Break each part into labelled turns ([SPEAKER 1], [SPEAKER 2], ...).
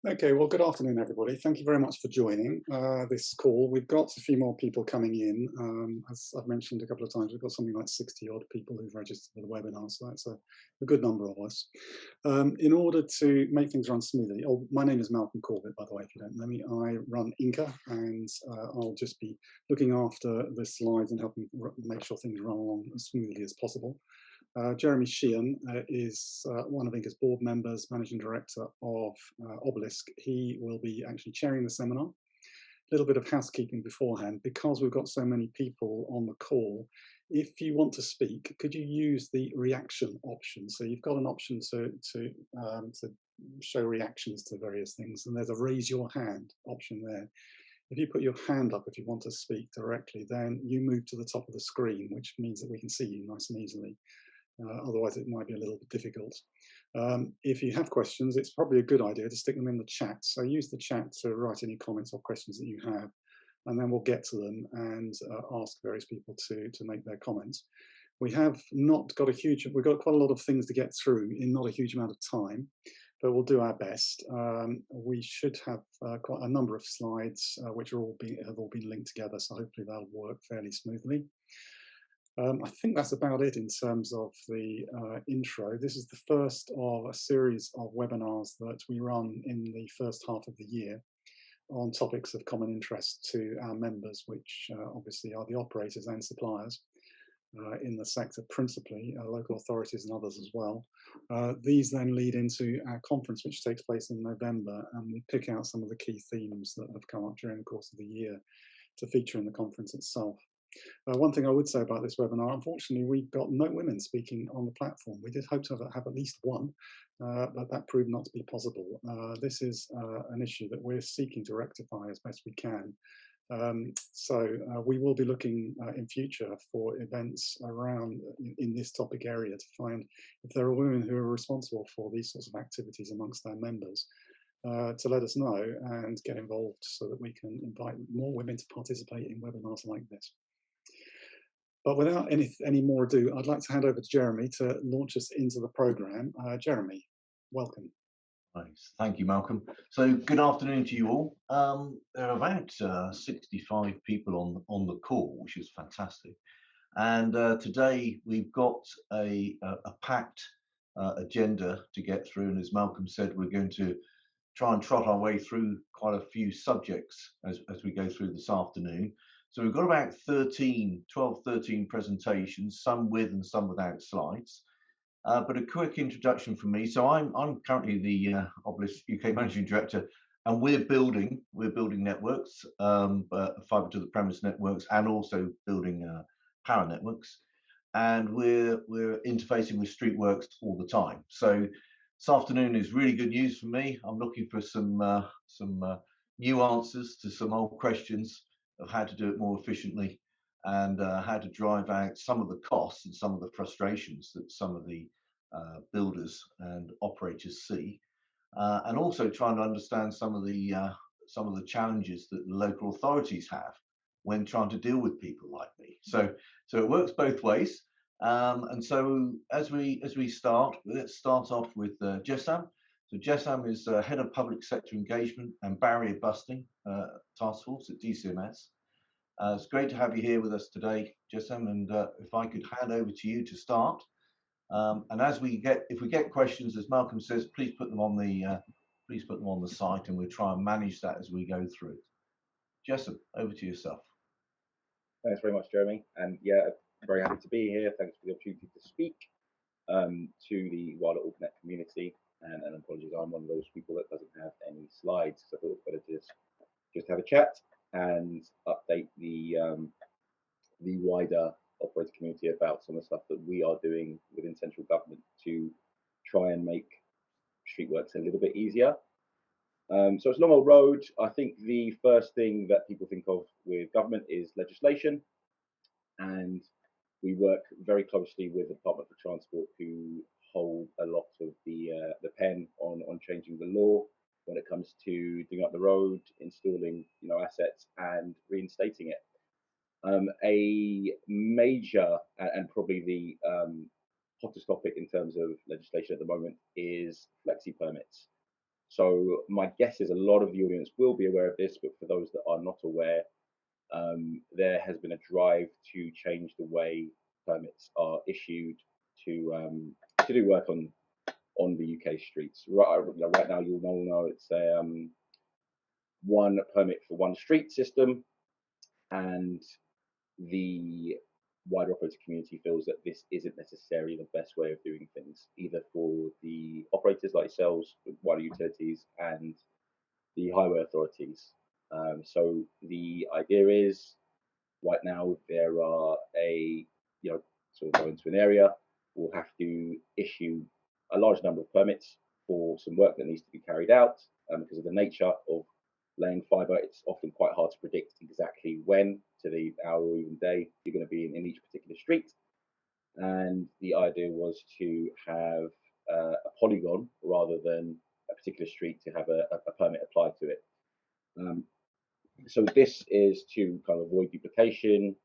[SPEAKER 1] Okay, well, good afternoon, everybody. Thank you very much for joining this call. We've got a few more people coming in. As I've mentioned a couple of times, we've got something like 60 odd people who've registered for the webinar, so that's a good number of us. In order to make things run smoothly, oh, my name is Malcolm Corbett, by the way, if you don't know me. I run INCA, and I'll just be looking after the slides and helping make sure things run along as smoothly as possible. Jeremy Sheehan is one of INCA's board members, managing director of Obelisk. He will be actually chairing the seminar. A little bit of housekeeping beforehand. Because we've got so many people on the call, if you want to speak, could you use the reaction option? So you've got an option to show reactions to various things, and there's a raise your hand option there. If you put your hand up if you want to speak directly, then you move to the top of the screen, which means that we can see you nice and easily. Otherwise, it might be a little bit difficult. If you have questions, it's probably a good idea to stick them in the chat. So use the chat to write any comments or questions that you have, and then we'll get to them and ask various people to make their comments. We have not got we've got quite a lot of things to get through in not a huge amount of time, but we'll do our best. We should have quite a number of slides which have all been linked together, so hopefully that'll work fairly smoothly. I think that's about it in terms of the intro. This is the first of a series of webinars that we run in the first half of the year on topics of common interest to our members, which obviously are the operators and suppliers in the sector, principally local authorities and others as well. These then lead into our conference, which takes place in November, and we pick out some of the key themes that have come up during the course of the year to feature in the conference itself. One thing I would say about this webinar, unfortunately, we've got no women speaking on the platform. We did hope to have at least one, but that proved not to be possible. This is an issue that we're seeking to rectify as best we can. So we will be looking in future for events around in this topic area to find if there are women who are responsible for these sorts of activities amongst our members. To let us know and get involved so that we can invite more women to participate in webinars like this. But without any more ado, I'd like to hand over to Jeremy to launch us into the programme. Jeremy, welcome.
[SPEAKER 2] Nice. Thank you, Malcolm. So good afternoon to you all. There are about 65 people on the call, which is fantastic. And today we've got a packed agenda to get through. And as Malcolm said, we're going to try and trot our way through quite a few subjects as we go through this afternoon. So we've got about 12, 13 presentations, some with and some without slides. But a quick introduction from me. So I'm currently the Obelisk UK Managing Director, and we're building networks, fibre to the premise networks, and also building power networks. And we're interfacing with Streetworks all the time. So this afternoon is really good news for me. I'm looking for some new answers to some old questions of how to do it more efficiently and how to drive out some of the costs and some of the frustrations that some of the builders and operators see, and also trying to understand some of the challenges that the local authorities have when trying to deal with people like me. So it works both ways. And so as we start, let's start off with Jessam. So Jessam is Head of Public Sector Engagement and Barrier Busting Task Force at DCMS. It's great to have you here with us today, Jessam, and if I could hand over to you to start. And if we get questions, as Malcolm says, please put them on the site, and we'll try and manage that as we go through. Jessam, over to yourself.
[SPEAKER 3] Thanks very much, Jeremy. And yeah, very happy to be here. Thanks for the opportunity to speak to the wider AllConnect community. And apologies, I'm one of those people that doesn't have any slides, so I thought it was better to just have a chat and update the wider operator community about some of the stuff that we are doing within central government to try and make Streetworks a little bit easier. So it's a long old road. I think the first thing that people think of with government is legislation, and we work very closely with the Department for Transport, who hold a lot of the pen on changing the law when it comes to digging up the road, installing assets, and reinstating it. A major and probably the hottest topic in terms of legislation at the moment is flexi permits. So my guess is a lot of the audience will be aware of this, but for those that are not aware, there has been a drive to change the way permits are issued to do work on the UK streets. Right now, you'll all know it's a one permit for one street system, and the wider operator community feels that this isn't necessarily the best way of doing things, either for the operators like yourselves, wider utilities, and the highway authorities. So the idea is, right now there are sort of go into an area, we'll have to issue a large number of permits for some work that needs to be carried out. Because of the nature of laying fibre, it's often quite hard to predict exactly when, to the hour or even day, you're going to be in each particular street. And the idea was to have a polygon rather than a particular street to have a permit applied to it. So this is to kind of avoid duplication,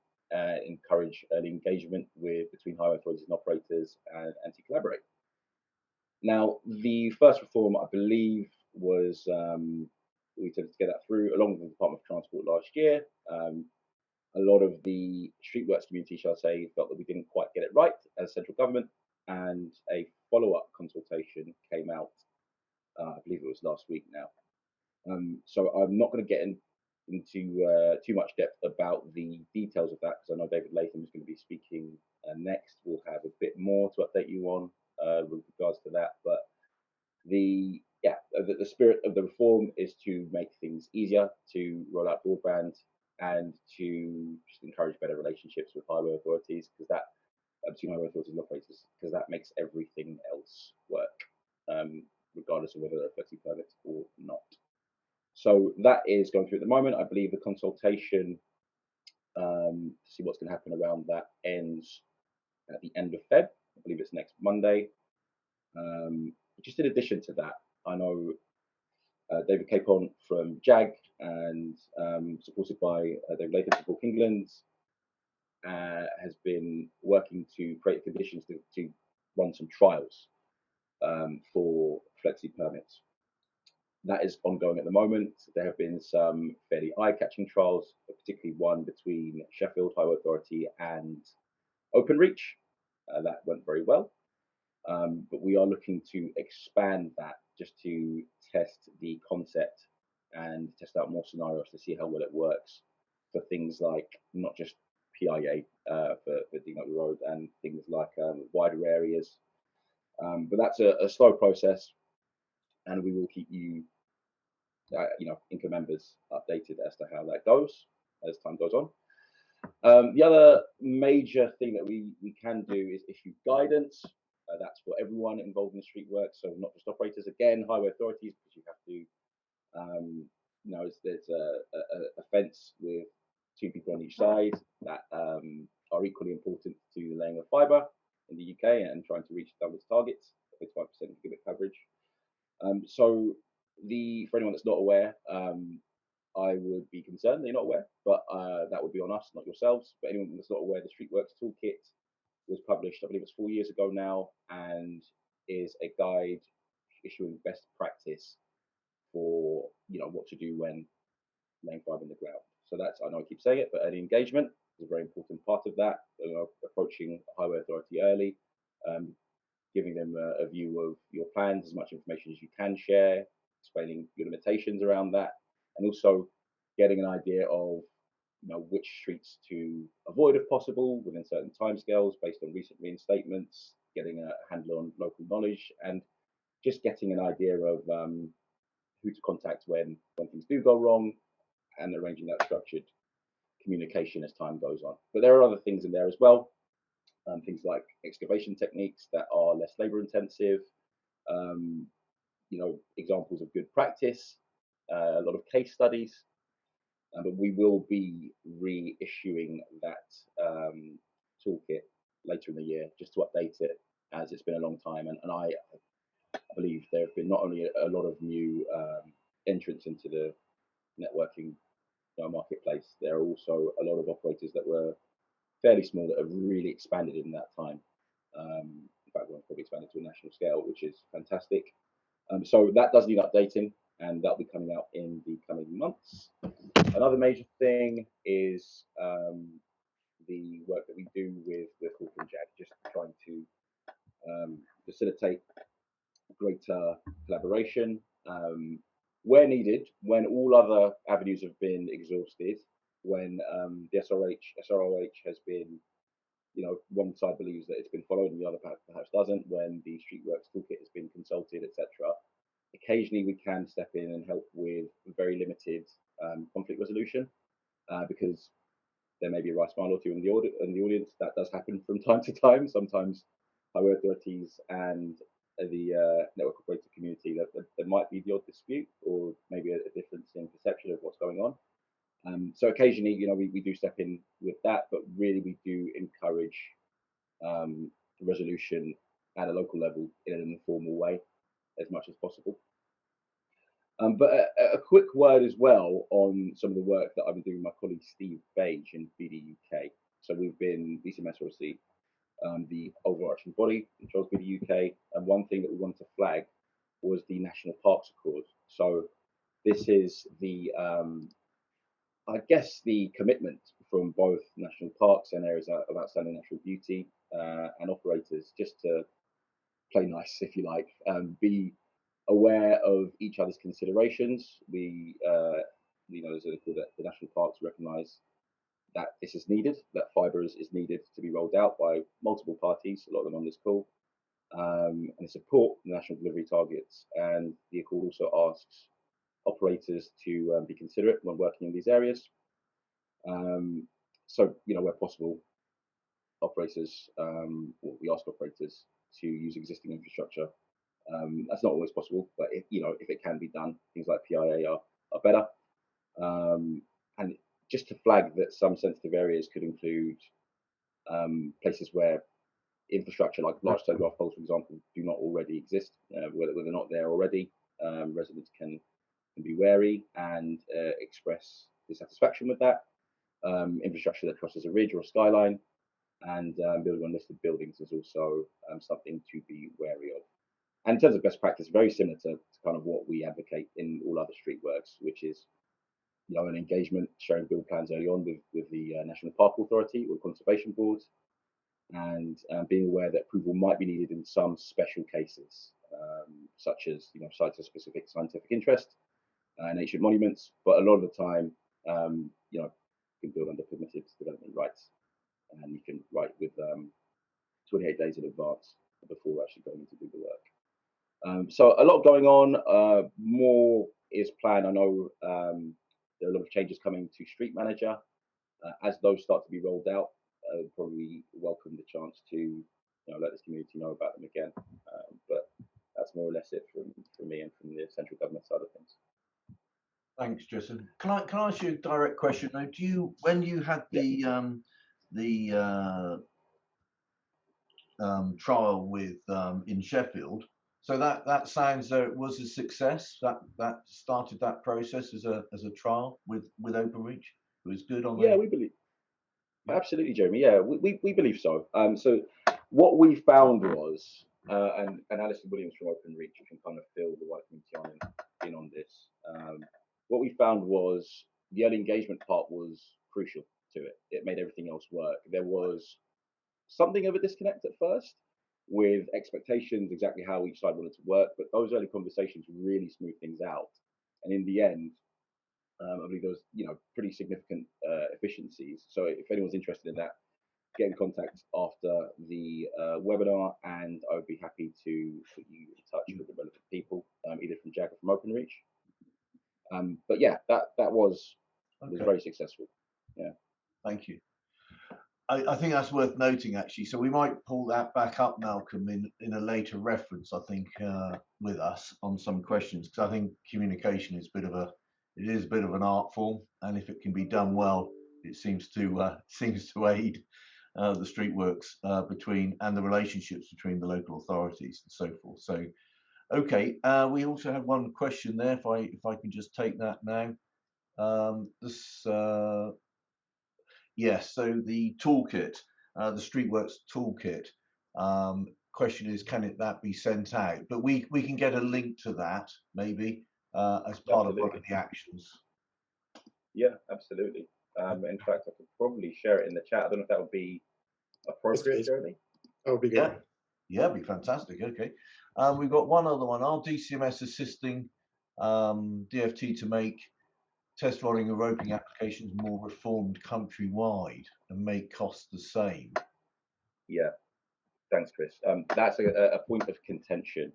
[SPEAKER 3] encourage early engagement between highway authorities and operators, and to collaborate. Now, the first reform, I believe, was we tended to get that through along with the Department of Transport last year. A lot of the Streetworks community, shall I say, felt that we didn't quite get it right as central government, and a follow-up consultation came out. I believe it was last week now. So I'm not going to get into too much depth about the details of that, because I know David Latham is going to be speaking next. We'll have a bit more to update you on with regards to that. But the spirit of the reform is to make things easier to roll out broadband and to just encourage better relationships with highway authorities, because that between highway authorities and operators, because that makes everything else work, regardless of whether they're flexi permits or not. So that is going through at the moment. I believe the consultation to see what's going to happen around that ends at the end of Feb. I believe it's next Monday. Just in addition to that, I know David Capon from JAG and supported by David Latham from England has been working to create conditions to run some trials for flexi permits. That is ongoing at the moment. There have been some fairly eye-catching trials, particularly one between Sheffield Highway Authority and Openreach. That went very well. But we are looking to expand that just to test the concept and test out more scenarios to see how well it works for things like not just PIA for digging up the road and things like wider areas. But that's a slow process, and we will keep you, INCA members updated as to how that goes as time goes on. The other major thing that we can do is issue guidance. That's for everyone involved in the street work, so not just operators. Again, highway authorities, because you have to, there's a fence with two people on each side that are equally important to the laying of fibre in the UK and trying to reach double targets, 55% gigabit coverage. So for anyone that's not aware, I would be concerned they're not aware, but that would be on us, not yourselves. But anyone that's not aware, the Streetworks Toolkit was published, I believe it's 4 years ago now, and is a guide issuing best practice for what to do when laying fibre in the ground. So that's, I know I keep saying it, but early engagement is a very important part of that. Approaching the highway authority early, giving them a view of your plans, as much information as you can share, explaining your limitations around that, and also getting an idea of which streets to avoid if possible within certain timescales based on recent reinstatements, getting a handle on local knowledge, and just getting an idea of who to contact when things do go wrong, and arranging that structured communication as time goes on. But there are other things in there as well, things like excavation techniques that are less labor intensive, examples of good practice, a lot of case studies. But we will be reissuing that toolkit later in the year just to update it, as it's been a long time. And I believe there have been not only a lot of new entrants into the networking marketplace, there are also a lot of operators that were fairly small that have really expanded in that time. In fact, one's probably expanded to a national scale, which is fantastic. So that does need updating, and that'll be coming out in the coming months. Another major thing is the work that we do with Hawk and Jag, just trying to facilitate greater collaboration where needed, when all other avenues have been exhausted, when the SROH has been, one side believes that it's been followed and the other perhaps doesn't, when the Streetworks toolkit has been consulted, etc. Occasionally we can step in and help with very limited conflict resolution because there may be a right smile or two in the audience. That does happen from time to time. Sometimes highway authorities and the network operator community, that there might be the odd dispute or maybe a difference in perception of what's going on. So occasionally, we do step in with that, but really we do encourage resolution at a local level in an informal way as much as possible. But a quick word as well on some of the work that I've been doing with my colleague Steve Page in BD UK. So we've been, DCMS obviously, the overarching body controls BD UK, and one thing that we wanted to flag was the National Parks Accord. So this is the, I guess, the commitment from both national parks and areas of outstanding natural beauty and operators just to play nice, if you like, be aware of each other's considerations. We, there's a call that the national parks recognise that this is needed, that fibre is needed to be rolled out by multiple parties, a lot of them on this call, and support the national delivery targets. And the Accord also asks operators to be considerate when working in these areas. So, where possible, operators, we ask operators to use existing infrastructure. That's not always possible, but if it can be done, things like PIA are better. And just to flag that some sensitive areas could include places where infrastructure like large telegraph poles, for example, do not already exist, whether they're not there already. Residents can be wary and express dissatisfaction with that. Infrastructure that crosses a ridge or a skyline, and building on listed buildings is also something to be wary of. And in terms of best practice, very similar to kind of what we advocate in all other streetworks, which is an engagement, sharing build plans early on with the National Park Authority or Conservation Board, and being aware that approval might be needed in some special cases, such as sites of specific scientific interest and ancient monuments. But a lot of the time, you can build under permitted development rights, and you can write with 28 days in advance before actually going to do the work. So a lot going on. More is planned. I know there are a lot of changes coming to Street Manager. As those start to be rolled out, probably welcome the chance to let this community know about them again. But that's more or less it from me and from the central government side of things.
[SPEAKER 2] Thanks, Jason. Can I ask you a direct question though? When you had the trial with in Sheffield, so that sounds it was a success. That started that process as a trial with OpenReach. It was good on.
[SPEAKER 3] Yeah, we believe. Absolutely, Jeremy. Yeah, we believe so. So what we found was, and Alison Williams from OpenReach can kind of fill the white community in on this. What we found was the early engagement part was crucial to it. It made everything else work. There was something of a disconnect at first with expectations, exactly how each side wanted to work, but those early conversations really smoothed things out. And in the end, I believe there was, pretty significant efficiencies. So if anyone's interested in that, get in contact after the webinar, and I would be happy to put you in touch with the relevant people, either from Jag or from OpenReach. But yeah, that was very successful. Yeah.
[SPEAKER 2] Thank you. I think that's worth noting, actually. So we might pull that back up, Malcolm, in a later reference, I think, with us on some questions, because I think communication is a bit of an art form, and if it can be done well, it seems to aid the Streetworks between and the relationships between the local authorities and so forth. So, okay, we also have one question there. If I can just take that now. Yes, so the toolkit, the Streetworks toolkit, question is, can that be sent out? But we can get a link to that maybe as part of one of the actions.
[SPEAKER 3] Yeah, absolutely. In fact, I could probably share it in the chat. I don't know if that would be appropriate, Jeremy.
[SPEAKER 1] That would be good.
[SPEAKER 2] Yeah, it'd be fantastic. Okay. We've got one other one. Are DCMS assisting DFT to make test rolling and roping applications more reformed countrywide and make costs the same?
[SPEAKER 3] Yeah, thanks, Chris. That's a point of contention.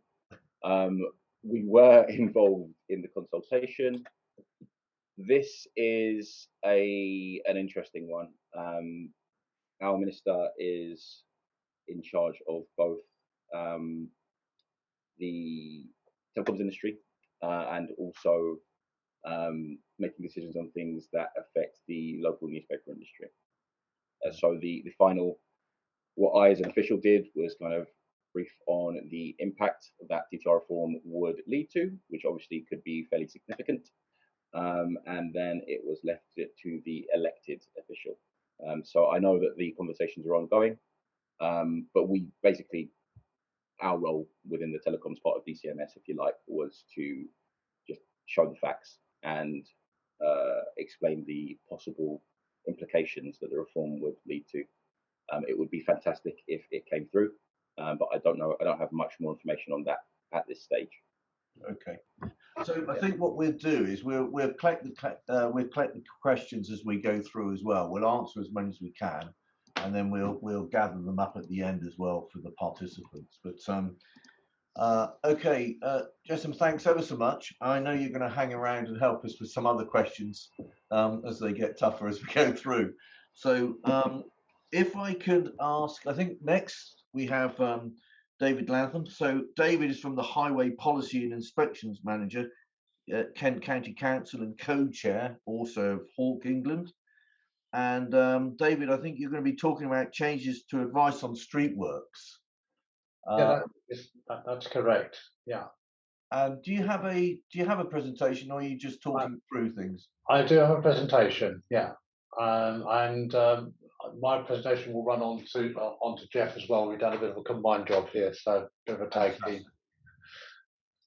[SPEAKER 3] We were involved in the consultation. This is an interesting one. Our minister is in charge of both the telecoms industry and also making decisions on things that affect the local newspaper industry. So the final, what I as an official did was kind of brief on the impact that DTR reform would lead to, which obviously could be fairly significant. And then it was left to the elected official. So I know that the conversations are ongoing, but we basically, our role within the telecoms part of DCMS, if you like, was to just show the facts and explain the possible implications that the reform would lead to. It would be fantastic if it came through, but I don't know. I don't have much more information on that at this stage.
[SPEAKER 2] Okay, so I think what we'll do is we'll collect the questions as we go through as well. We'll answer as many as we can, and then we'll gather them up at the end as well for the participants. But okay, Jessam, thanks ever so much. I know you're going to hang around and help us with some other questions as they get tougher as we go through. So if I could ask, I think next we have David Latham. So David is from the Highway Policy and Inspections Manager at Kent County Council and co-chair also of Hawk England. And David, I think you're going to be talking about changes to advice on Streetworks.
[SPEAKER 4] Yeah, that's correct. Yeah.
[SPEAKER 2] And do you have a presentation, or are you just talking through things?
[SPEAKER 4] I do have a presentation. Yeah. My presentation will run on to Jeff as well. We've done a bit of a combined job here, so a bit of a tag team.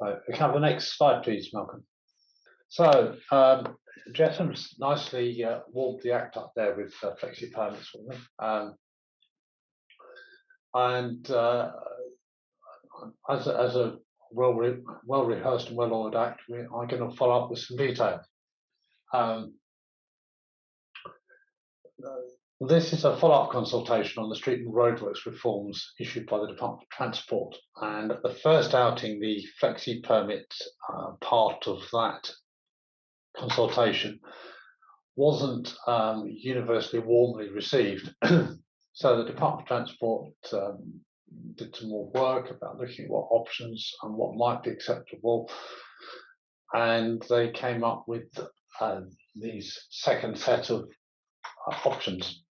[SPEAKER 4] So we can have the next slide, please, Malcolm. So Jessam's nicely warmed the act up there with flexi permits for me, as a well rehearsed and well ordered act, I'm going to follow up with some detail. This is a follow-up consultation on the street and roadworks reforms issued by the Department of Transport. And at the first outing, the flexi permit part of that consultation wasn't universally warmly received. So the Department of Transport did some more work about looking at what options and what might be acceptable. And they came up with these second set of options.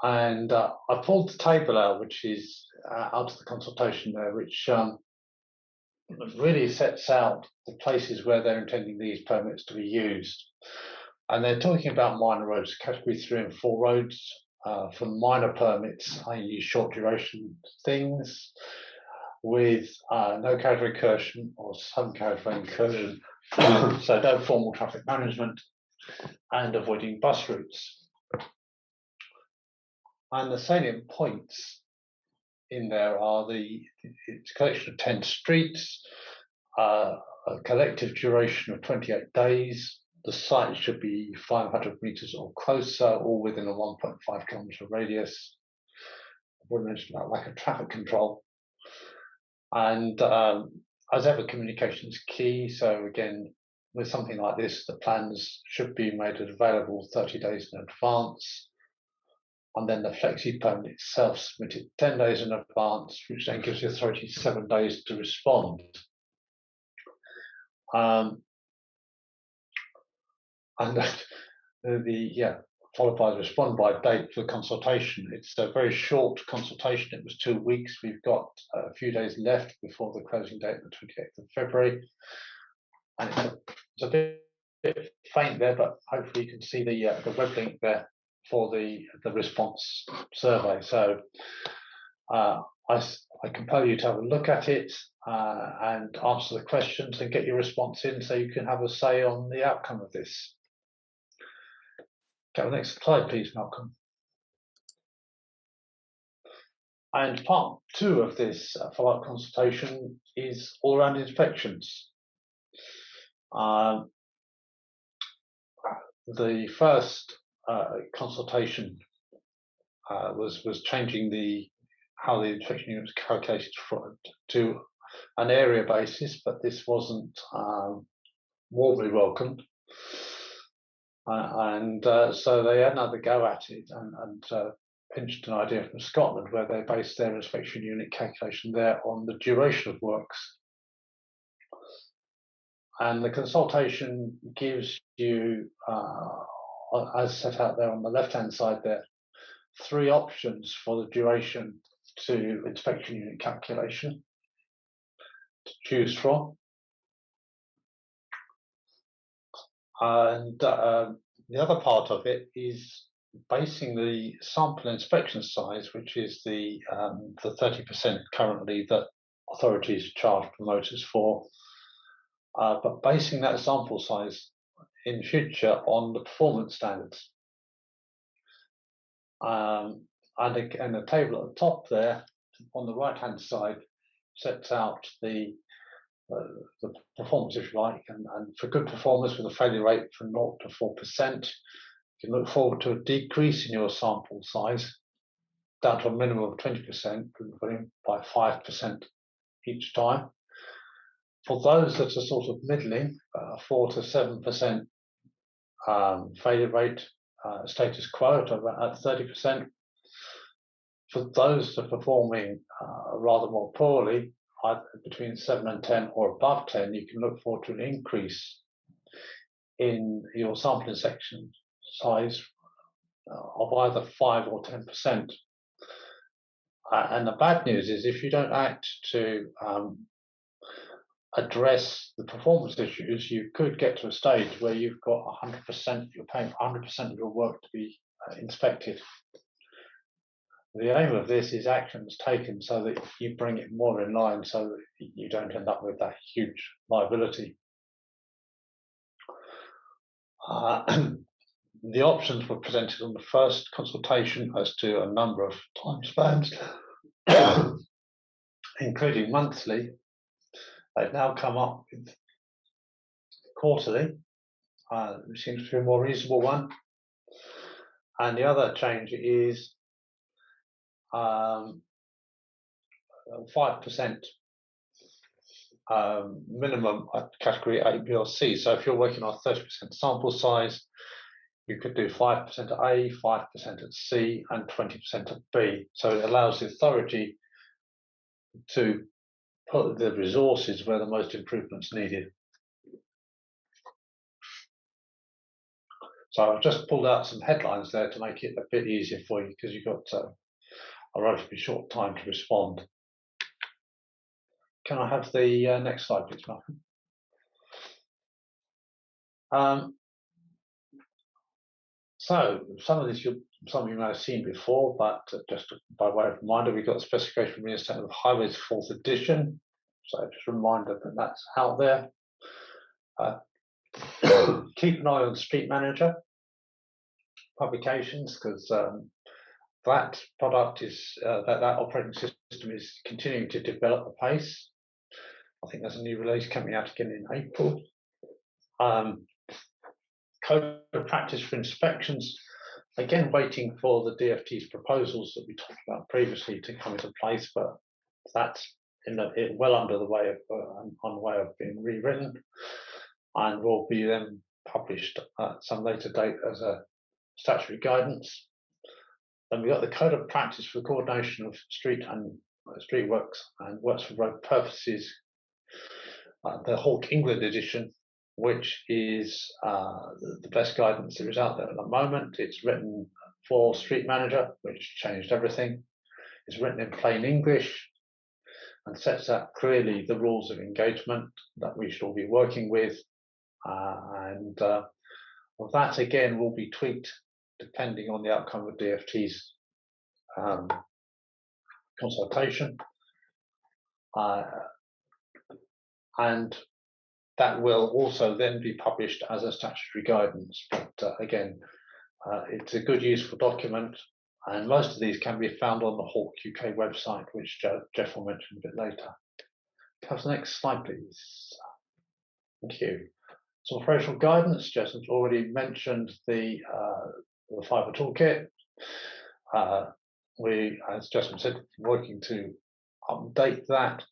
[SPEAKER 4] And I pulled the table out, which is out of the consultation there, which really sets out the places where they're intending these permits to be used. And they're talking about minor roads, category 3 and 4 roads. For minor permits, I use short duration things with no carriageway incursion or some carriageway incursion, so no formal traffic management, and avoiding bus routes. And the salient points in there are it's a collection of 10 streets, a collective duration of 28 days. The site should be 500 meters or closer, all within a 1.5 kilometer radius. I've already mentioned about lack of traffic control. And as ever, communication is key. So again, with something like this, the plans should be made available 30 days in advance. And then the flexi permit itself submitted 10 days in advance, which then gives the authority 7 days to respond. Followed by the respond by date for consultation. It's a very short consultation. It was 2 weeks. We've got a few days left before the closing date, the 28th of February. And it's a bit faint there, but hopefully you can see the web link there for the response survey. So I compel you to have a look at it and answer the questions and get your response in so you can have a say on the outcome of this. Go to the next slide, please, Malcolm. And part 2 of this follow-up consultation is all around inspections. The first consultation was changing how the inspection unit was calculated to an area basis, but this wasn't warmly welcomed. So they had another go at it and pinched an idea from Scotland where they based their inspection unit calculation there on the duration of works. And the consultation gives you, as set out there on the left-hand side there, 3 options for the duration to inspection unit calculation to choose from. And the other part of it is basing the sample inspection size, which is the 30% currently that authorities charge promoters for, but basing that sample size in future on the performance standards. And the table at the top there, on the right-hand side, sets out the performance, if you like, and for good performance with a failure rate from 0 to 4%, you can look forward to a decrease in your sample size down to a minimum of 20%, by 5% each time. For those that are sort of middling, 4 to 7% failure rate, status quo at 30%. For those that are performing rather more poorly, either between 7 and 10 or above 10, you can look forward to an increase in your sampling section size of either 5 or 10%. And the bad news is if you don't act to address the performance issues, you could get to a stage where you've got 100%, you're paying 100% of your work to be inspected. The aim of this is actions taken so that you bring it more in line so that you don't end up with that huge liability. The options were presented on the first consultation as to a number of time spans, including monthly. They've now come up with quarterly, which seems to be a more reasonable one. And the other change is 5% minimum at category A, B, or C. So if you're working on 30% sample size, you could do 5% at A, 5% at C, and 20% at B. So it allows the authority to put the resources where the most improvement's needed. So I've just pulled out some headlines there to make it a bit easier for you because you've got a relatively short time to respond. Can I have the next slide, please, Malcolm? So some of you may have seen before, but just by way of reminder, we've got the specification for reinstatement of highways 4th edition. So just a reminder that that's out there. Keep an eye on Street Manager publications because that product is that operating system is continuing to develop apace. I think there's a new release coming out again in April. Code of practice for inspections, again waiting for the DFT's proposals that we talked about previously to come into place, but that's well under the way of on the way of being rewritten, and will be then published at some later date as a statutory guidance. Then we've got the code of practice for coordination of street and streetworks and works for road purposes, the Hawke England edition, which is the best guidance there is out there at the moment. It's written for Street Manager, which changed everything. It's written in plain English and sets out clearly the rules of engagement that we should all be working with. That again will be tweaked depending on the outcome of DFT's consultation, and that will also then be published as a statutory guidance. But again, it's a good useful document, and most of these can be found on the Hawk UK website, which Jeff will mention a bit later. Can I have the next slide, please? Thank you. Some operational guidance. Jeff has already mentioned the fibre toolkit. We, as Justin said, working to update that.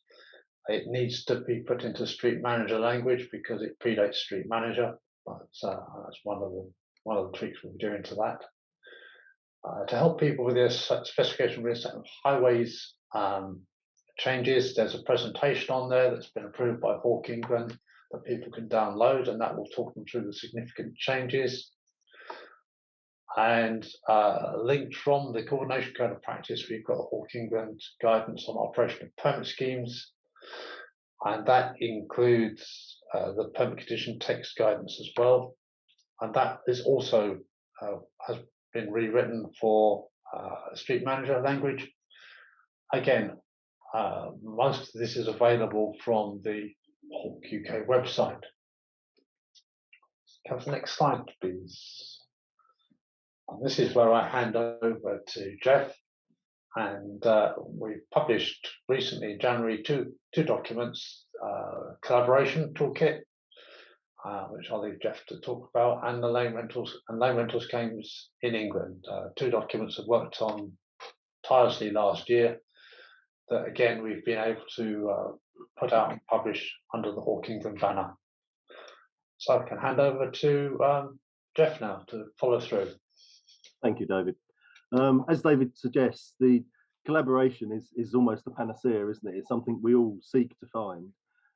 [SPEAKER 4] It needs to be put into Street Manager language because it predates Street Manager. But that's one of the tweaks we'll be doing to that. To help people with their specification of highways changes, there's a presentation on there that's been approved by Hawk England that people can download, and that will talk them through the significant changes. And linked from the Coordination Code of Practice, we've got Hawk England guidance on operation of permit schemes, and that includes the permit condition text guidance as well. And that is also has been rewritten for Street Manager language. Again, most of this is available from the Hawk UK website. Have the next slide, please. And this is where I hand over to Jeff. And we've published recently in January two documents, collaboration toolkit, which I'll leave Jeff to talk about, and the lane rental schemes in England. Two documents I've worked on tirelessly last year that again we've been able to put out and publish under the Hawk England banner. So I can hand over to Jeff now to follow through.
[SPEAKER 5] Thank you, David. As David suggests, the collaboration is almost a panacea, isn't it? It's something we all seek to find,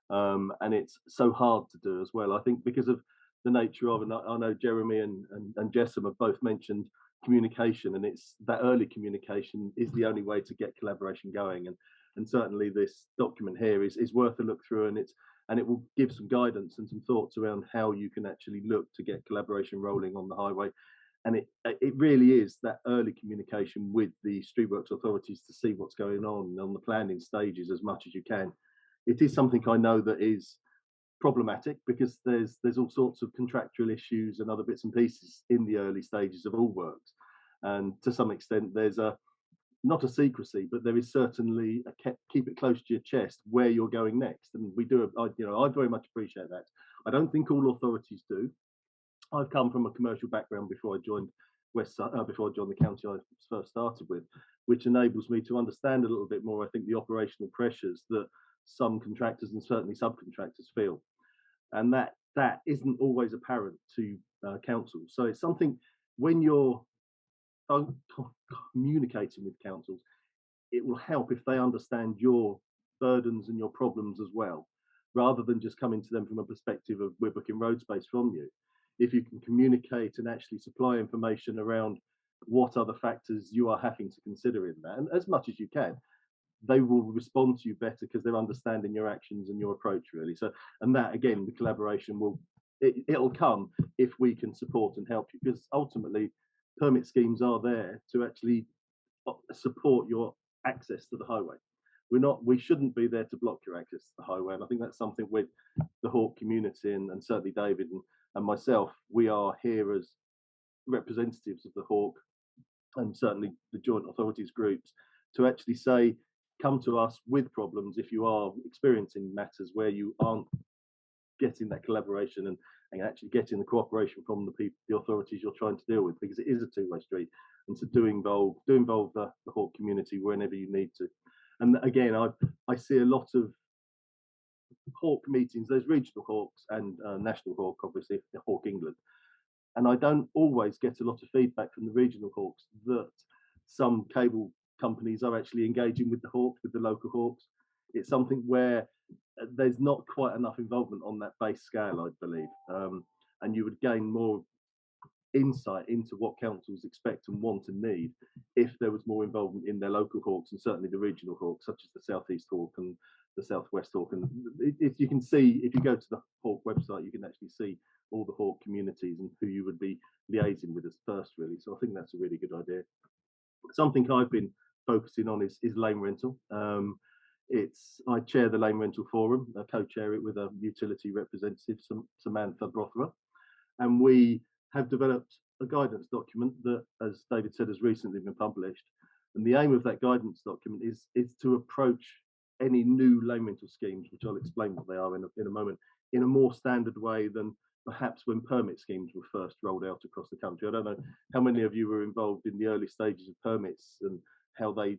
[SPEAKER 5] and it's so hard to do as well. I think because of the nature of, and I know Jeremy and Jessam have both mentioned communication, and it's that early communication is the only way to get collaboration going. And certainly this document here is worth a look through, and it will give some guidance and some thoughts around how you can actually look to get collaboration rolling on the highway. And it really is that early communication with the Streetworks authorities to see what's going on the planning stages as much as you can. It is something I know that is problematic because there's all sorts of contractual issues and other bits and pieces in the early stages of all works. And to some extent, there's not a secrecy, but there is certainly a keep it close to your chest where you're going next. And we do, I very much appreciate that. I don't think all authorities do. I've come from a commercial background before I joined before I joined the county I first started with, which enables me to understand a little bit more, I think, the operational pressures that some contractors and certainly subcontractors feel. And that isn't always apparent to councils. So it's something when you're communicating with councils, it will help if they understand your burdens and your problems as well, rather than just coming to them from a perspective of we're booking road space from you. If you can communicate and actually supply information around what other factors you are having to consider in that, and as much as you can, they will respond to you better because they're understanding your actions and your approach really. So, and that again, the collaboration it'll come if we can support and help you, because ultimately permit schemes are there to actually support your access to the highway. We shouldn't be there to block your access to the highway, and I think that's something with the Hawk community and certainly David and myself, we are here as representatives of the Hawk and certainly the joint authorities groups to actually say, come to us with problems if you are experiencing matters where you aren't getting that collaboration and actually getting the cooperation from the authorities you're trying to deal with, because it is a two-way street. And so do involve the Hawk community whenever you need to. And again, I see a lot of Hawk meetings. There's regional Hawks and national Hawk, obviously, the Hawk England. And I don't always get a lot of feedback from the regional Hawks that some cable companies are actually engaging with the Hawks, with the local Hawks. It's something where there's not quite enough involvement on that base scale, I believe. And you would gain more insight into what councils expect and want and need if there was more involvement in their local Hawks and certainly the regional Hawks, such as the South East Hawk and the Southwest Hawk. And if you can see, if you go to the Hawk website, you can actually see all the Hawk communities and who you would be liaising with us first, really. So I think that's a really good idea. Something I've been focusing on is lane rental. I chair the Lane Rental Forum, I co-chair it with a utility representative, Samantha Brothera, and we have developed a guidance document that, as David said, has recently been published. And the aim of that guidance document is to approach any new lane rental schemes, which I'll explain what they are in a moment, in a more standard way than perhaps when permit schemes were first rolled out across the country. I don't know how many of you were involved in the early stages of permits and how they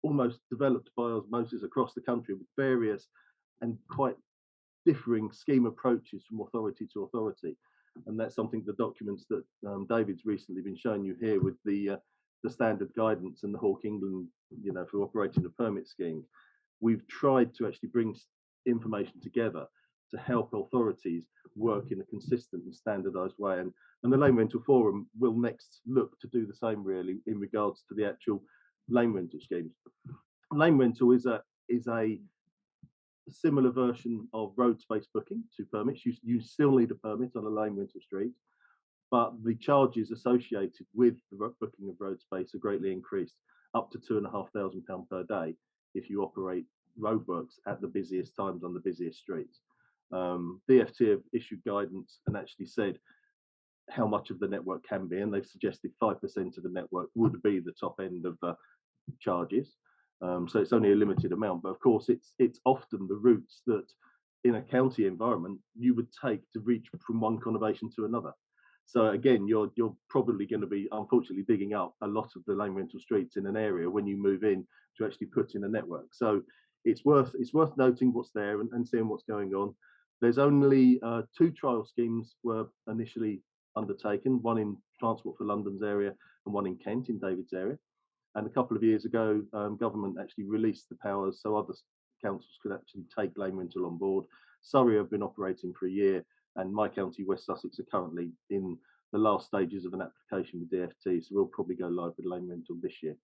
[SPEAKER 5] almost developed by osmosis across the country with various and quite differing scheme approaches from authority to authority. And that's something, the documents that David's recently been showing you here with the standard guidance and the Hawke England, for operating a permit scheme. We've tried to actually bring information together to help authorities work in a consistent and standardized way. And the Lane Rental Forum will next look to do the same, really, in regards to the actual lane rental schemes. Lane rental is a similar version of road space booking to permits. You still need a permit on a lane rental street, but the charges associated with the booking of road space are greatly increased, up to £2,500 per day if you operate roadworks at the busiest times on the busiest streets. DFT have issued guidance and actually said how much of the network can be, and they've suggested 5% of the network would be the top end of the charges. So it's only a limited amount, but of course it's often the routes that in a county environment you would take to reach from one conurbation to another. So again, you're probably going to be, unfortunately, digging up a lot of the lane rental streets in an area when you move in to actually put in a network. So it's worth noting what's there and seeing what's going on. There's only 2 trial schemes were initially undertaken, one in Transport for London's area and one in Kent, in David's area. And a couple of years ago, government actually released the powers so other councils could actually take lane rental on board. Surrey have been operating for a year, and my county, West Sussex, are currently in the last stages of an application with DFT, so we'll probably go live with lane rental this year.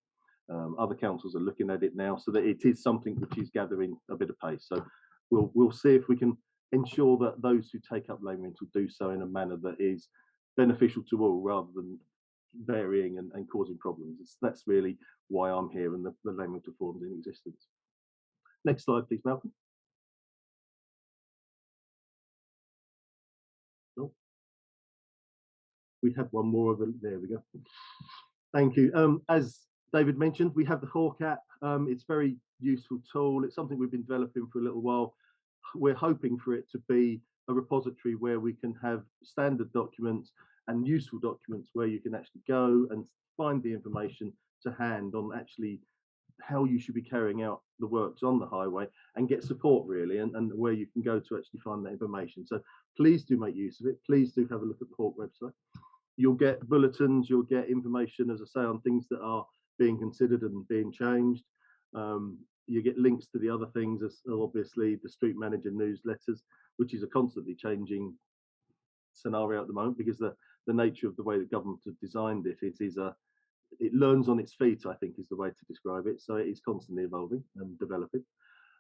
[SPEAKER 5] Other councils are looking at it now, so that it is something which is gathering a bit of pace. So we'll see if we can ensure that those who take up lane rental do so in a manner that is beneficial to all, rather than varying and causing problems. That's really why I'm here and the Lane Rental Forum's in existence. Next slide, please, Malcolm. Oh. We had one more of them. There we go. Thank you. As David mentioned, we have the Hawke app. It's a very useful tool. It's something we've been developing for a little while. We're hoping for it to be a repository where we can have standard documents and useful documents where you can actually go and find the information to hand on actually how you should be carrying out the works on the highway and get support, really, and where you can go to actually find that information. So please do make use of it. Please do have a look at the Hawke website. You'll get bulletins, you'll get information, as I say, on things that are being considered and being changed. You get links to the other things, as obviously the Street Manager newsletters, which is a constantly changing scenario at the moment, because the nature of the way the government have designed it, it learns on its feet, I think is the way to describe it. So it is constantly evolving and developing.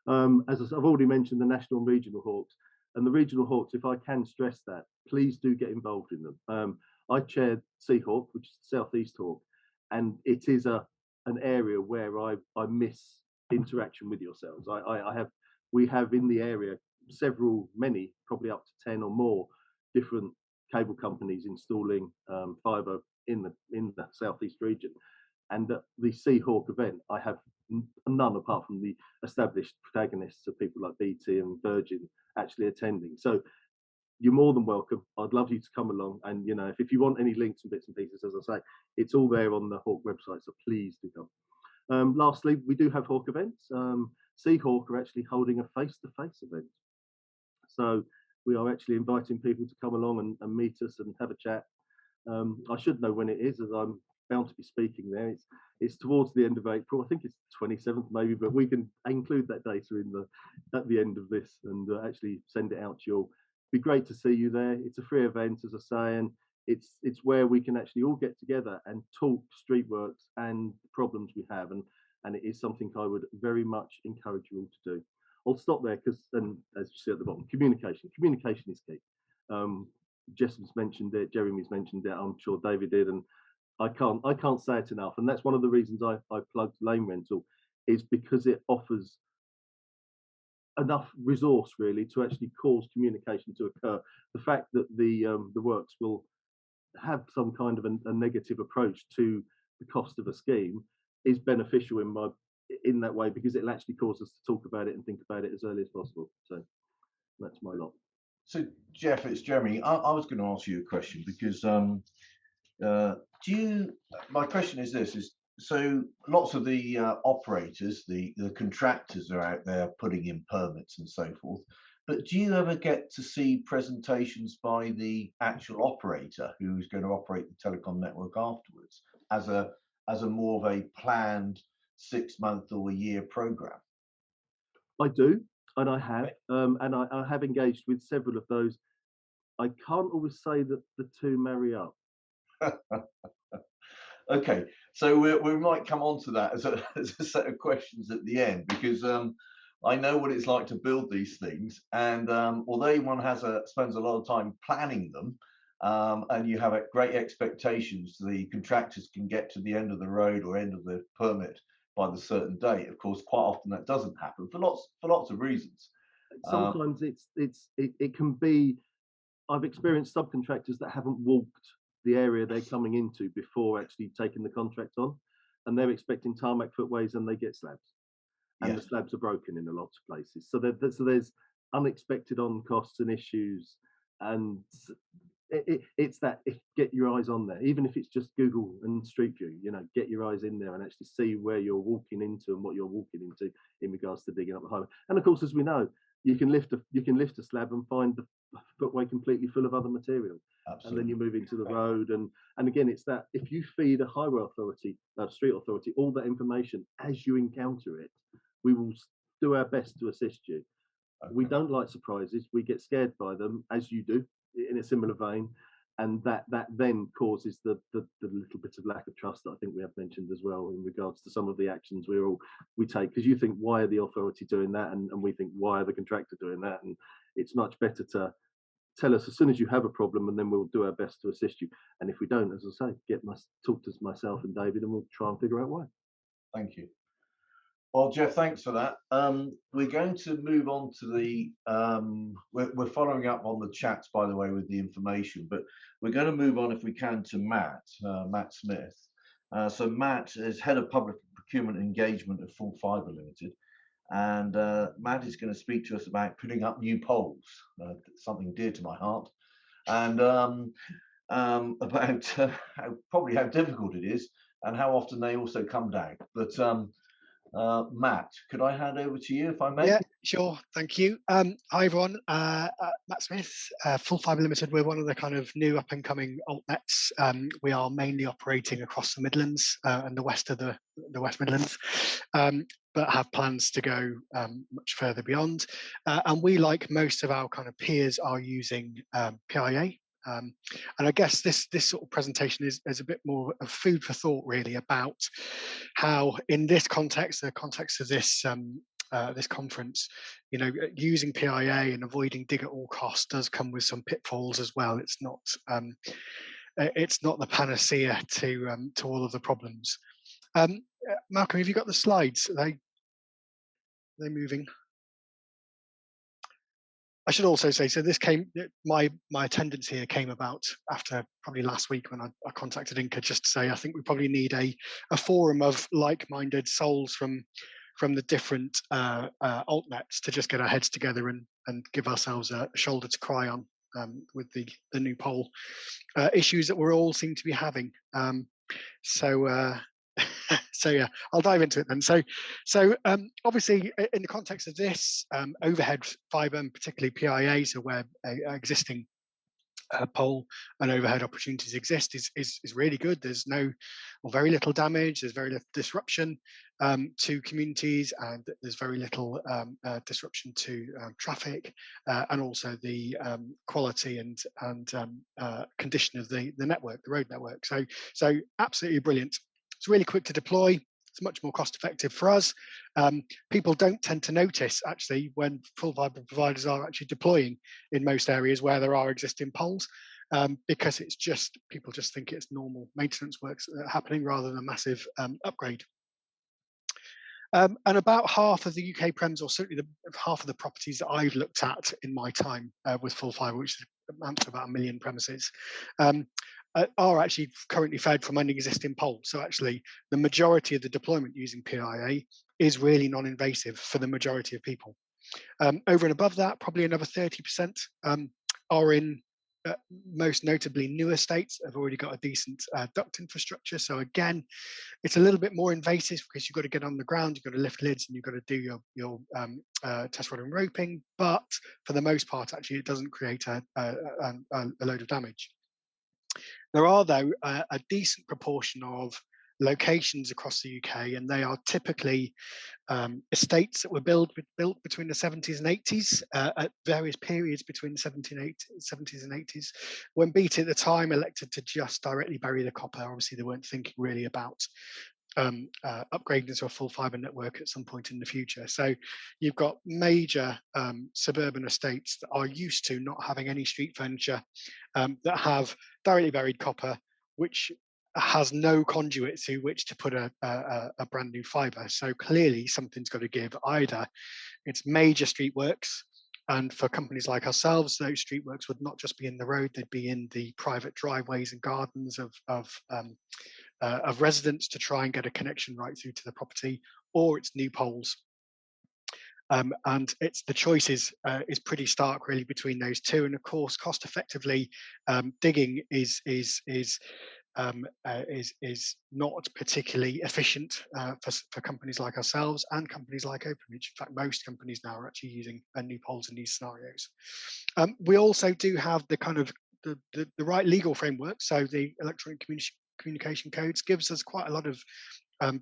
[SPEAKER 5] As I've already mentioned, the national and regional Hawks, and the regional Hawks, if I can stress that, please do get involved in them. I chair Seahawk, which is the South East Hawk, and it is an area where I miss interaction with yourselves. We have in the area many, probably up to 10 or more different cable companies installing fibre in the southeast region, and at the Seahawk event, I have none apart from the established protagonists of people like BT and Virgin actually attending. So you're more than welcome. I'd love you to come along, and if you want any links and bits and pieces, as I say, it's all there on the Hawke website. So please do come. Lastly, we do have Hawke events. Seahawk are actually holding a face-to-face event. So we are actually inviting people to come along and meet us and have a chat. I should know when it is, as I'm bound to be speaking there. It's towards the end of April. I think it's 27th maybe, but we can include that data at the end of this and actually send it out to you all. Be great to see you there. It's a free event, as I say, and it's where we can actually all get together and talk streetworks and problems we have, and it is something I would very much encourage you all to do. I'll stop there because, and as you see at the bottom, communication is key. Jess's mentioned it, Jeremy's mentioned it, I'm sure David did, and I can't say it enough, and that's one of the reasons I plugged lane rental, is because it offers enough resource really to actually cause communication to occur. The fact that the works will have some kind of a negative approach to the cost of a scheme is beneficial in that way, because it'll actually cause us to talk about it and think about it as early as possible. So that's my lot.
[SPEAKER 2] So Jeff, it's Jeremy. I was going to ask you a question, because my question is this: so lots of the operators, the contractors are out there putting in permits and so forth. But do you ever get to see presentations by the actual operator who's going to operate the telecom network afterwards, as a more of a planned 6-month or a year program?
[SPEAKER 5] I do, and I have, and I have engaged with several of those. I can't always say that the two marry up.
[SPEAKER 2] Okay, so we might come on to that as a set of questions at the end, because I know what it's like to build these things, and although one spends a lot of time planning them, and you have great expectations, the contractors can get to the end of the road or end of the permit by the certain date. Of course, quite often that doesn't happen for lots of reasons.
[SPEAKER 5] Sometimes it can be. I've experienced subcontractors that haven't walked the area they're coming into before actually taking the contract on, and they're expecting tarmac footways and they get slabs, and
[SPEAKER 2] Yes.
[SPEAKER 5] the slabs are broken in a lot of places. So there's unexpected on costs and issues, and it's that, if get your eyes on there, even if it's just Google and Street View, get your eyes in there and actually see where you're walking into and what you're walking into in regards to digging up the highway. And of course, as we know, you can lift a slab and find the footway completely full of other material. Absolutely. And then you move into the road, and again, it's that, if you feed a highway authority, street authority, all that information as you encounter it, we will do our best to assist you. Okay. We don't like surprises. We get scared by them, as you do, in a similar vein, and that then causes the little bit of lack of trust that I think we have mentioned as well, in regards to some of the actions we take, because you think, why are the authority doing that, and we think, why are the contractor doing that? And it's much better to tell us as soon as you have a problem, and then we'll do our best to assist you. And if we don't, as I say, talk to myself and David, and we'll try and figure out why.
[SPEAKER 2] Thank you. Well, Jeff, thanks for that. We're going to move on to the, we're following up on the chats, by the way, with the information, but we're going to move on, if we can, to Matt Smith. So Matt is Head of Public Procurement Engagement at Full Fibre Limited. And Matt is going to speak to us about putting up new poles, something dear to my heart, and about probably how difficult it is and how often they also come down. But Matt, could I hand over to you, if I may?
[SPEAKER 6] Yeah, sure. Thank you. Hi, everyone. Matt Smith, Full Fibre Limited. We're one of the kind of new up-and-coming altnets. We are mainly operating across the Midlands and the west of the West Midlands, but have plans to go much further beyond. And we, like most of our kind of peers, are using PIA. And I guess this sort of presentation is a bit more of food for thought, really, about how, in this context, the context of this this conference, using PIA and avoiding dig at all costs does come with some pitfalls as well. It's not the panacea to all of the problems. Malcolm, have you got the slides? Are they moving? I should also say, so this my attendance here came about after probably last week, when I contacted INCA just to say, I think we probably need a forum of like-minded souls from the different altnets to just get our heads together and give ourselves a shoulder to cry on with the new poll issues that we all seem to be having. So yeah, I'll dive into it then. So obviously, in the context of this, overhead fibre, and particularly PIA, so where existing pole and overhead opportunities exist, is really good. There's no or very little damage. There's very little disruption to communities, and there's very little disruption to traffic, and also the quality and condition of the network, the road network. So absolutely brilliant. It's really quick to deploy. It's much more cost effective for us. People don't tend to notice, actually, when full fibre providers are actually deploying in most areas where there are existing poles. because it's just, people just think it's normal maintenance works that are happening rather than a massive upgrade. And about half of the UK prems, or certainly half of the properties that I've looked at in my time with full fibre, which amounts to about 1 million premises, are actually currently fed from an existing pole. So actually, the majority of the deployment using PIA is really non-invasive for the majority of people. Over and above that, probably another 30% are in most notably new estates have already got a decent duct infrastructure. So again, it's a little bit more invasive because you've got to get on the ground, you've got to lift lids, and you've got to do your test rod and roping. But for the most part, actually, it doesn't create a load of damage. There are, though, a decent proportion of locations across the UK, and they are typically estates that were built between the 70s and 80s at various periods between the 70s and 80s, when BT at the time elected to just directly bury the copper. Obviously, they weren't thinking really about upgrading to a full fibre network at some point in the future. So you've got major suburban estates that are used to not having any street furniture, that have directly buried copper, which has no conduit through which to put a brand new fibre. So clearly something's got to give. Either it's major streetworks, and for companies like ourselves, those streetworks would not just be in the road, they'd be in the private driveways and gardens of residents to try and get a connection right through to the property, or it's new poles. And it's the choice is pretty stark really between those two. And of course, cost effectively, digging is not particularly efficient for companies like ourselves and companies like Openreach. In fact, most companies now are actually using new poles in these scenarios. We also do have the kind of the right legal framework. So the Electronic Communication Codes gives us quite a lot of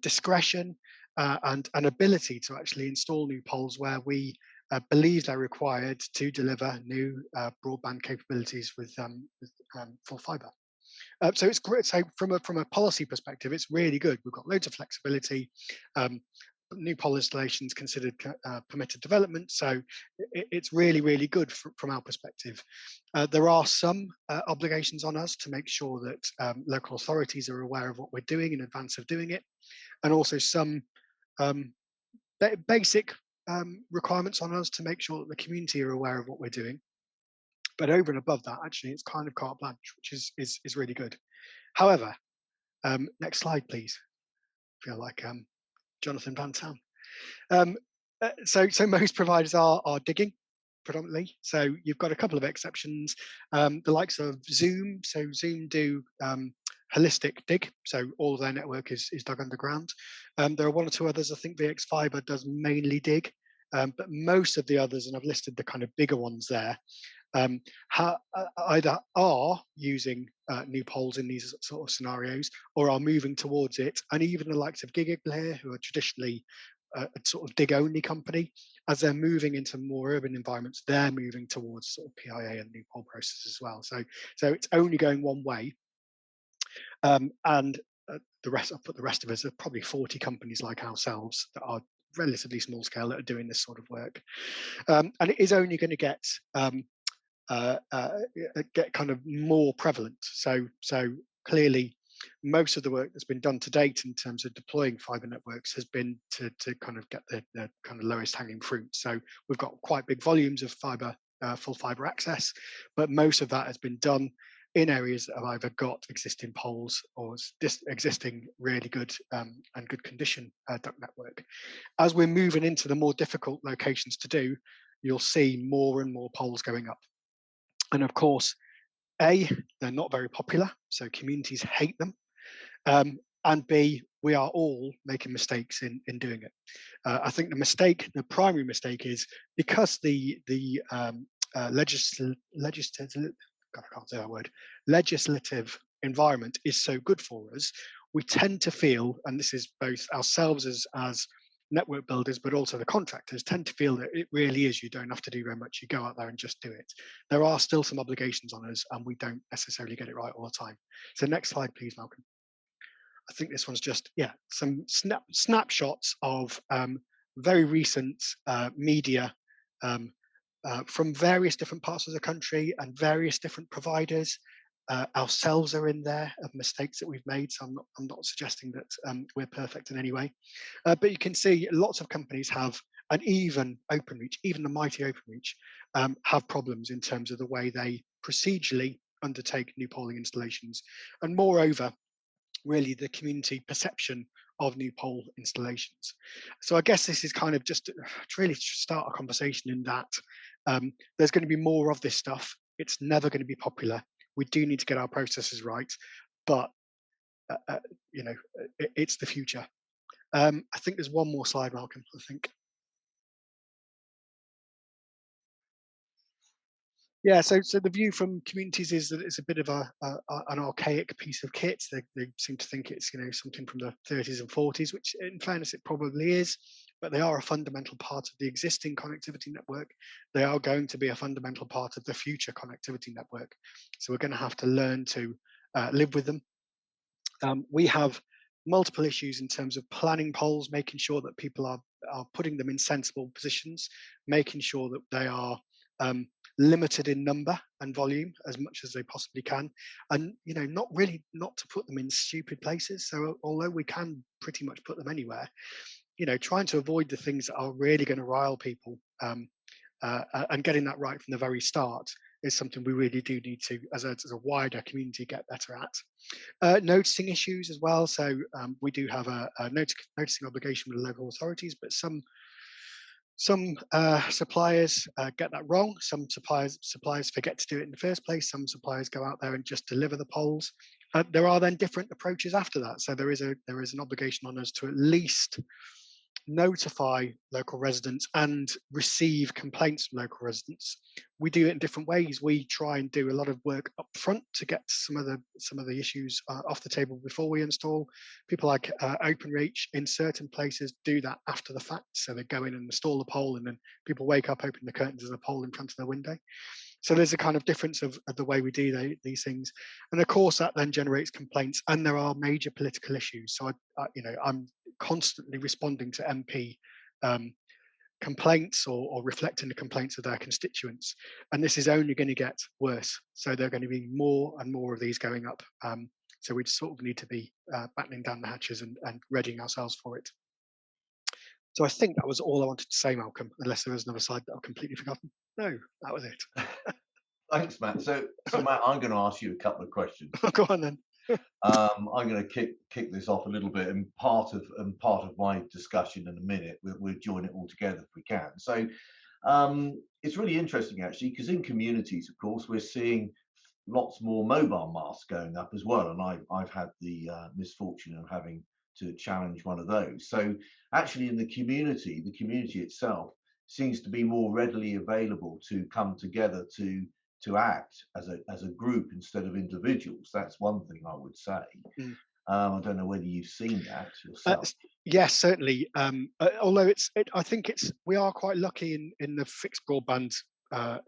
[SPEAKER 6] discretion and an ability to actually install new poles where we believe they're required to deliver new broadband capabilities with full fibre. So it's great. So from a policy perspective, it's really good. We've got loads of flexibility. New pole installations considered permitted development. So it's really, really good from our perspective. There are some obligations on us to make sure that local authorities are aware of what we're doing in advance of doing it, and also some basic requirements on us to make sure that the community are aware of what we're doing. But over and above that, actually, it's kind of carte blanche, which is really good. However, next slide, please. I feel like Jonathan Van Tam. So most providers are digging predominantly. So you've got a couple of exceptions. The likes of Zoom. So Zoom do holistic dig. So all of their network is dug underground. There are one or two others. I think VX Fibre does mainly dig. But most of the others, and I've listed the kind of bigger ones there, either are using new poles in these sort of scenarios, or are moving towards it. And even the likes of Gigabler, who are traditionally a sort of dig-only company, as they're moving into more urban environments, they're moving towards sort of PIA and new pole processes as well. So it's only going one way. And the rest, I'll put the rest of us, are probably 40 companies like ourselves that are relatively small scale that are doing this sort of work. And it is only going to get kind of more prevalent. So clearly, most of the work that's been done to date in terms of deploying fibre networks has been to kind of get the kind of lowest hanging fruit. So we've got quite big volumes of fibre, full fibre access, but most of that has been done in areas that have either got existing poles or existing really good and good condition duct network. As we're moving into the more difficult locations to do, you'll see more and more poles going up. And of course, A, they're not very popular, so communities hate them. And B, we are all making mistakes in doing it. I think the primary mistake is because the legislative environment is so good for us, we tend to feel, and this is both ourselves as network builders, but also the contractors tend to feel that it really is, you don't have to do very much, you go out there and just do it. There are still some obligations on us and we don't necessarily get it right all the time. So next slide, please, Malcolm. I think this one's just, some snapshots of very recent media from various different parts of the country and various different providers. Ourselves are in there of mistakes that we've made, so I'm not suggesting that we're perfect in any way. But you can see lots of companies have, and even Openreach, even the mighty Openreach, have problems in terms of the way they procedurally undertake new polling installations, and moreover, really the community perception of new pole installations. So I guess this is kind of just to really start a conversation in that there's going to be more of this stuff. It's never going to be popular. We do need to get our processes right, but it's the future. I think there's one more slide, Malcolm. I think. Yeah, so the view from communities is that it's a bit of an archaic piece of kit. They seem to think it's something from the 30s and 40s, which in fairness it probably is, but they are a fundamental part of the existing connectivity network. They are going to be a fundamental part of the future connectivity network. So we're going to have to learn to live with them. We have multiple issues in terms of planning polls, making sure that people are putting them in sensible positions, making sure that they are limited in number and volume as much as they possibly can, and not to put them in stupid places. So although we can pretty much put them anywhere, trying to avoid the things that are really going to rile people, and getting that right from the very start is something we really do need to, as a wider community, get better at. Noticing issues as well. So we do have a noticing obligation with local authorities, but some suppliers get that wrong. Some suppliers forget to do it in the first place. Some suppliers go out there and just deliver the polls. There are then different approaches after that. So there is an obligation on us to at least notify local residents and receive complaints from local residents. We do it in different ways. We try and do a lot of work up front to get some of the issues off the table before we install. People like Openreach in certain places do that after the fact. So they go in and install the pole, and then people wake up, open the curtains of the pole in front of their window. So there's a kind of difference of the way we do these things, and of course that then generates complaints, and there are major political issues. So I'm constantly responding to MP complaints or reflecting the complaints of their constituents, and this is only going to get worse. So there are going to be more and more of these going up. So we sort of need to be battening down the hatches and readying ourselves for it. So I think that was all I wanted to say, Malcolm, unless there was another slide that I've completely forgotten. No, that was it.
[SPEAKER 2] Thanks, Matt. So Matt, I'm going to ask you a couple of questions.
[SPEAKER 6] Go on then.
[SPEAKER 2] I'm going to kick this off a little bit, and part of my discussion in a minute. We'll join it all together if we can. So it's really interesting actually, because in communities, of course, we're seeing lots more mobile masts going up as well, and I've had the misfortune of having to challenge one of those. So actually, in the community itself seems to be more readily available to come together to act as a group instead of individuals. That's one thing I would say. I don't know whether you've seen that yourself.
[SPEAKER 6] Yes, certainly. Although I think we are quite lucky in the fixed broadband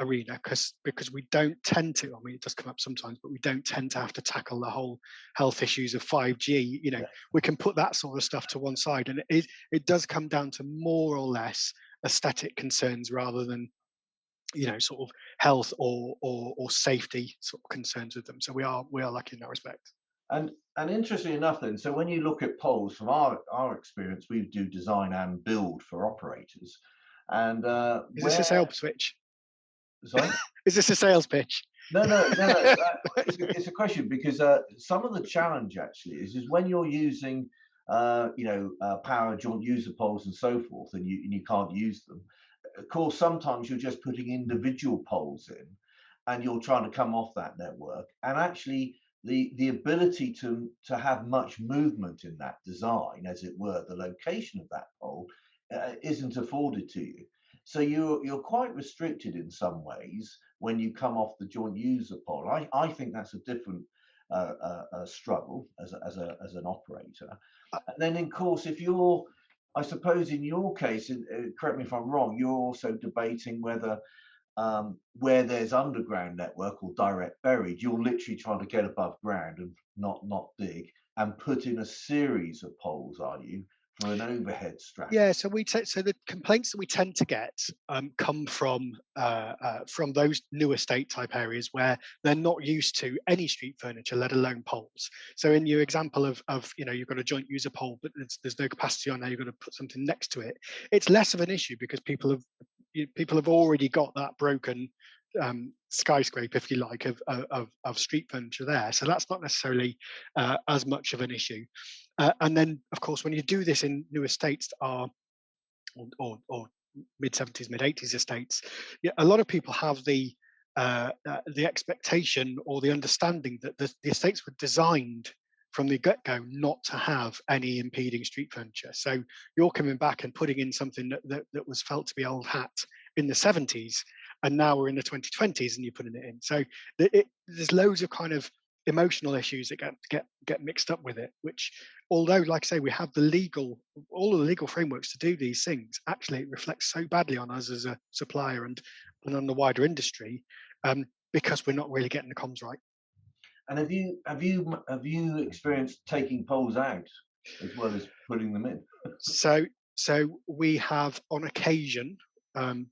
[SPEAKER 6] arena because we don't tend to. I mean, it does come up sometimes, but we don't tend to have to tackle the whole health issues of 5G. We can put that sort of stuff to one side, and it does come down to more or less aesthetic concerns rather than sort of health or safety sort of concerns with them. So we are lucky in that respect.
[SPEAKER 2] And interestingly enough, then, so when you look at polls from our experience, we do design and build for operators. And
[SPEAKER 6] is this a sales pitch?
[SPEAKER 2] Sorry?
[SPEAKER 6] Is this a sales pitch?
[SPEAKER 2] No. It's a question, because some of the challenge actually is when you're using power joint user polls and so forth, and you can't use them. Of course, sometimes you're just putting individual polls in, and you're trying to come off that network. And actually, the ability to have much movement in that design, as it were, the location of that pole, isn't afforded to you. So you're quite restricted in some ways when you come off the joint user pole. I think that's a different struggle as an operator. And then, of course, if you're, I suppose in your case, correct me if I'm wrong, you're also debating whether where there's underground network or direct buried, you're literally trying to get above ground and not dig and put in a series of poles, are you, for an overhead strategy?
[SPEAKER 6] Yeah, so so the complaints that we tend to get come from those new estate type areas where they're not used to any street furniture, let alone poles. So in your example of you've got a joint user pole, but there's no capacity on there, you've got to put something next to it. It's less of an issue because people have already got that broken skyscraper, if you like, of street furniture there. So that's not necessarily as much of an issue. And then, of course, when you do this in new estates that are or mid 70s, mid 80s estates, a lot of people have the expectation or the understanding that the estates were designed from the get-go not to have any impeding street furniture. So you're coming back and putting in something that was felt to be old hat in the 70s, and now we're in the 2020s and you're putting it in. So there's loads of kind of emotional issues that get mixed up with it, which, although, like I say, we have all of the legal frameworks to do these things, actually it reflects so badly on us as a supplier and on the wider industry, because we're not really getting the comms right.
[SPEAKER 2] And have you experienced taking poles out as well as putting them in?
[SPEAKER 6] So we have on occasion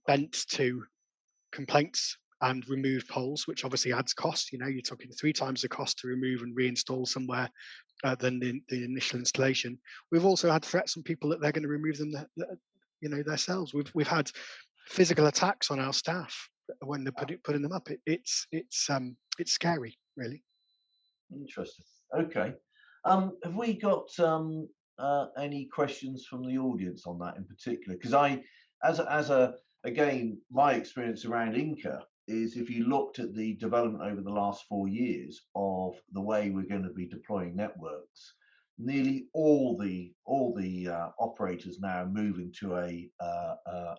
[SPEAKER 6] bent to complaints and removed poles, which obviously adds cost. You're talking 3 times the cost to remove and reinstall somewhere than the initial installation. We've also had threats from people that they're going to remove them themselves. We've had physical attacks on our staff when they're putting them up. It's scary, really.
[SPEAKER 2] Interesting. Okay. Have we got any questions from the audience on that in particular? Because again, my experience around INCA is, if you looked at the development over the last 4 years of the way we're going to be deploying networks, nearly all the operators now are moving to a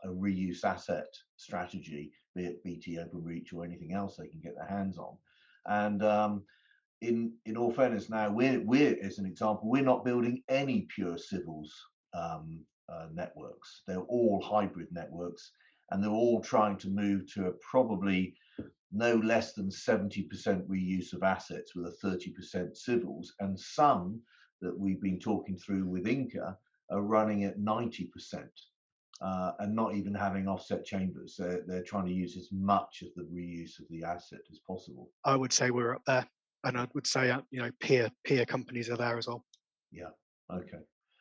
[SPEAKER 2] reuse asset strategy, be it BT Openreach or anything else they can get their hands on. And in all fairness, now we're as an example, we're not building any pure civils networks. They're all hybrid networks, and they're all trying to move to a probably no less than 70% reuse of assets with a 30% civils, and some that we've been talking through with INCA are running at 90%. And not even having offset chambers. They're trying to use as much of the reuse of the asset as possible.
[SPEAKER 6] I would say we're up there, and I would say peer companies are there as well.
[SPEAKER 2] Yeah. Okay.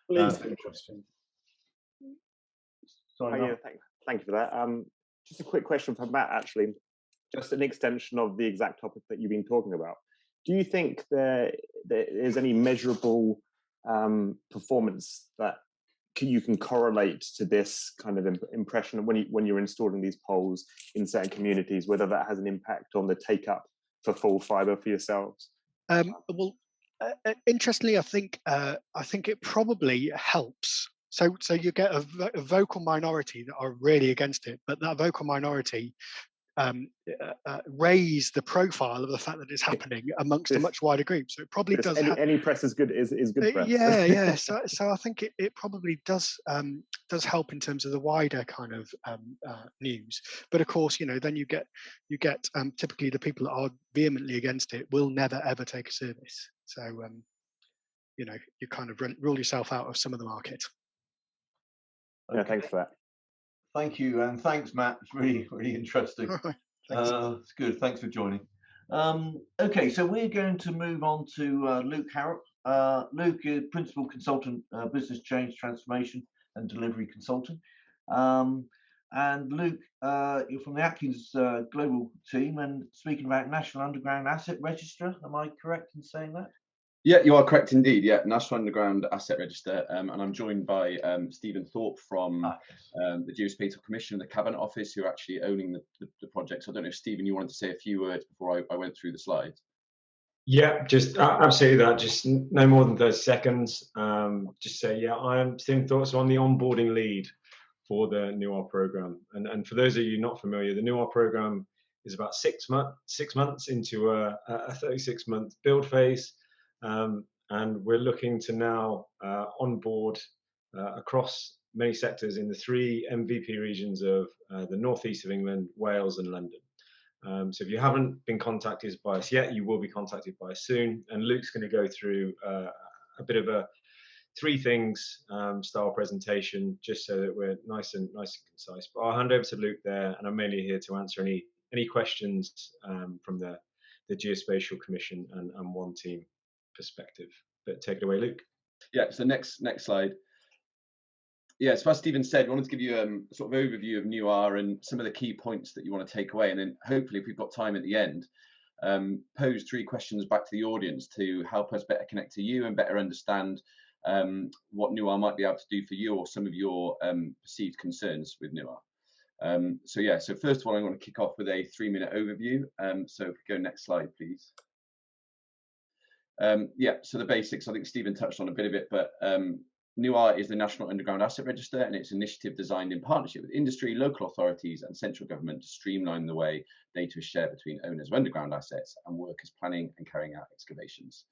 [SPEAKER 1] Please, question.
[SPEAKER 2] Sorry.
[SPEAKER 7] Oh, yeah, thank you for that. Just a quick question for Matt, actually, just an extension of the exact topic that you've been talking about. Do you think there is any measurable performance that you can correlate to this kind of impression when you're installing these poles in certain communities, whether that has an impact on the take up for full fibre for yourselves?
[SPEAKER 6] Interestingly, I think it probably helps. So you get a vocal minority that are really against it, but that vocal minority raise the profile of the fact that it's happening amongst a much wider group. So it probably does.
[SPEAKER 7] Any press is good press.
[SPEAKER 6] Yeah. So I think it probably does help in terms of the wider kind of news. But of course, then you get typically the people that are vehemently against it will never ever take a service. So you kind of rule yourself out of some of the market.
[SPEAKER 2] Okay.
[SPEAKER 7] Yeah, thanks for that.
[SPEAKER 2] Thank you, and thanks, Matt. It's really, really interesting. It's good. Thanks for joining. Okay, so we're going to move on to Luke Harrop. Luke is Principal Consultant, Business Change Transformation and Delivery Consultant. And Luke, you're from the Atkins Global team and speaking about National Underground Asset Register. Am I correct in saying that?
[SPEAKER 8] Yeah, you are correct indeed. Yeah, National Underground Asset Register, and I'm joined by Stephen Thorpe from the Geospatial Commission, the Cabinet Office, who are actually owning the project. So I don't know if Stephen, you wanted to say a few words before I went through the slides.
[SPEAKER 9] Yeah, just absolutely that. Just no more than 30 seconds. Just say, yeah, I am Stephen Thorpe, so I'm the onboarding lead for the NUR program. And for those of you not familiar, the NUR program is about 6 months into a 36-month build phase. And we're looking to now onboard across many sectors in the 3 MVP regions of the northeast of England, Wales and London. So if you haven't been contacted by us yet, you will be contacted by us soon. And Luke's going to go through a bit of a three things style presentation, just so that we're nice and concise. But I'll hand over to Luke there, and I'm mainly here to answer any questions from the Geospatial Commission and One Team perspective. But take it away, Luke.
[SPEAKER 8] Yeah, so next slide. Yeah, so as Stephen said, we wanted to give you a sort of overview of NUAR and some of the key points that you want to take away, and then hopefully, if we've got time at the end, pose 3 questions back to the audience to help us better connect to you and better understand what NUAR might be able to do for you or some of your perceived concerns with NUAR. So first of all, I'm going to kick off with a 3-minute overview. So if we go next slide, please. So the basics, I think Stephen touched on a bit of it, but NUAR is the National Underground Asset Register, and it's an initiative designed in partnership with industry, local authorities and central government to streamline the way data is shared between owners of underground assets and workers planning and carrying out excavations.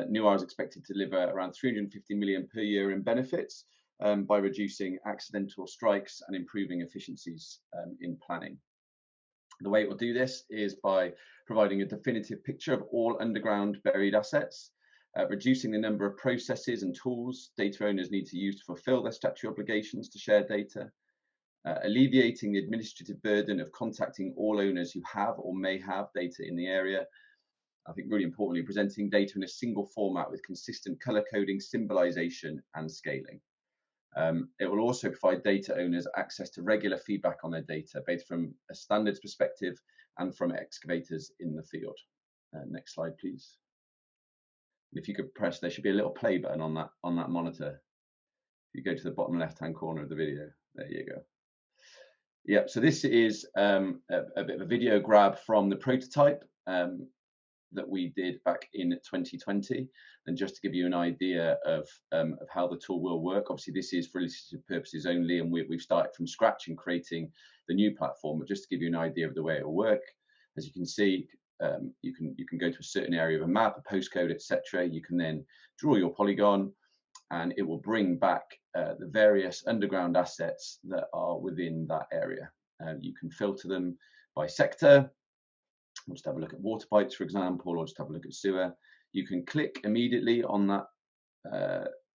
[SPEAKER 8] NUAR is expected to deliver around 350 million per year in benefits by reducing accidental strikes and improving efficiencies in planning. The way it will do this is by providing a definitive picture of all underground buried assets, reducing the number of processes and tools data owners need to use to fulfill their statutory obligations to share data, alleviating the administrative burden of contacting all owners who have or may have data in the area. I think really importantly, presenting data in a single format with consistent color coding, symbolization and scaling. It will also provide data owners access to regular feedback on their data, both from a standards perspective and from excavators in the field. Next slide, please. If you could press, there should be a little play button on that monitor. If you go to the bottom left-hand corner of the video, there you go. Yeah, so this is a bit of a video grab from the prototype that we did back in 2020, and just to give you an idea of how the tool will work. Obviously, this is for illustrative purposes only, and we've started from scratch in creating the new platform. But just to give you an idea of the way it will work, as you can see, you can go to a certain area of a map, a postcode, etc. You can then draw your polygon, and it will bring back the various underground assets that are within that area. You can filter them by sector. We'll just have a look at water pipes, for example, or just have a look at sewer. You can click immediately on that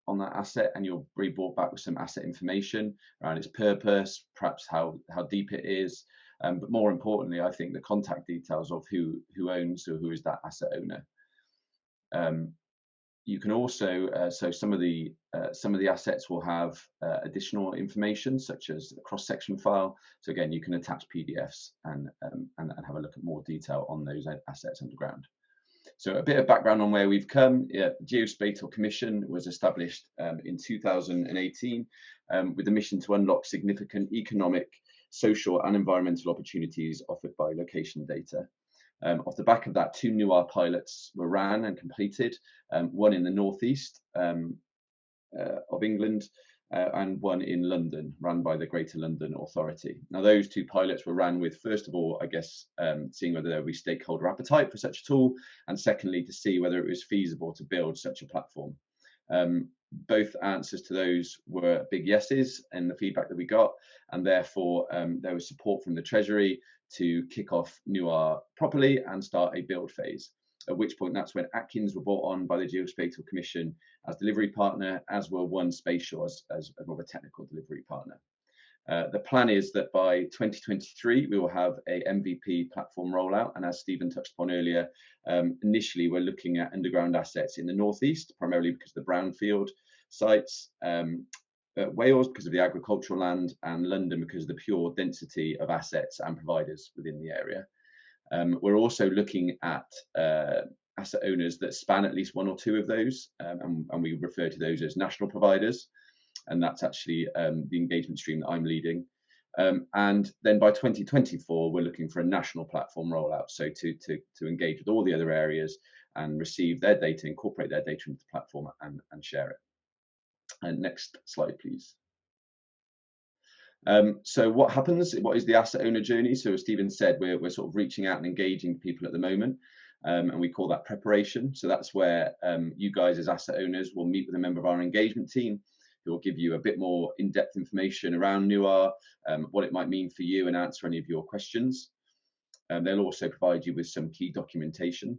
[SPEAKER 8] asset, and you'll be brought back with some asset information around its purpose, perhaps how deep it is, but more importantly, I think the contact details of who owns or who is that asset owner. You can also so some of the assets will have additional information, such as a cross-section file. So again, you can attach PDFs and have a look at more detail on those assets underground. So a bit of background on where we've come. The Geospatial Commission was established in 2018 with the mission to unlock significant economic, social and environmental opportunities offered by location data. Off the back of that, 2 NUAR pilots were ran and completed, one in the northeast of England and one in London, run by the Greater London Authority. Now, those 2 pilots were ran with, first of all, I guess, seeing whether there would be stakeholder appetite for such a tool, and secondly, to see whether it was feasible to build such a platform. Both answers to those were big yeses in the feedback that we got, and therefore there was support from the Treasury to kick off NUAR properly and start a build phase, at which point that's when Atkins were brought on by the Geospatial Commission as delivery partner, as were One Spatial as more of a technical delivery partner. The plan is that by 2023, we will have a MVP platform rollout. And as Stephen touched upon earlier, initially we're looking at underground assets in the northeast, primarily because of the brownfield sites, Wales because of the agricultural land, and London because of the pure density of assets and providers within the area. We're also looking at asset owners that span at least 1 or 2 of those, and we refer to those as national providers. And that's actually the engagement stream that I'm leading. And then by 2024, we're looking for a national platform rollout, so to engage with all the other areas and receive their data, incorporate their data into the platform and share it. And next slide, please. So what happens? What is the asset owner journey? So as Stephen said, we're sort of reaching out and engaging people at the moment, and we call that preparation. So that's where you guys as asset owners will meet with a member of our engagement team who will give you a bit more in-depth information around NUAR, what it might mean for you, and answer any of your questions. They'll also provide you with some key documentation.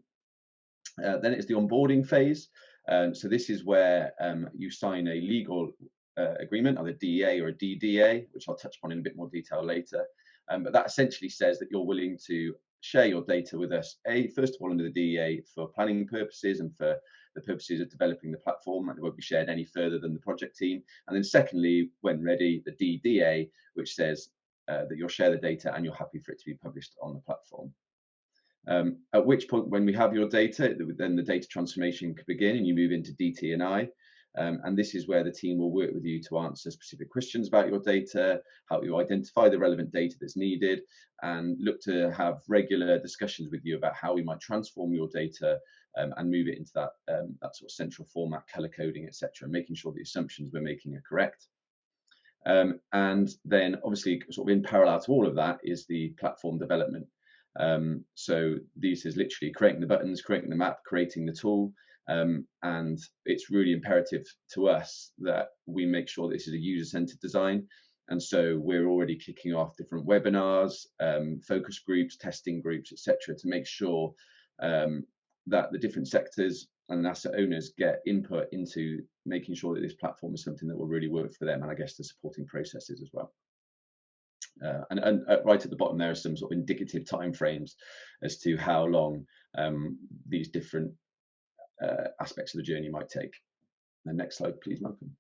[SPEAKER 8] Then it's the onboarding phase. So this is where you sign a legal agreement, either DEA or a DDA, which I'll touch upon in a bit more detail later. But that essentially says that you're willing to share your data with us, first of all, under the DEA for planning purposes and for the purposes of developing the platform, and it won't be shared any further than the project team. And then secondly, when ready, the DDA, which says that you'll share the data and you're happy for it to be published on the platform. At which point, when we have your data, then the data transformation can begin and you move into DT&I. And this is where the team will work with you to answer specific questions about your data, help you identify the relevant data that's needed, and look to have regular discussions with you about how we might transform your data and move it into that, that sort of central format, color coding, etc., making sure the assumptions we're making are correct. And then obviously sort of in parallel to all of that is the platform development. So this is literally creating the buttons, creating the map, creating the tool. And it's really imperative to us that we make sure this is a user-centered design. And so we're already kicking off different webinars, focus groups, testing groups, etc., to make sure that the different sectors and asset owners get input into making sure that this platform is something that will really work for them, and I guess the supporting processes as well. And right at the bottom there are some sort of indicative timeframes as to how long these different aspects of the journey might take. The next slide, please, Malcolm.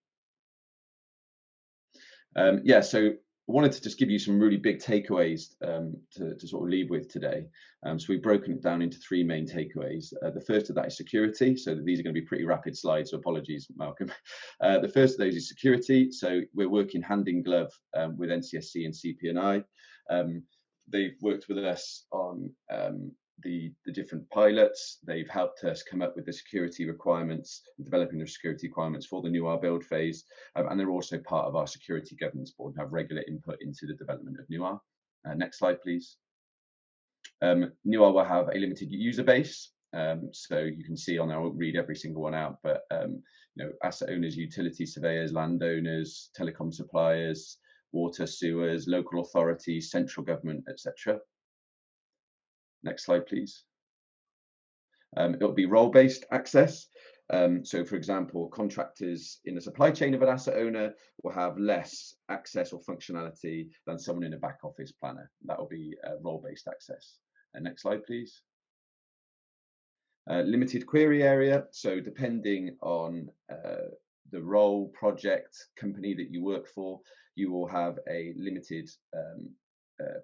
[SPEAKER 8] Yeah, so I wanted to just give you some really big takeaways to sort of leave with today. So we've broken it down into three main takeaways. The first of that is security. So these are going to be pretty rapid slides, so apologies, Malcolm. The first of those is security. So we're working hand in glove with NCSC and CP&I. They've worked with us on the different pilots. They've helped us come up with the security requirements, developing the security requirements for the new R build phase, and they're also part of our security governance board and have regular input into the development of new R. Next slide, please. New R will have a limited user base, so you can see on there, I won't read every single one out, but you know, asset owners, utility surveyors, landowners, telecom suppliers, water, sewers, local authorities, central government, etc. Next slide, please. It'll be role-based access. So, for example, contractors in the supply chain of an asset owner will have less access or functionality than someone in a back office planner. That will be role-based access. Next slide, please. Limited query area. So, depending on the role, project, company that you work for, you will have a limited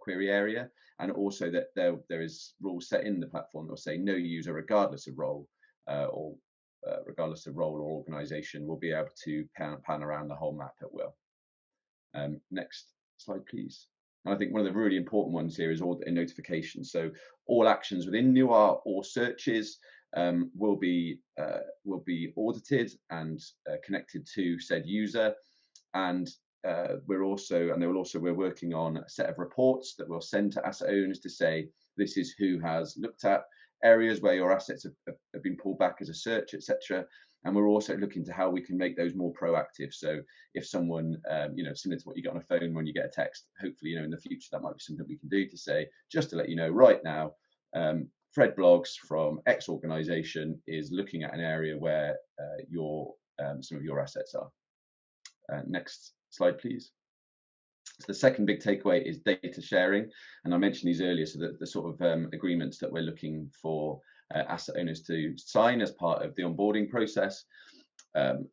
[SPEAKER 8] query area, and also that there is rules set in the platform that will say no user, regardless of role or organization, will be able to pan around the whole map at will. Next slide, please. And I think one of the really important ones here is audit and notification. So all actions within NUR or searches will be audited and connected to said user, and we're working on a set of reports that we'll send to asset owners to say this is who has looked at areas where your assets have been pulled back as a search, etc. And we're also looking to how we can make those more proactive. So if someone, you know, similar to what you get on a phone when you get a text, hopefully, you know, in the future that might be something we can do to say, just to let you know, right now, Fred Blogs from X organization is looking at an area where some of your assets are. Next slide, please. So the second big takeaway is data sharing, and I mentioned these earlier. So the sort of agreements that we're looking for asset owners to sign as part of the onboarding process.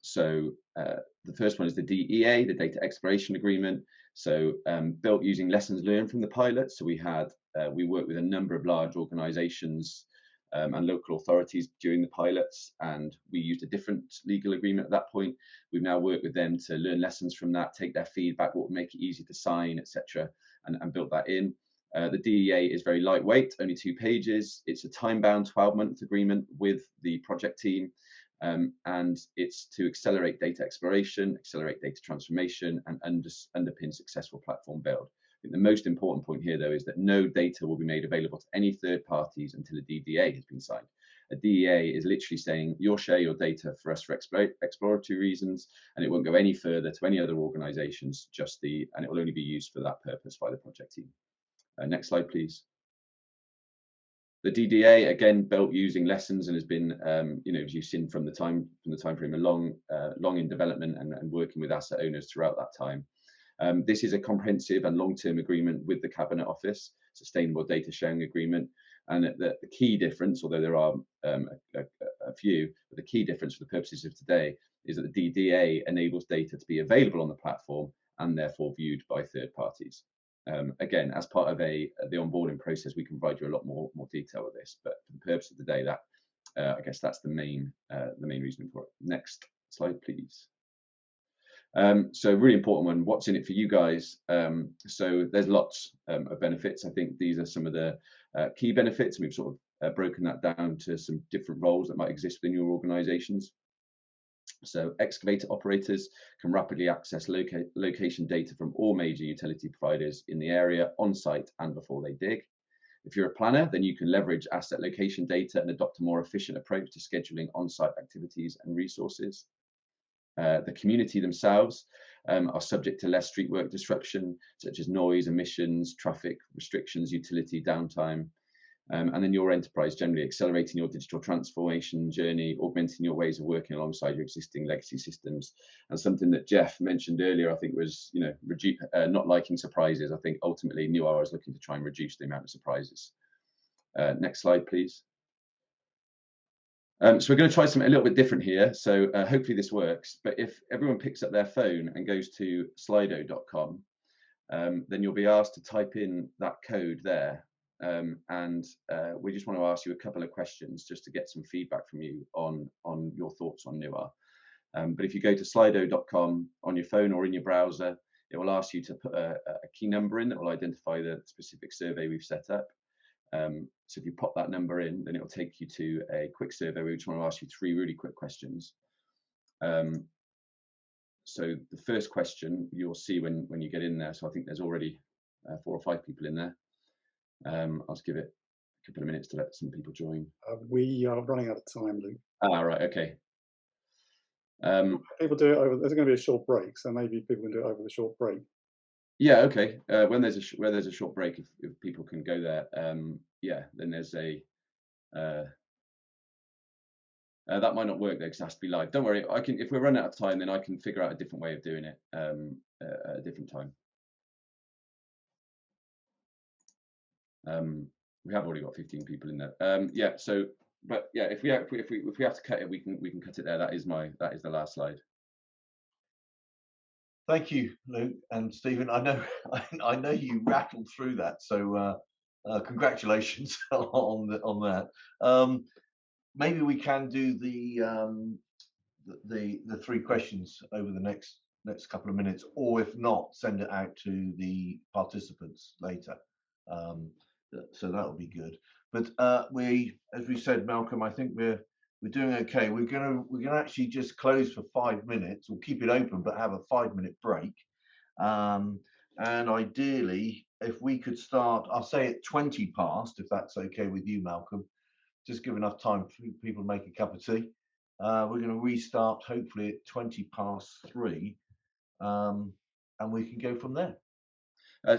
[SPEAKER 8] So the first one is the DEA, the Data Exploration Agreement. So built using lessons learned from the pilot. So we worked with a number of large organisations and local authorities during the pilots, and we used a different legal agreement at that point. We've now worked with them to learn lessons from that, take their feedback, what would make it easy to sign, etc., and built that in. The DEA is very lightweight, only 2 pages. It's a time-bound 12-month agreement with the project team, and it's to accelerate data exploration, accelerate data transformation, and underpin successful platform build. I think the most important point here, though, is that no data will be made available to any third parties until a DDA has been signed. A DEA is literally saying, you'll share your data for us for exploratory reasons, and it won't go any further to any other organizations, and it will only be used for that purpose by the project team. Next slide, please. The DDA, again, built using lessons and has been, as you've seen from the time frame, long in development and working with asset owners throughout that time. This is a comprehensive and long-term agreement with the Cabinet Office, sustainable data sharing agreement. And the key difference, although there are a few, but the key difference for the purposes of today is that the DDA enables data to be available on the platform and therefore viewed by third parties. Again, as part of the onboarding process, we can provide you a lot more detail with this, but for the purpose of the day, that I guess that's the main reason for it. Next slide, please. So really important one, what's in it for you guys? So there's lots of benefits. I think these are some of the key benefits, and we've sort of broken that down to some different roles that might exist within your organizations. So excavator operators can rapidly access location data from all major utility providers in the area, on site and before they dig. If you're a planner, then you can leverage asset location data and adopt a more efficient approach to scheduling on-site activities and resources. The community themselves are subject to less street work disruption, such as noise, emissions, traffic restrictions, utility downtime. And then your enterprise generally accelerating your digital transformation journey, augmenting your ways of working alongside your existing legacy systems. And something that Jeff mentioned earlier, I think, was not liking surprises. I think ultimately Nuar is looking to try and reduce the amount of surprises. Next slide, please. So we're going to try something a little bit different here. So hopefully this works. But if everyone picks up their phone and goes to slido.com, then you'll be asked to type in that code there. We just want to ask you a couple of questions just to get some feedback from you on your thoughts on Nuar. But if you go to slido.com on your phone or in your browser, it will ask you to put a key number in that will identify the specific survey we've set up. So if you pop that number in, then it will take you to a quick survey. We just want to ask you 3 really quick questions. So the first question you'll see when you get in there. So I think there's already 4 or 5 people in there. I'll just give it a couple of minutes to let some people join.
[SPEAKER 1] We are running out of time, Luke.
[SPEAKER 8] Right, okay.
[SPEAKER 1] People do it over. There's going to be a short break, so maybe people can do it over the short break.
[SPEAKER 8] Yeah, okay. When there's a short break, if people can go there, yeah, then there's a that might not work though, because it has to be live. Don't worry, I can. If we're running out of time, then I can figure out a different way of doing it at a different time. We have already got 15 people in there. Yeah. So, but yeah, if we have to cut it, we can cut it there. That is the last slide.
[SPEAKER 2] Thank you, Luke and Stephen. I know you rattled through that, so congratulations on that. Maybe we can do the 3 questions over the next couple of minutes, or if not, send it out to the participants later. So that will be good. But as we said, Malcolm, I think we're doing okay. We're gonna actually just close for 5 minutes. We'll keep it open, but have a 5-minute break. And ideally, if we could start, I'll say at 20 past, if that's okay with you, Malcolm. Just give enough time for people to make a cup of tea. We're going to restart hopefully at 20 past 3, and we can go from there.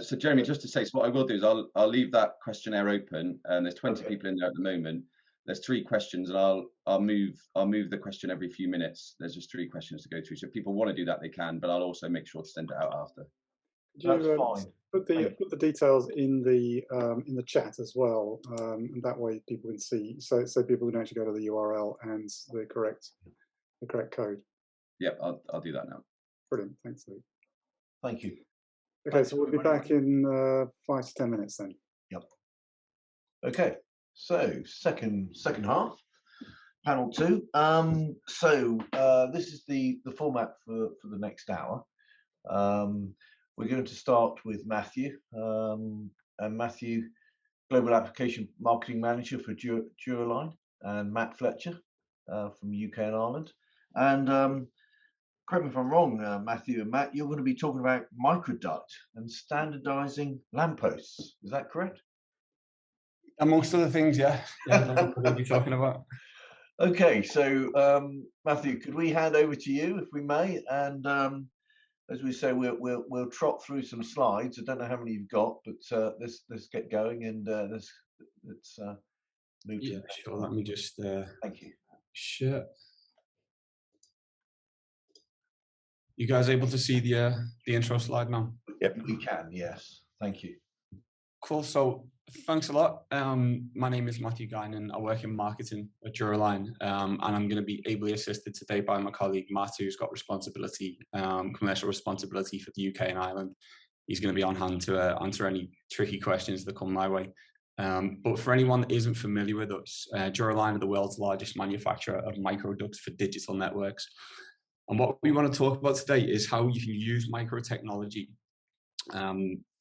[SPEAKER 8] So Jeremy, just to say, so what I will do is I'll leave that questionnaire open, and there's 20 people in there at the moment. There's 3 questions, and I'll move the question every few minutes. There's just 3 questions to go through. So if people want to do that, they can, but I'll also make sure to send it out after.
[SPEAKER 2] That's fine.
[SPEAKER 1] Put the details in the chat as well, and that way people can see. So people can actually go to the URL and the correct code.
[SPEAKER 8] Yeah, I'll do that now.
[SPEAKER 1] Brilliant, thanks, Luke.
[SPEAKER 2] Thank you.
[SPEAKER 1] Okay, so we'll be back in 5 to 10 minutes then.
[SPEAKER 2] Yep. Okay. So second half, panel 2. This is the format for the next hour. We're going to start with Matthew, and Matthew, Global Application Marketing Manager for Duraline, and Matt Fletcher from UK and Ireland. And correct me if I'm wrong, Matthew and Matt, you're going to be talking about microduct and standardizing lampposts. Is that correct?
[SPEAKER 10] Amongst other things, yeah. That's what we're going to be talking about.
[SPEAKER 2] Okay, so Matthew, could we hand over to you, if we may? And as we say, we'll trot through some slides. I don't know how many you've got, but let's get going, and let's move to
[SPEAKER 10] Yeah,
[SPEAKER 2] the next
[SPEAKER 10] sure.
[SPEAKER 2] one.
[SPEAKER 10] Let me just
[SPEAKER 2] Thank you.
[SPEAKER 10] share. You guys able to see the intro slide now?
[SPEAKER 2] Yep, we can. Yes, thank you.
[SPEAKER 10] Cool. So thanks a lot. My name is Matthew Guinan. I work in marketing at Duraline, and I'm going to be ably assisted today by my colleague Matt, who's got responsibility, commercial responsibility for the UK and Ireland. He's going to be on hand to answer any tricky questions that come my way. But for anyone that isn't familiar with us, Duraline are the world's largest manufacturer of microducts for digital networks. And what we want to talk about today is how you can use microtechnology,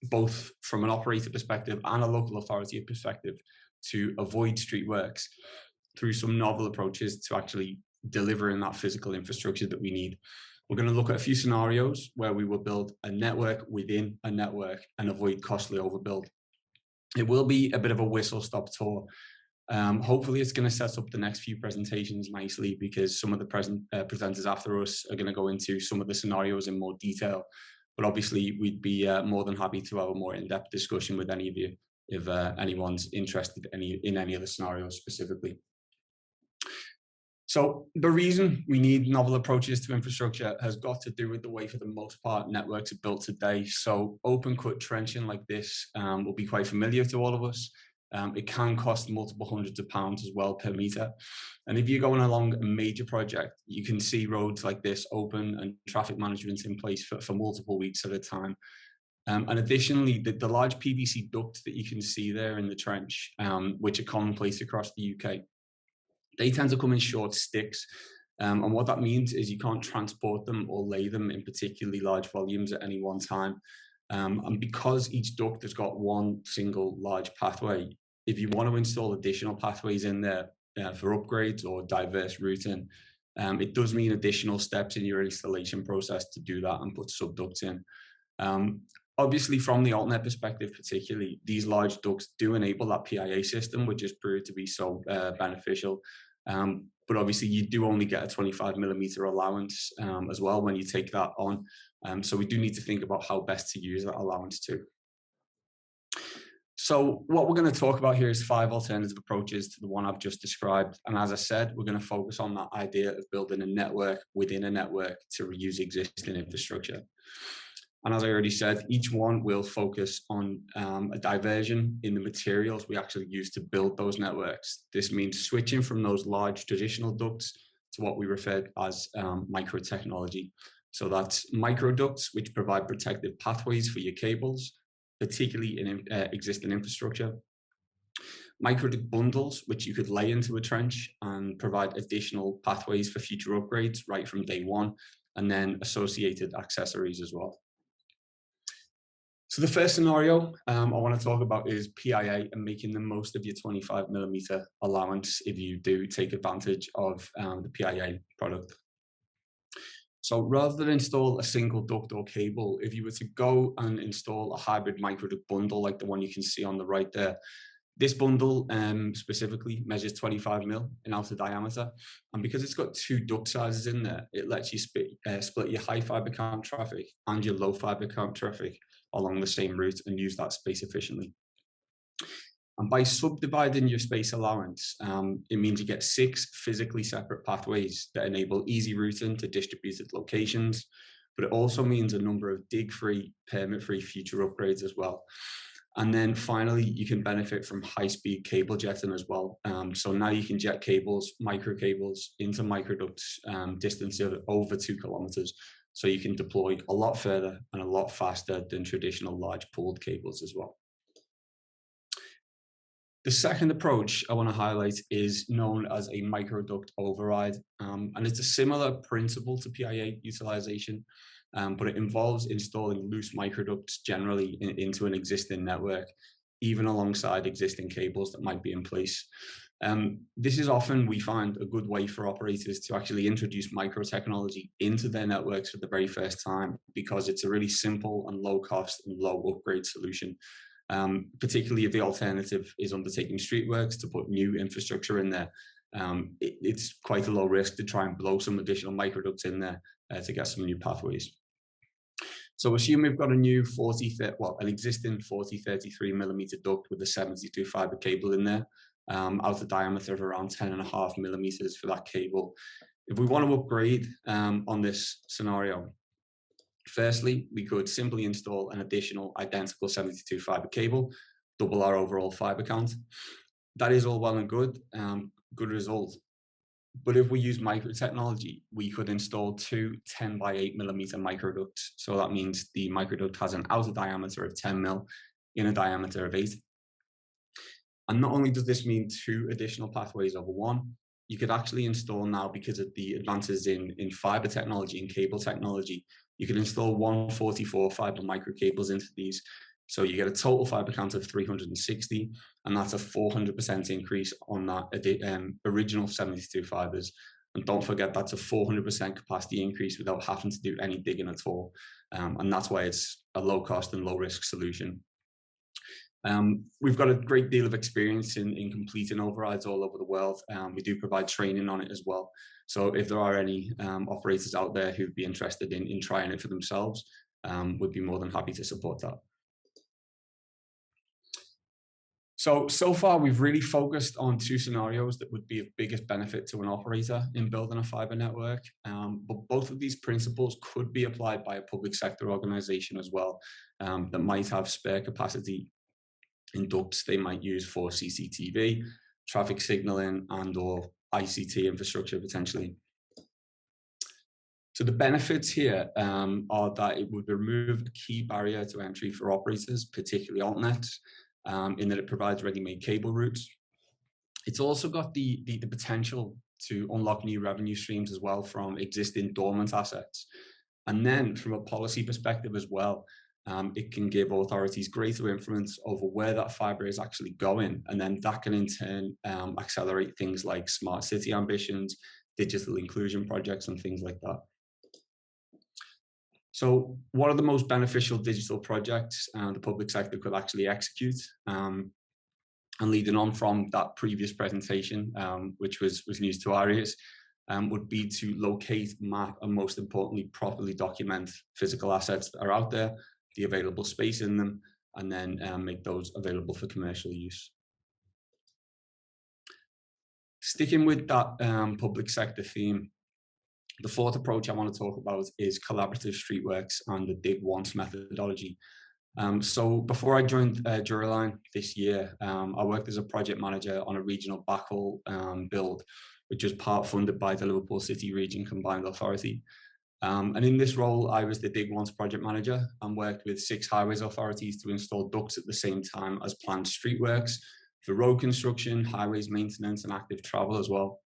[SPEAKER 10] both from an operator perspective and a local authority perspective, to avoid streetworks through some novel approaches to actually delivering that physical infrastructure that we need. We're going to look at a few scenarios where we will build a network within a network and avoid costly overbuild. It will be a bit of a whistle-stop tour. Hopefully it's going to set up the next few presentations nicely, because some of the presenters after us are going to go into some of the scenarios in more detail. But obviously we'd be more than happy to have a more in-depth discussion with any of you if anyone's interested in any of the scenarios specifically. So the reason we need novel approaches to infrastructure has got to do with the way, for the most part, networks are built today. So open cut trenching like this will be quite familiar to all of us. It can cost multiple hundreds of pounds as well per meter. And if you're going along a major project, you can see roads like this open and traffic management in place for multiple weeks at a time. And additionally, the large PVC ducts that you can see there in the trench, which are commonplace across the UK, they tend to come in short sticks. And what that means is you can't transport them or lay them in particularly large volumes at any one time. And because each duct has got one single large pathway, if you want to install additional pathways in there for upgrades or diverse routing, it does mean additional steps in your installation process to do that and put subducts in. Obviously, from the altnet perspective particularly, these large ducts do enable that PIA system, which has proved to be so beneficial. But obviously you do only get a 25mm allowance as well when you take that on. So we do need to think about how best to use that allowance too. So what we're going to talk about here is 5 alternative approaches to the one I've just described. And as I said, we're going to focus on that idea of building a network within a network to reuse existing infrastructure. And as I already said, each one will focus on a diversion in the materials we actually use to build those networks. This means switching from those large traditional ducts to what we refer as microtechnology. So that's microducts, which provide protected pathways for your cables, particularly in existing infrastructure. Microduct bundles, which you could lay into a trench and provide additional pathways for future upgrades right from day one, and then associated accessories as well. So the first scenario I want to talk about is PIA and making the most of your 25mm allowance if you do take advantage of the PIA product. So rather than install a single duct or cable, if you were to go and install a hybrid microduct bundle like the one you can see on the right there, this bundle specifically measures 25mm in outer diameter. And because it's got 2 duct sizes in there, it lets you split your high fiber count traffic and your low fiber count traffic along the same route and use that space efficiently. And by subdividing your space allowance, it means you get 6 physically separate pathways that enable easy routing to distributed locations, but it also means a number of dig-free, permit-free future upgrades as well. And then finally, you can benefit from high-speed cable jetting as well. So now you can jet cables, micro cables into microducts distance of over 2 kilometers. So you can deploy a lot further and a lot faster than traditional large pooled cables as well. The second approach I want to highlight is known as a microduct override. And it's a similar principle to PIA utilization, but it involves installing loose microducts generally into an existing network, even alongside existing cables that might be in place. This is often, we find, a good way for operators to actually introduce microtechnology into their networks for the very first time, because it's a really simple and low cost and low upgrade solution. Particularly if the alternative is undertaking streetworks to put new infrastructure in there. It's quite a low risk to try and blow some additional microducts in there to get some new pathways. So assume we've got a new an existing 40-33mm duct with a 72 fiber cable in there. out a diameter of around 10.5 millimeters for that cable. If we want to upgrade on this scenario, firstly, we could simply install an additional identical 72 fiber cable, double our overall fiber count. That is all well and good, good result. But if we use micro technology, we could install two 10 by 8 millimeter microducts. So that means the microduct has an outer diameter of 10 mil, inner diameter of 8. And not only does this mean two additional pathways over one, you could actually install now, because of the advances in fiber technology and cable technology, you could install 144 fiber micro cables into these. So you get a total fiber count of 360, and that's a 400% increase on that original 72 fibers. And don't forget, that's a 400% capacity increase without having to do any digging at all. And that's why it's a low cost and low risk solution. We've got a great deal of experience in completing overrides all over the world. We do provide training on it as well. So if there are any operators out there who'd be interested in trying it for themselves, we'd be more than happy to support that. So far, we've really focused on two scenarios that would be of biggest benefit to an operator in building a fiber network. But both of these principles could be applied by a public sector organization as well, that might have spare capacity in ducts they might use for CCTV, traffic signaling, and or ICT infrastructure potentially. So the benefits here are that it would remove a key barrier to entry for operators, particularly altnets, in that it provides ready-made cable routes. It's also got the potential to unlock new revenue streams as well from existing dormant assets. And then from a policy perspective as well, it can give authorities greater influence over where that fiber is actually going. And then that can in turn accelerate things like smart city ambitions, digital inclusion projects, and things like that. So what are the most beneficial digital projects the public sector could actually execute? And leading on from that previous presentation, which was news to our ears, would be to locate, map, and most importantly, properly document physical assets that are out there, the available space in them, and then make those available for commercial use. Sticking with that public sector theme, the fourth approach I want to talk about is collaborative streetworks and the dig once methodology. So before I joined Duraline this year, I worked as a project manager on a regional backhaul build, which was part funded by the Liverpool City Region Combined Authority. And in this role, I was the dig once project manager and worked with 6 highways authorities to install ducts at the same time as planned streetworks for road construction, highways maintenance, and active travel as well.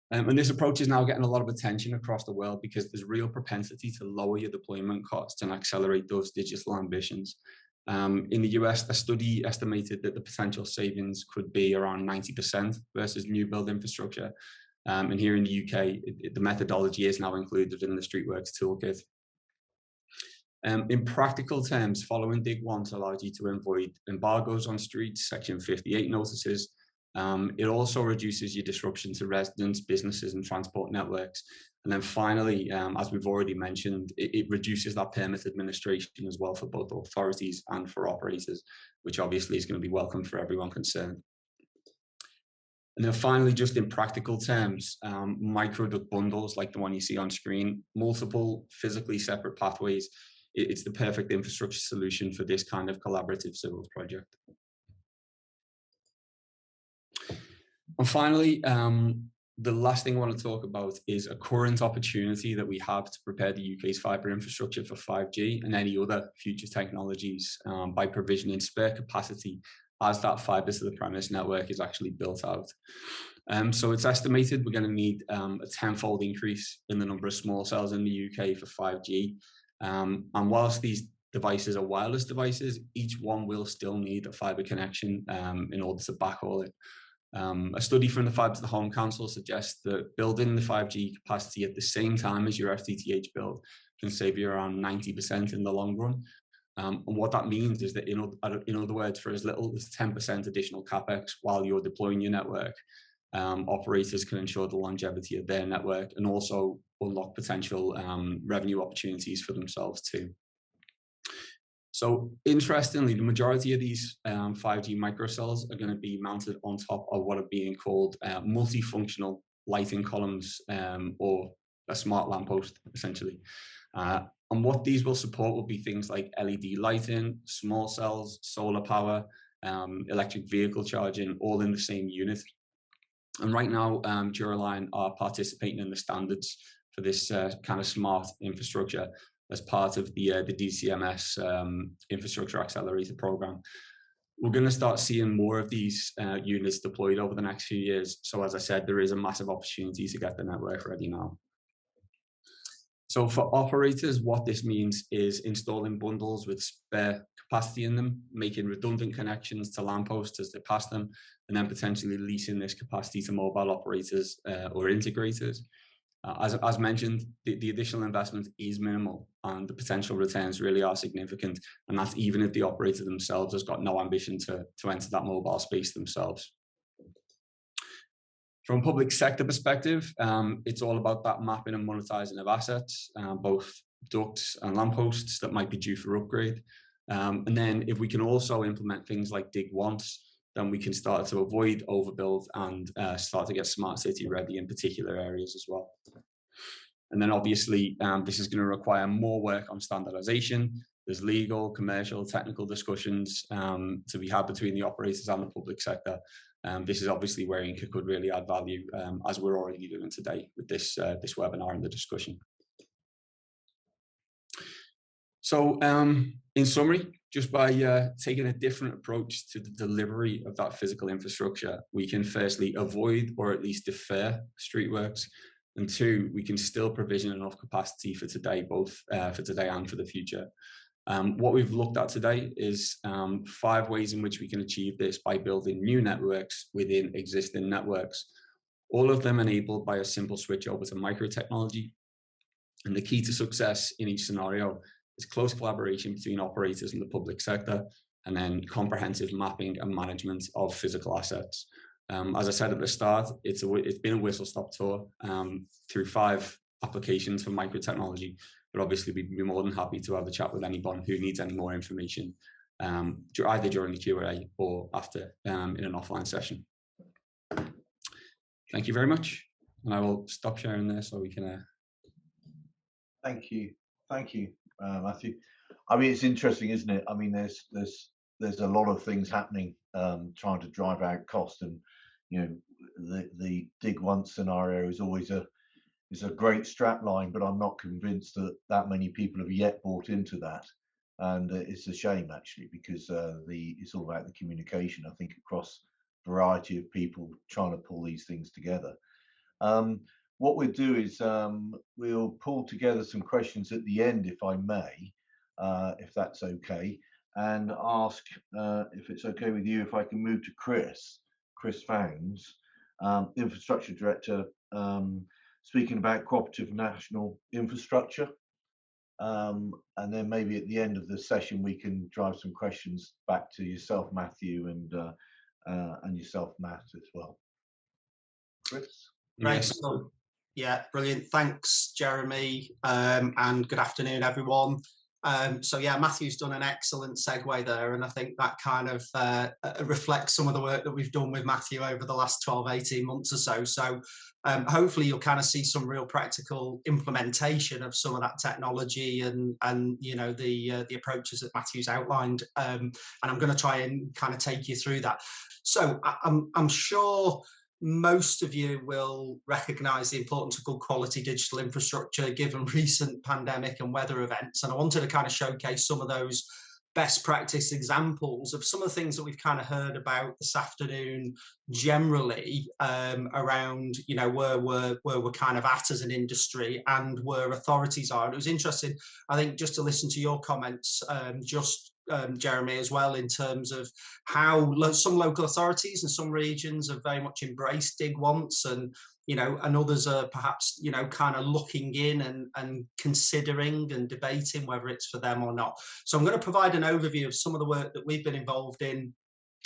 [SPEAKER 10] And this approach is now getting a lot of attention across the world because there's real propensity to lower your deployment costs and accelerate those digital ambitions. In the US, a study estimated that the potential savings could be around 90% versus new build infrastructure. And here in the UK, the methodology is now included in the Streetworks toolkit. In practical terms, following dig once allows you to avoid embargoes on streets, Section 58 notices. It also reduces your disruption to residents, businesses, and transport networks. And then finally, as we've already mentioned, it reduces that permit administration as well for both authorities and for operators, which obviously is going to be welcome for everyone concerned. And then finally, just in practical terms, microduct bundles like the one you see on screen, multiple physically separate pathways, it's the perfect infrastructure solution for this kind of collaborative civils project. And finally, the last thing I want to talk about is a current opportunity that we have to prepare the UK's fibre infrastructure for 5G and any other future technologies by provisioning spare capacity as that fibre to the premise network is actually built out. So it's estimated we're going to need a 10-fold increase in the number of small cells in the UK for 5G. And whilst these devices are wireless devices, each one will still need a fibre connection in order to backhaul it. A study from the Fibre to the Home Council suggests that building the 5G capacity at the same time as your FTTH build can save you around 90% in the long run. And what that means is that, in other words, for as little as 10% additional capex while you're deploying your network, operators can ensure the longevity of their network and also unlock potential revenue opportunities for themselves too. So interestingly, the majority of these 5G microcells are going to be mounted on top of what are being called multifunctional lighting columns, or a smart lamppost, essentially. And what these will support will be things like LED lighting, small cells, solar power, electric vehicle charging, all in the same unit. And right now, Duraline are participating in the standards for this kind of smart infrastructure as part of the DCMS Infrastructure Accelerator Program. We're going to start seeing more of these units deployed over the next few years. So as I said, there is a massive opportunity to get the network ready now. So for operators, what this means is installing bundles with spare capacity in them, making redundant connections to lampposts as they pass them, and then potentially leasing this capacity to mobile operators or integrators. As mentioned, the additional investment is minimal and the potential returns really are significant. And that's even if the operator themselves has got no ambition to enter that mobile space themselves. From a public sector perspective, it's all about that mapping and monetizing of assets, both ducts and lampposts that might be due for upgrade. And then if we can also implement things like dig once, then we can start to avoid overbuild and start to get smart city ready in particular areas as well. And then obviously, this is going to require more work on standardization. There's legal, commercial, technical discussions to be had between the operators and the public sector. This is obviously where INCA could really add value, as we're already doing today with this webinar and the discussion. So in summary, just by taking a different approach to the delivery of that physical infrastructure, we can firstly avoid or at least defer streetworks. And two, we can still provision enough capacity for today, both for today and for the future. What we've looked at today is 5 ways in which we can achieve this by building new networks within existing networks, all of them enabled by a simple switch over to micro technology. And the key to success in each scenario is close collaboration between operators and the public sector, and then comprehensive mapping and management of physical assets. As I said at the start, it's been a whistle-stop tour through 5 applications for micro technology. But obviously, we'd be more than happy to have a chat with anyone who needs any more information, either during the Q&A or after in an offline session. Thank you very much, and I will stop sharing there so we can.
[SPEAKER 2] Thank you, Matthew. I mean, it's interesting, isn't it? I mean, there's a lot of things happening, trying to drive out cost, and you know, the dig once scenario is always a great strap line, but I'm not convinced that many people have yet bought into that, and it's a shame actually, because it's all about the communication, I think, across a variety of people trying to pull these things together. What we'll do is we'll pull together some questions at the end, if I may, if that's okay, and ask if it's okay with you if I can move to Chris Fangs, Infrastructure Director, speaking about cooperative national infrastructure, and then maybe at the end of the session we can drive some questions back to yourself, Matthew, and yourself, Matt, as well. Chris?
[SPEAKER 11] Right. So, yeah, brilliant. Thanks, Jeremy, and good afternoon, everyone. So yeah, Matthew's done an excellent segue there, and I think that kind of reflects some of the work that we've done with Matthew over the last 12, 18 months or so. So hopefully you'll kind of see some real practical implementation of some of that technology and you know, the approaches that Matthew's outlined. And I'm going to try and kind of take you through that. So I'm sure most of you will recognise the importance of good quality digital infrastructure given recent pandemic and weather events. And I wanted to kind of showcase some of those best practice examples of some of the things that we've kind of heard about this afternoon generally, around, you know, where we're kind of at as an industry and where authorities are. And it was interesting, I think, just to listen to your comments, Jeremy, as well, in terms of how some local authorities and some regions have very much embraced dig once, and you know, and others are perhaps, you know, kind of looking in and considering and debating whether it's for them or not. So I'm going to provide an overview of some of the work that we've been involved in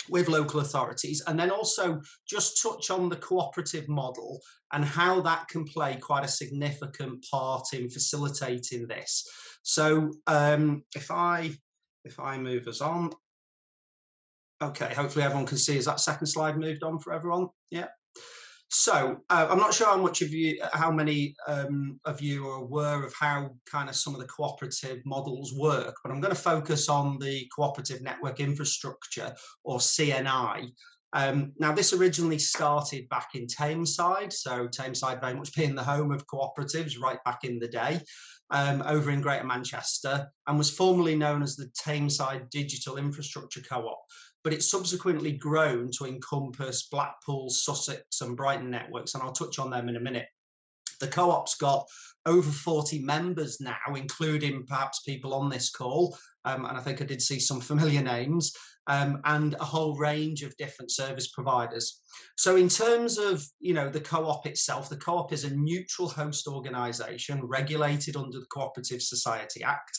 [SPEAKER 11] with local authorities, and then also just touch on the cooperative model and how that can play quite a significant part in facilitating this. So if I if I move us on. Okay, hopefully everyone can see. Is that second slide moved on for everyone? Yeah. So I'm not sure how many of you are aware of how kind of some of the cooperative models work, but I'm going to focus on the cooperative network infrastructure, or CNI. Now, this originally started back in Tameside, so Tameside very much being the home of cooperatives right back in the day, over in Greater Manchester, and was formerly known as the Tameside Digital Infrastructure Co-op. But it's subsequently grown to encompass Blackpool, Sussex and Brighton networks, and I'll touch on them in a minute. The co-op's got over 40 members now, including perhaps people on this call, and I think I did see some familiar names, and a whole range of different service providers. So in terms of, the co-op itself, the co-op is a neutral host organisation regulated under the Cooperative Society Act,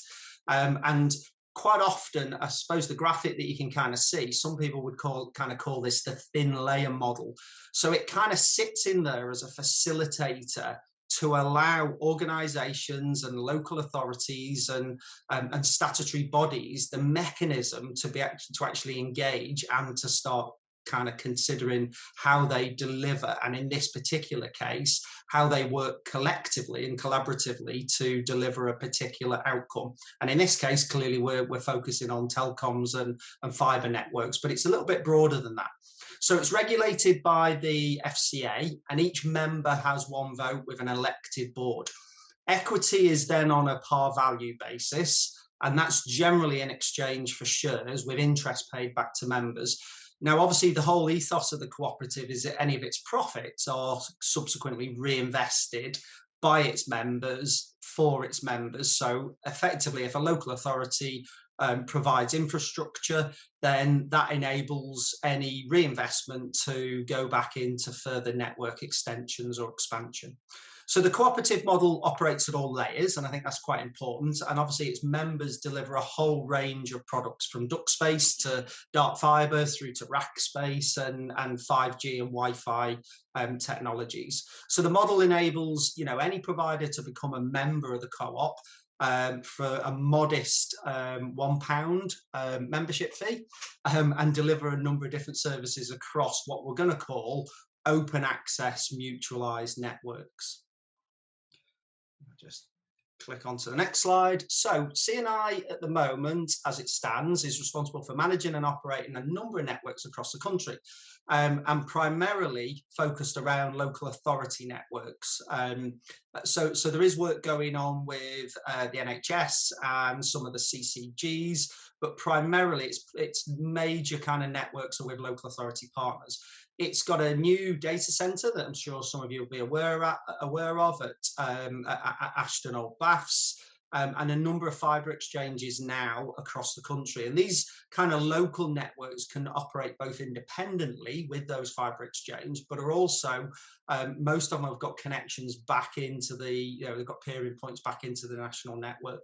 [SPEAKER 11] and quite often, I suppose the graphic that you can kind of see, some people would call this the thin layer model. So it kind of sits in there as a facilitator to allow organisations and local authorities and statutory bodies the mechanism to actually engage and to start kind of considering how they deliver, and in this particular case, how they work collectively and collaboratively to deliver a particular outcome. And in this case, clearly we're focusing on telecoms and fibre networks, but it's a little bit broader than that. So it's regulated by the FCA, and each member has one vote with an elected board. Equity is then on a par value basis, and that's generally in exchange for shares with interest paid back to members. Now, obviously, the whole ethos of the cooperative is that any of its profits are subsequently reinvested by its members for its members. So effectively, if a local authority provides infrastructure, then that enables any reinvestment to go back into further network extensions or expansion. So the cooperative model operates at all layers, and I think that's quite important. And obviously its members deliver a whole range of products, from duct space to dark fibre through to rack space and 5G and Wi-Fi technologies. So the model enables any provider to become a member of the co-op for a modest £1 membership fee, and deliver a number of different services across what we're going to call open access mutualised networks. Just click on to the next slide. So CNI at the moment, as it stands, is responsible for managing and operating a number of networks across the country, and primarily focused around local authority networks. So there is work going on with the NHS and some of the CCGs, but primarily its major kind of networks are with local authority partners. It's got a new data centre that I'm sure some of you will be aware of at Ashton Old Baths, and a number of fibre exchanges now across the country. And these kind of local networks can operate both independently with those fibre exchange, but are also, most of them have got connections back into they've got peering points back into the national network.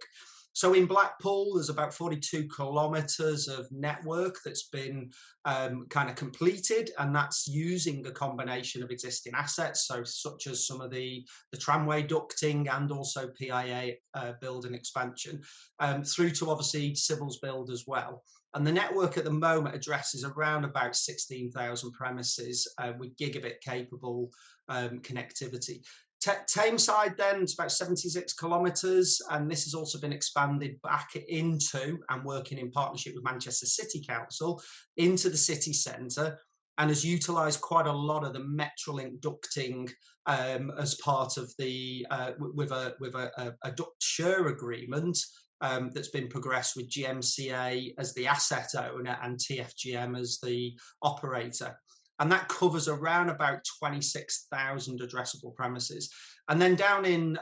[SPEAKER 11] So in Blackpool, there's about 42 kilometres of network that's been kind of completed, and that's using a combination of existing assets, so such as some of the tramway ducting and also PIA build and expansion, through to obviously civils build as well. And the network at the moment addresses around about 16,000 premises with gigabit capable connectivity. Tameside then, it's about 76 kilometres, and this has also been expanded back into and working in partnership with Manchester City Council into the city centre, and has utilised quite a lot of the Metrolink ducting as part of the with a duct share agreement that's been progressed with GMCA as the asset owner and TFGM as the operator. And that covers around about 26,000 addressable premises. And then down in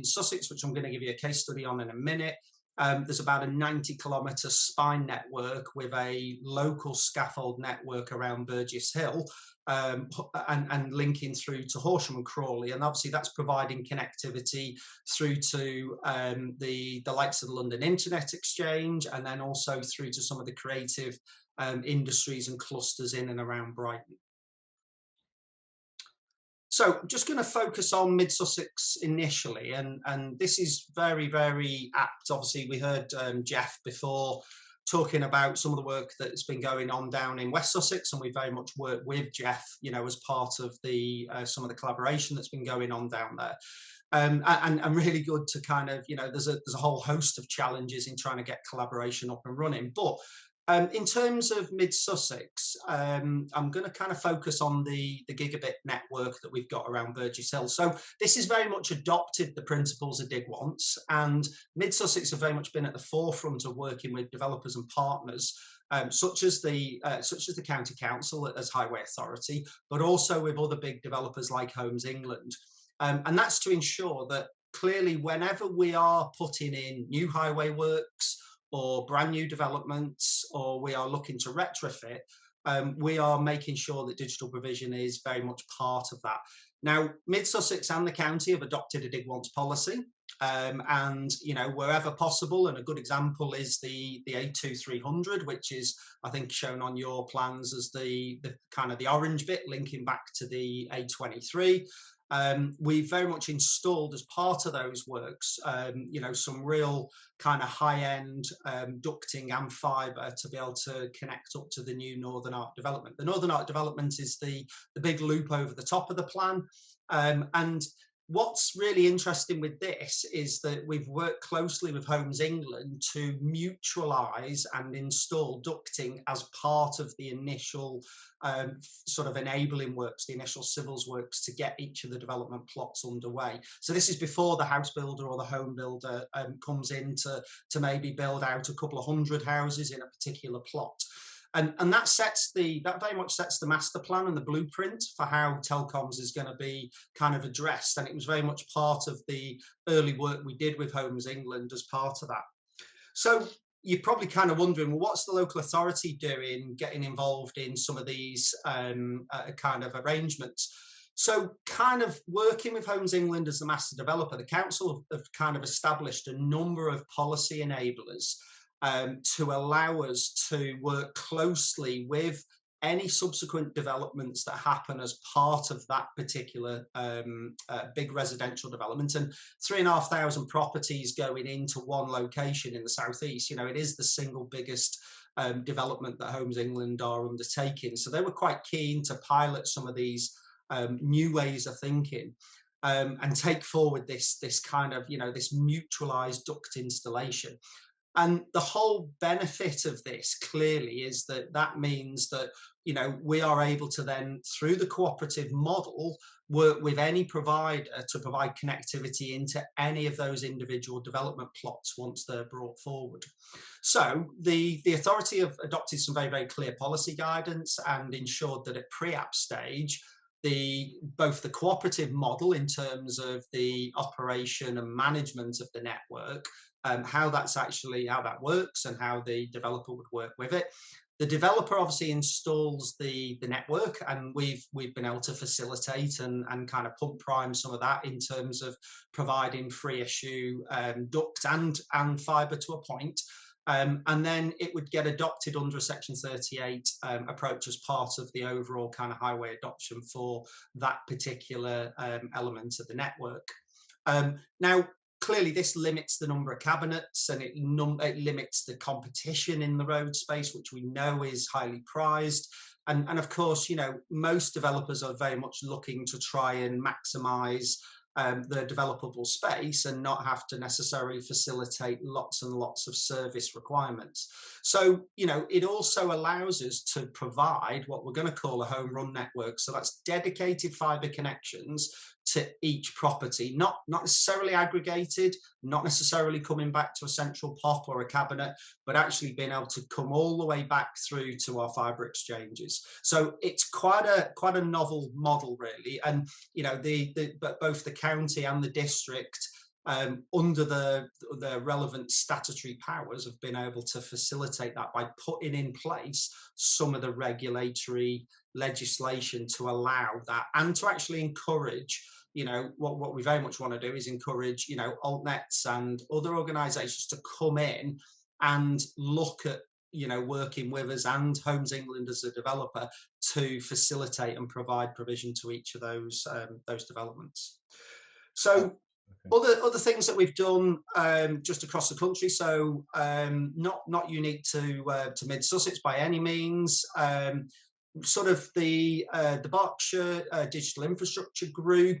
[SPEAKER 11] Sussex, which I'm going to give you a case study on in a minute, there's about a 90-kilometre spine network with a local scaffold network around Burgess Hill, and linking through to Horsham and Crawley. And obviously that's providing connectivity through to the likes of the London Internet Exchange, and then also through to some of the creative industries and clusters in and around Brighton. So just going to focus on Mid-Sussex initially, and this is very, very apt. Obviously, we heard Jeff before talking about some of the work that's been going on down in West Sussex, and we very much work with Jeff, you know, as part of the some of the collaboration that's been going on down there. And really good to kind of, you know, there's a whole host of challenges in trying to get collaboration up and running. But in terms of Mid Sussex, I'm going to kind of focus on the gigabit network that we've got around Burgess Hill. So this has very much adopted the principles of Dig Once, and Mid Sussex have very much been at the forefront of working with developers and partners, such as the County Council as Highway Authority, but also with other big developers like Homes England. And that's to ensure that clearly whenever we are putting in new highway works or brand new developments, or we are looking to retrofit, we are making sure that digital provision is very much part of that. Now, Mid Sussex and the county have adopted a Dig Once policy, and you know, wherever possible, and a good example is the A2 300, which is, I think, shown on your plans as the kind of the orange bit linking back to the A23. We've very much installed as part of those works, you know, some real kind of high-end ducting and fibre to be able to connect up to the new Northern Arc development. The Northern Arc development is the big loop over the top of the plan, and what's really interesting with this is that we've worked closely with Homes England to mutualise and install ducting as part of the initial sort of enabling works, the initial civils works to get each of the development plots underway. So this is before the house builder or the home builder comes in to maybe build out a couple of hundred houses in a particular plot. And that very much sets the master plan and the blueprint for how telecoms is going to be kind of addressed. And it was very much part of the early work we did with Homes England as part of that. So you're probably kind of wondering, well, what's the local authority doing, getting involved in some of these kind of arrangements? So kind of working with Homes England as the master developer, the council have kind of established a number of policy enablers to allow us to work closely with any subsequent developments that happen as part of that particular big residential development. And 3,500 properties going into one location in the southeast, you know, it is the single biggest development that Homes England are undertaking. So they were quite keen to pilot some of these new ways of thinking. And take forward this kind of, you know, this mutualized duct installation. And the whole benefit of this clearly is that means that, you know, we are able to then, through the cooperative model, work with any provider to provide connectivity into any of those individual development plots once they're brought forward. So the authority have adopted some very, very clear policy guidance and ensured that at pre-app stage, both the cooperative model in terms of the operation and management of the network, how that works and how the developer would work with it. The developer obviously installs the network, and we've been able to facilitate and kind of pump prime some of that in terms of providing free issue duct and fibre to a point. And then it would get adopted under a Section 38 approach as part of the overall kind of highway adoption for that particular element of the network. Now, clearly this limits the number of cabinets, and it limits the competition in the road space, which we know is highly prized. And of course, you know, most developers are very much looking to try and maximise the developable space and not have to necessarily facilitate lots and lots of service requirements. So, you know, it also allows us to provide what we're going to call a home run network. So that's dedicated fibre connections to each property, not necessarily aggregated, not necessarily coming back to a central POP or a cabinet, but actually being able to come all the way back through to our fibre exchanges. So it's quite a novel model, really. And you know, but both the county and the district, under the relevant statutory powers, have been able to facilitate that by putting in place some of the regulatory legislation to allow that, and to actually encourage, you know, what we very much want to do is encourage, you know, altnets and other organisations to come in and look at, you know, working with us and Homes England as a developer to facilitate and provide provision to each of those developments. So Other things that we've done just across the country, so not unique to Mid Sussex by any means. Sort of the Berkshire Digital Infrastructure Group,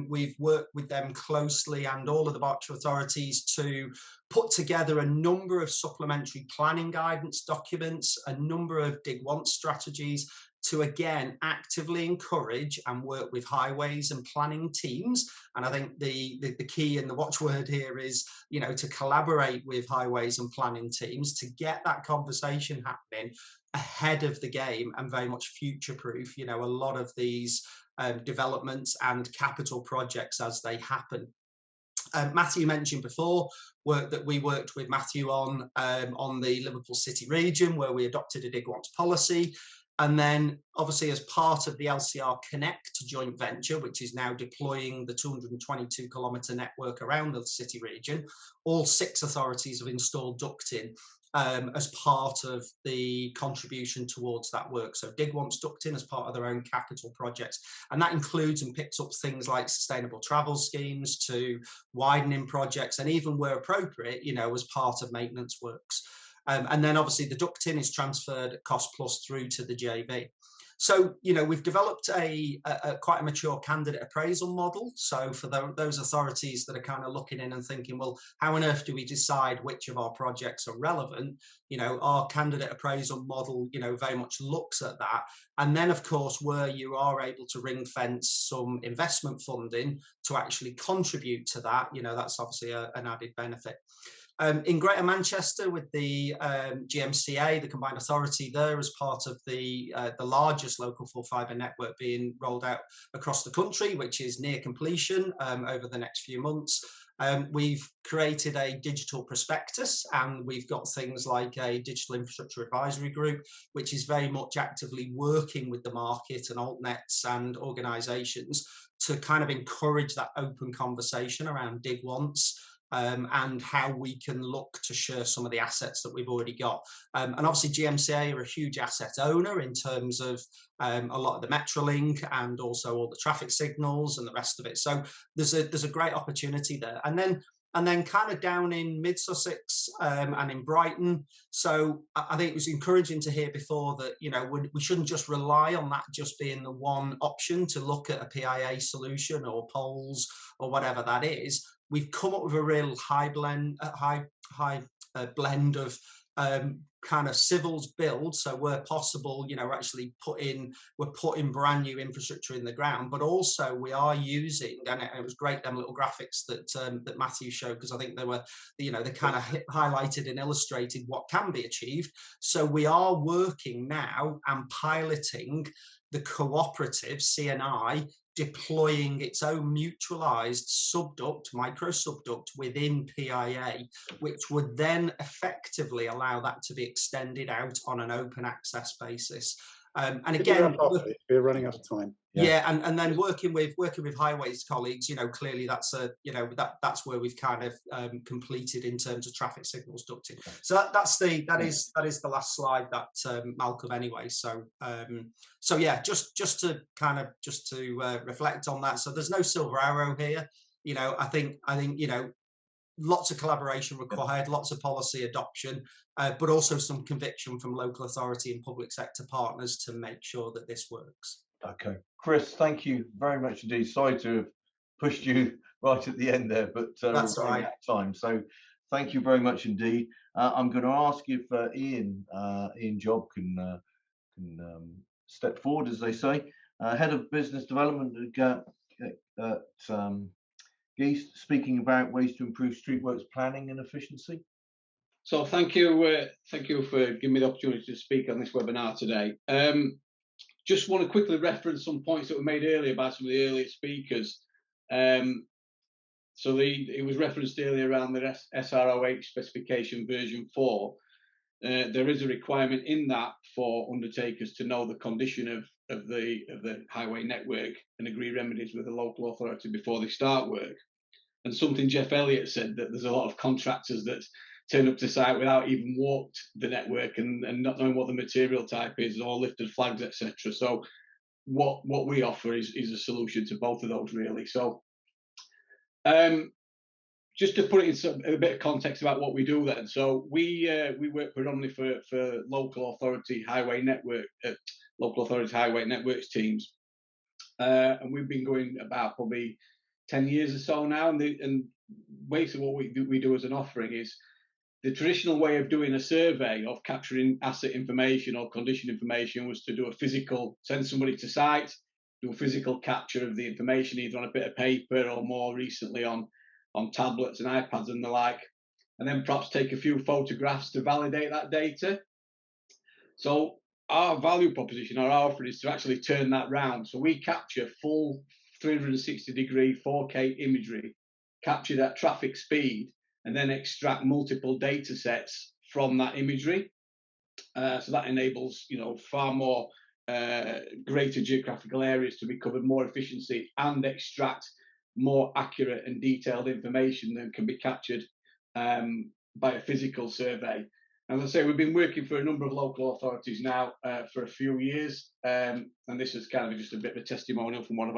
[SPEAKER 11] we've worked with them closely and all of the Berkshire authorities to put together a number of supplementary planning guidance documents, a number of dig once strategies to again actively encourage and work with highways and planning teams. And I think the key and the watchword here is, you know, to collaborate with highways and planning teams to get that conversation happening ahead of the game and very much future proof, you know, a lot of these developments and capital projects as they happen. Matthew mentioned before work that we worked with Matthew on the Liverpool City region, where we adopted a dig once policy. And then obviously as part of the LCR Connect joint venture, which is now deploying the 222 kilometre network around the city region, all 6 authorities have installed ducting as part of the contribution towards that work. So dig once ducting as part of their own capital projects. And that includes and picks up things like sustainable travel schemes to widening projects, and even where appropriate, you know, as part of maintenance works. And then obviously the ducting is transferred at cost plus through to the JV. So, you know, we've developed a quite a mature candidate appraisal model. So for those authorities that are kind of looking in and thinking, well, how on earth do we decide which of our projects are relevant? You know, our candidate appraisal model, you know, very much looks at that. And then, of course, where you are able to ring fence some investment funding to actually contribute to that, you know, that's obviously an added benefit. In Greater Manchester, with the GMCA, the combined authority there, as part of the largest local full fibre network being rolled out across the country, which is near completion over the next few months. We've created a digital prospectus, and we've got things like a digital infrastructure advisory group, which is very much actively working with the market and altnets and organisations to kind of encourage that open conversation around dig once. And how we can look to share some of the assets that we've already got. And obviously GMCA are a huge asset owner in terms of a lot of the Metrolink and also all the traffic signals and the rest of it. So there's a great opportunity there. And then kind of down in Mid Sussex and in Brighton. So I think it was encouraging to hear before that, you know, we shouldn't just rely on that just being the one option to look at a PIA solution or polls or whatever that is. We've come up with a real high blend of kind of civils build. So where possible, you know, we're putting brand new infrastructure in the ground, but also we are using, and it was great, them little graphics that Matthew showed, because I think they were, you know, they kind of highlighted and illustrated what can be achieved. So we are working now and piloting the cooperative CNI deploying its own mutualized micro subduct within PIA, which would then effectively allow that to be extended out on an open access basis. And again,
[SPEAKER 1] we're running out of time.
[SPEAKER 11] Yeah, and then working with highways colleagues, you know, clearly that's that's where we've kind of completed in terms of traffic signals ducting. So that is the last slide that Malcolm anyway. So so yeah, just to reflect on that. So there's no silver arrow here. You know, I think you know, lots of collaboration required, lots of policy adoption, but also some conviction from local authority and public sector partners to make sure that this works.
[SPEAKER 2] Okay, Chris, thank you very much indeed. Sorry to have pushed you right at the end there, but
[SPEAKER 11] that's all right.
[SPEAKER 2] Time. So thank you very much indeed. I'm going to ask if Ian Job can step forward, as they say, Head of Business Development at Geese, speaking about ways to improve streetworks planning and efficiency.
[SPEAKER 12] So thank you for giving me the opportunity to speak on this webinar today. Just want to quickly reference some points that were made earlier by some of the earlier speakers. So it was referenced earlier around the SR08 specification version 4. There is a requirement in that for undertakers to know the condition of the highway network and agree remedies with the local authority before they start work. And something Jeff Elliott said, that there's a lot of contractors that turn up to site without even walked the network and not knowing what the material type is, or lifted flags, etc. So what we offer is a solution to both of those, really. So Just to put it in a bit of context about what we do then. So we work predominantly for local authority highway networks teams. And we've been going about probably 10 years or so now. And basically what we do as an offering is the traditional way of doing a survey of capturing asset information or condition information was to do a physical, send somebody to site, do a physical capture of the information, either on a bit of paper or more recently on tablets and iPads and the like, and then perhaps take a few photographs to validate that data. So our value proposition, our offer is to actually turn that round. So we capture full 360-degree 4K imagery, capture that traffic speed, and then extract multiple data sets from that imagery. So that enables, far more greater geographical areas to be covered, more efficiency, and extract more accurate and detailed information than can be captured by a physical survey. As I say, we've been working for a number of local authorities now for a few years, and this is kind of just a bit of a testimonial from one of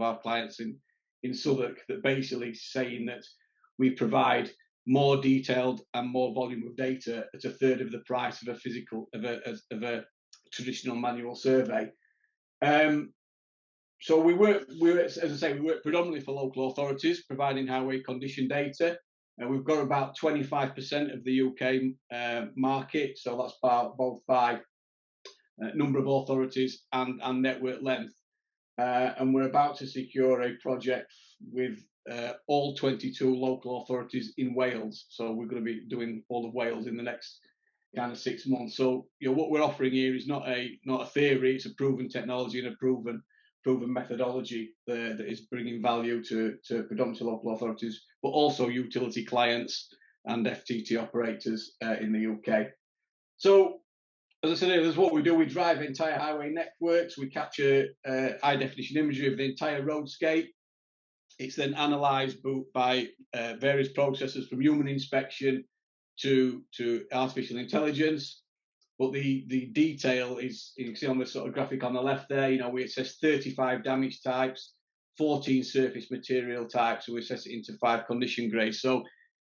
[SPEAKER 12] our clients in Southwark, that basically saying that we provide more detailed and more volume of data at a third of the price of a traditional manual survey. So we work, as I say, we work predominantly for local authorities, providing highway condition data. And we've got about 25% of the UK market, so that's both by number of authorities and network length. And we're about to secure a project with all 22 local authorities in Wales. So we're going to be doing all of Wales in the next kind of 6 months. So what we're offering here is not a theory; it's a proven technology and a proven methodology that is bringing value to predominantly local authorities, but also utility clients and FTT operators in the UK. So, as I said, that's what we do. We drive entire highway networks. We capture high definition imagery of the entire roadscape. It's then analysed by various processes, from human inspection to artificial intelligence. But the detail is, you can see on the sort of graphic on the left there, we assess 35 damage types, 14 surface material types, so we assess it into 5 condition grades. So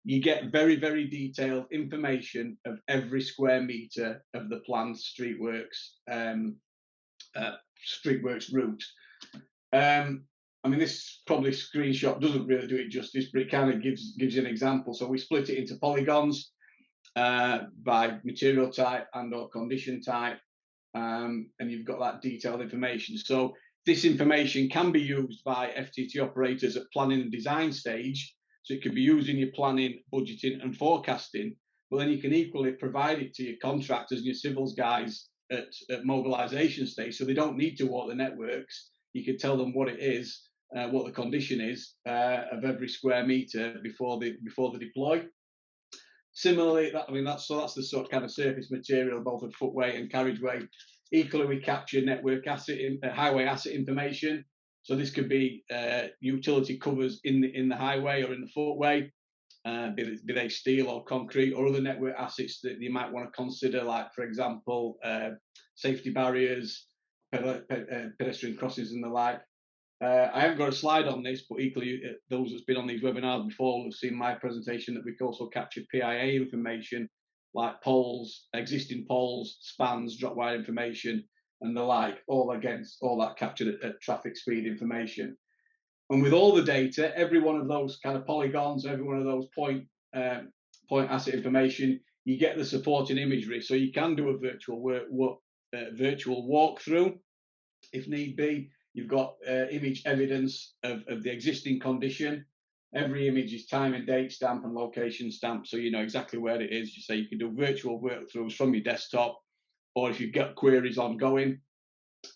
[SPEAKER 12] you get very, very detailed information of every square metre of the planned streetworks route. I mean, this probably screenshot doesn't really do it justice, but it kind of gives you an example. So we split it into polygons by material type and or condition type, and you've got that detailed information. So this information can be used by FTT operators at planning and design stage, so it can be used in your planning, budgeting and forecasting, but then you can equally provide it to your contractors and your civils guys at mobilisation stage, so they don't need to walk the networks. You can tell them what it is, what the condition is of every square metre before they deploy. Similarly, that's the sort of kind of surface material, both of footway and carriageway. Equally, we capture network highway asset information. So this could be utility covers in the highway or in the footway, be they steel or concrete, or other network assets that you might want to consider, like, for example, safety barriers, pedestrian crossings and the like. I haven't got a slide on this, but equally, those that's been on these webinars before will have seen my presentation that we can also capture PIA information, like poles, existing poles, spans, drop wire information, and the like, all that captured at traffic speed information. And with all the data, every one of those kind of polygons, every one of those point asset information, you get the supporting imagery. So you can do a virtual walkthrough if need be. You've got image evidence of the existing condition. Every image is time and date stamp and location stamp, so you know exactly where it is. You say you can do virtual walkthroughs from your desktop, or if you've got queries ongoing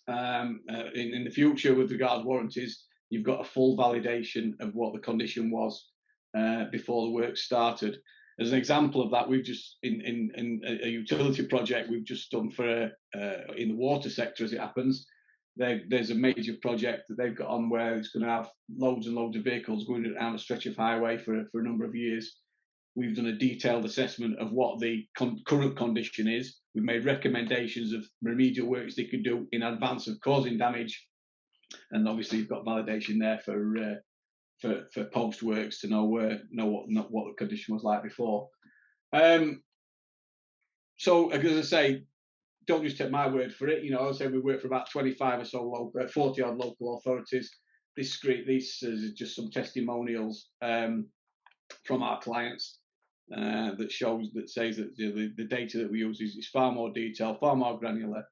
[SPEAKER 12] in the future with regards to warranties, you've got a full validation of what the condition was before the work started. As an example of that, we've just in a utility project we've just done for in the water sector, as it happens. There's a major project that they've got on where it's going to have loads and loads of vehicles going down a stretch of highway for a number of years. We've done a detailed assessment of what the current condition is. We've made recommendations of remedial works they could do in advance of causing damage. And obviously you've got validation there for for post works to know what the condition was like before. So as I say, don't just take my word for it. You know, I say we work for about 25 or so 40 odd local authorities. This is just some testimonials from our clients that says that the data that we use is far more detailed, far more granular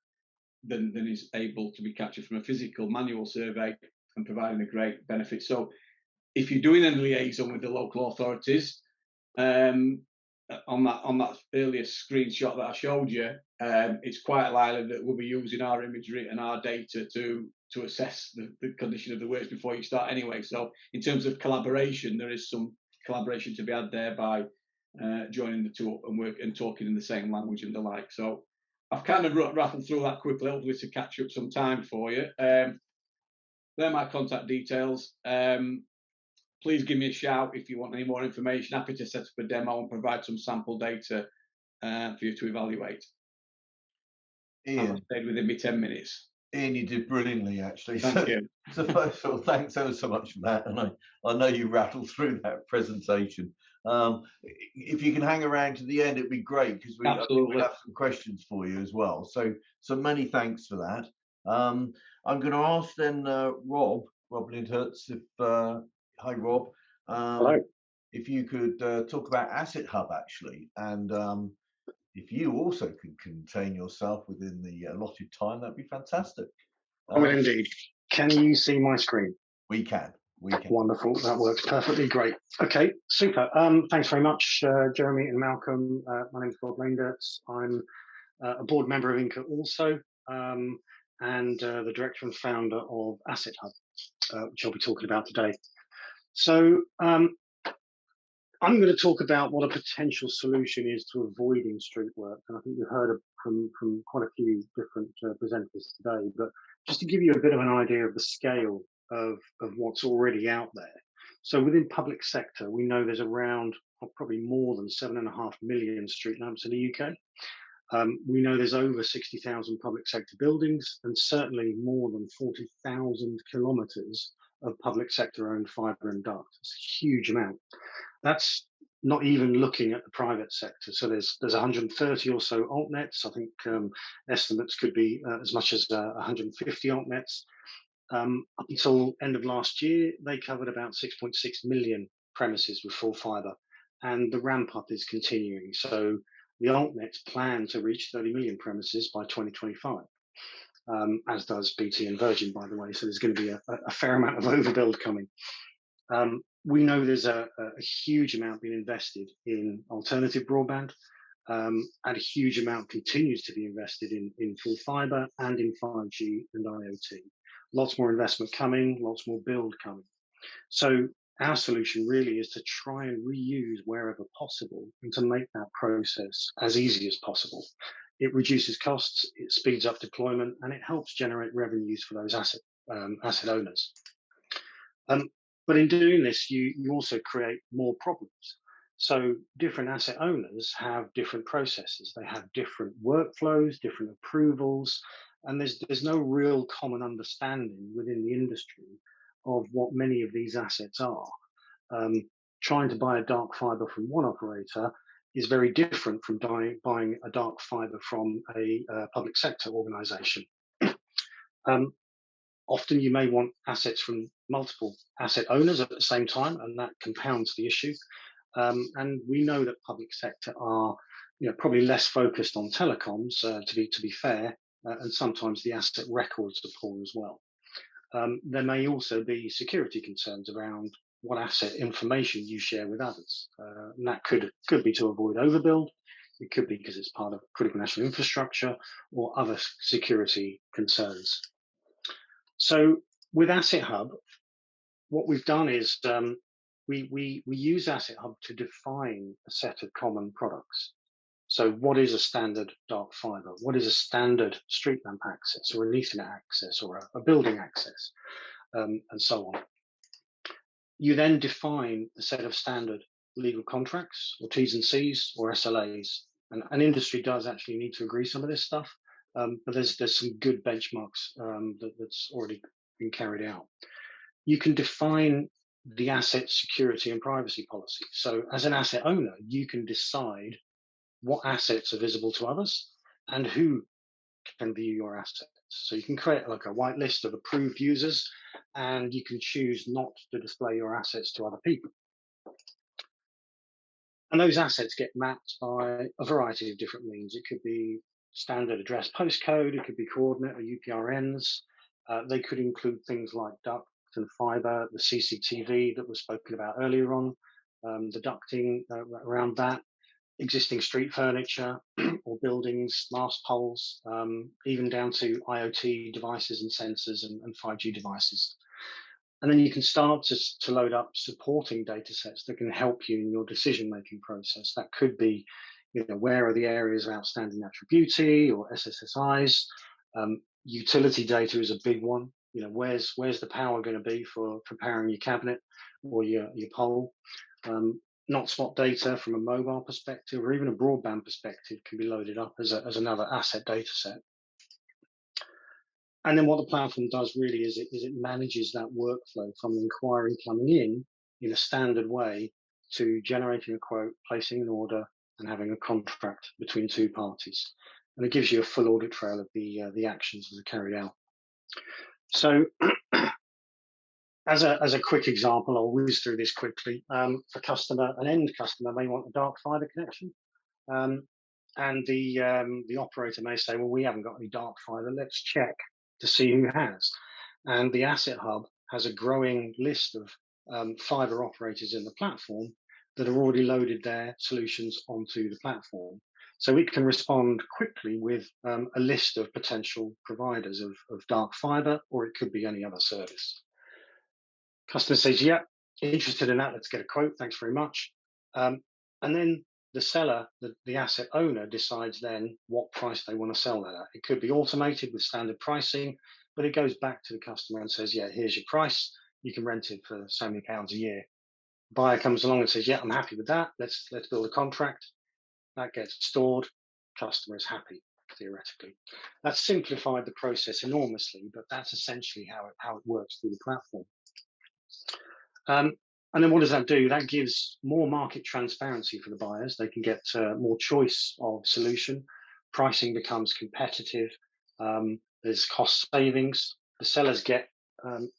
[SPEAKER 12] than is able to be captured from a physical manual survey, and providing a great benefit. So if you're doing any liaison with the local authorities, on that earlier screenshot that I showed you, it's quite likely that we'll be using our imagery and our data to assess the condition of the works before you start anyway. So in terms of collaboration, there is some collaboration to be had there by joining the two up and talking in the same language and the like. So I've kind of rattled through that quickly, hopefully to catch up some time for you. They're my contact details. Please give me a shout if you want any more information. Happy to set up a demo and provide some sample data for you to evaluate.
[SPEAKER 2] Ian,
[SPEAKER 12] I stayed within me 10 minutes.
[SPEAKER 2] Ian, you did brilliantly, actually.
[SPEAKER 12] Thank you.
[SPEAKER 2] So first of all, thanks ever so much for that. And I know you rattled through that presentation. If you can hang around to the end, it'd be great, because we'll have some questions for you as well. So many thanks for that. I'm going to ask then Rob Lindhertz, hi Rob.
[SPEAKER 13] Hello.
[SPEAKER 2] If you could talk about Asset Hub actually, and if you also could contain yourself within the allotted time, that'd be fantastic.
[SPEAKER 13] I will indeed. Can you see my screen?
[SPEAKER 2] We can.
[SPEAKER 13] Wonderful. That works perfectly great. Okay, super. Thanks very much, Jeremy and Malcolm. My name is Rob Lindhertz. I'm a board member of INCA also, and the director and founder of Asset Hub, which I'll be talking about today. So I'm going to talk about what a potential solution is to avoiding street work. And I think you've heard from quite a few different presenters today, but just to give you a bit of an idea of the scale of what's already out there. So within public sector, we know there's around probably more than 7.5 million street lamps in the UK. We know there's over 60,000 public sector buildings, and certainly more than 40,000 kilometres of public sector owned fibre and duct. It's a huge amount. That's not even looking at the private sector. So there's 130 or so altnets. I think estimates could be as much as 150 altnets. Up until end of last year, they covered about 6.6 million premises with full fibre, and the ramp up is continuing. So the altnets plan to reach 30 million premises by 2025. As does BT and Virgin, by the way. So there's going to be a fair amount of overbuild coming. We know there's a huge amount being invested in alternative broadband, and a huge amount continues to be invested in full fibre and in 5G and IoT. Lots more investment coming, lots more build coming. So our solution really is to try and reuse wherever possible and to make that process as easy as possible. It reduces costs, it speeds up deployment, and it helps generate revenues for those asset owners. But in doing this, you also create more problems. So different asset owners have different processes. They have different workflows, different approvals, and there's no real common understanding within the industry of what many of these assets are. Trying to buy a dark fibre from one operator is very different from buying a dark fibre from a public sector organisation. Often you may want assets from multiple asset owners at the same time, and that compounds the issue. And we know that public sector are, probably less focused on telecoms, to be fair, and sometimes the asset records are poor as well. There may also be security concerns around what asset information you share with others. And that could be to avoid overbuild. It could be because it's part of critical national infrastructure or other security concerns. So with Asset Hub, what we've done is we use Asset Hub to define a set of common products. So what is a standard dark fibre? What is a standard street lamp access or an Ethernet access or a building access, and so on. You then define a set of standard legal contracts or T's and C's or SLAs. And an industry does actually need to agree some of this stuff, but there's some good benchmarks that's already been carried out. You can define the asset security and privacy policy. So as an asset owner, you can decide what assets are visible to others and who can view your assets. So you can create like a whitelist of approved users, and you can choose not to display your assets to other people. And those assets get mapped by a variety of different means. It could be standard address postcode, it could be coordinate or UPRNs. They could include things like duct and fiber, the CCTV that was spoken about earlier on, the ducting around that, existing street furniture or buildings, mast poles, even down to IoT devices and sensors and 5G devices. And then you can start to load up supporting data sets that can help you in your decision-making process. That could be, where are the areas of outstanding natural beauty or SSSIs? Utility data is a big one. Where's the power going to be for powering your cabinet or your pole? Not spot data from a mobile perspective or even a broadband perspective can be loaded up as another asset data set. And then what the platform does really is it manages that workflow from the inquiry coming in a standard way to generating a quote, placing an order, and having a contract between two parties. And it gives you a full audit trail of the actions that are carried out. So as a quick example, I'll whiz through this quickly. An end customer may want a dark fiber connection. And the operator may say, well, we haven't got any dark fiber, let's check to see who has. And the Asset Hub has a growing list of fiber operators in the platform that have already loaded their solutions onto the platform. So it can respond quickly with a list of potential providers of dark fiber, or it could be any other service. Customer says, yeah, interested in that, let's get a quote, thanks very much. And then the seller, the asset owner, decides then what price they want to sell that at. It could be automated with standard pricing, but it goes back to the customer and says, yeah, here's your price. You can rent it for so many pounds a year. Buyer comes along and says, yeah, I'm happy with that. Let's build a contract. That gets stored. Customer is happy, theoretically. That's simplified the process enormously, but that's essentially how it works through the platform. And then what does that do? That gives more market transparency for the buyers. They can get more choice of solution. Pricing becomes competitive. There's cost savings. The sellers get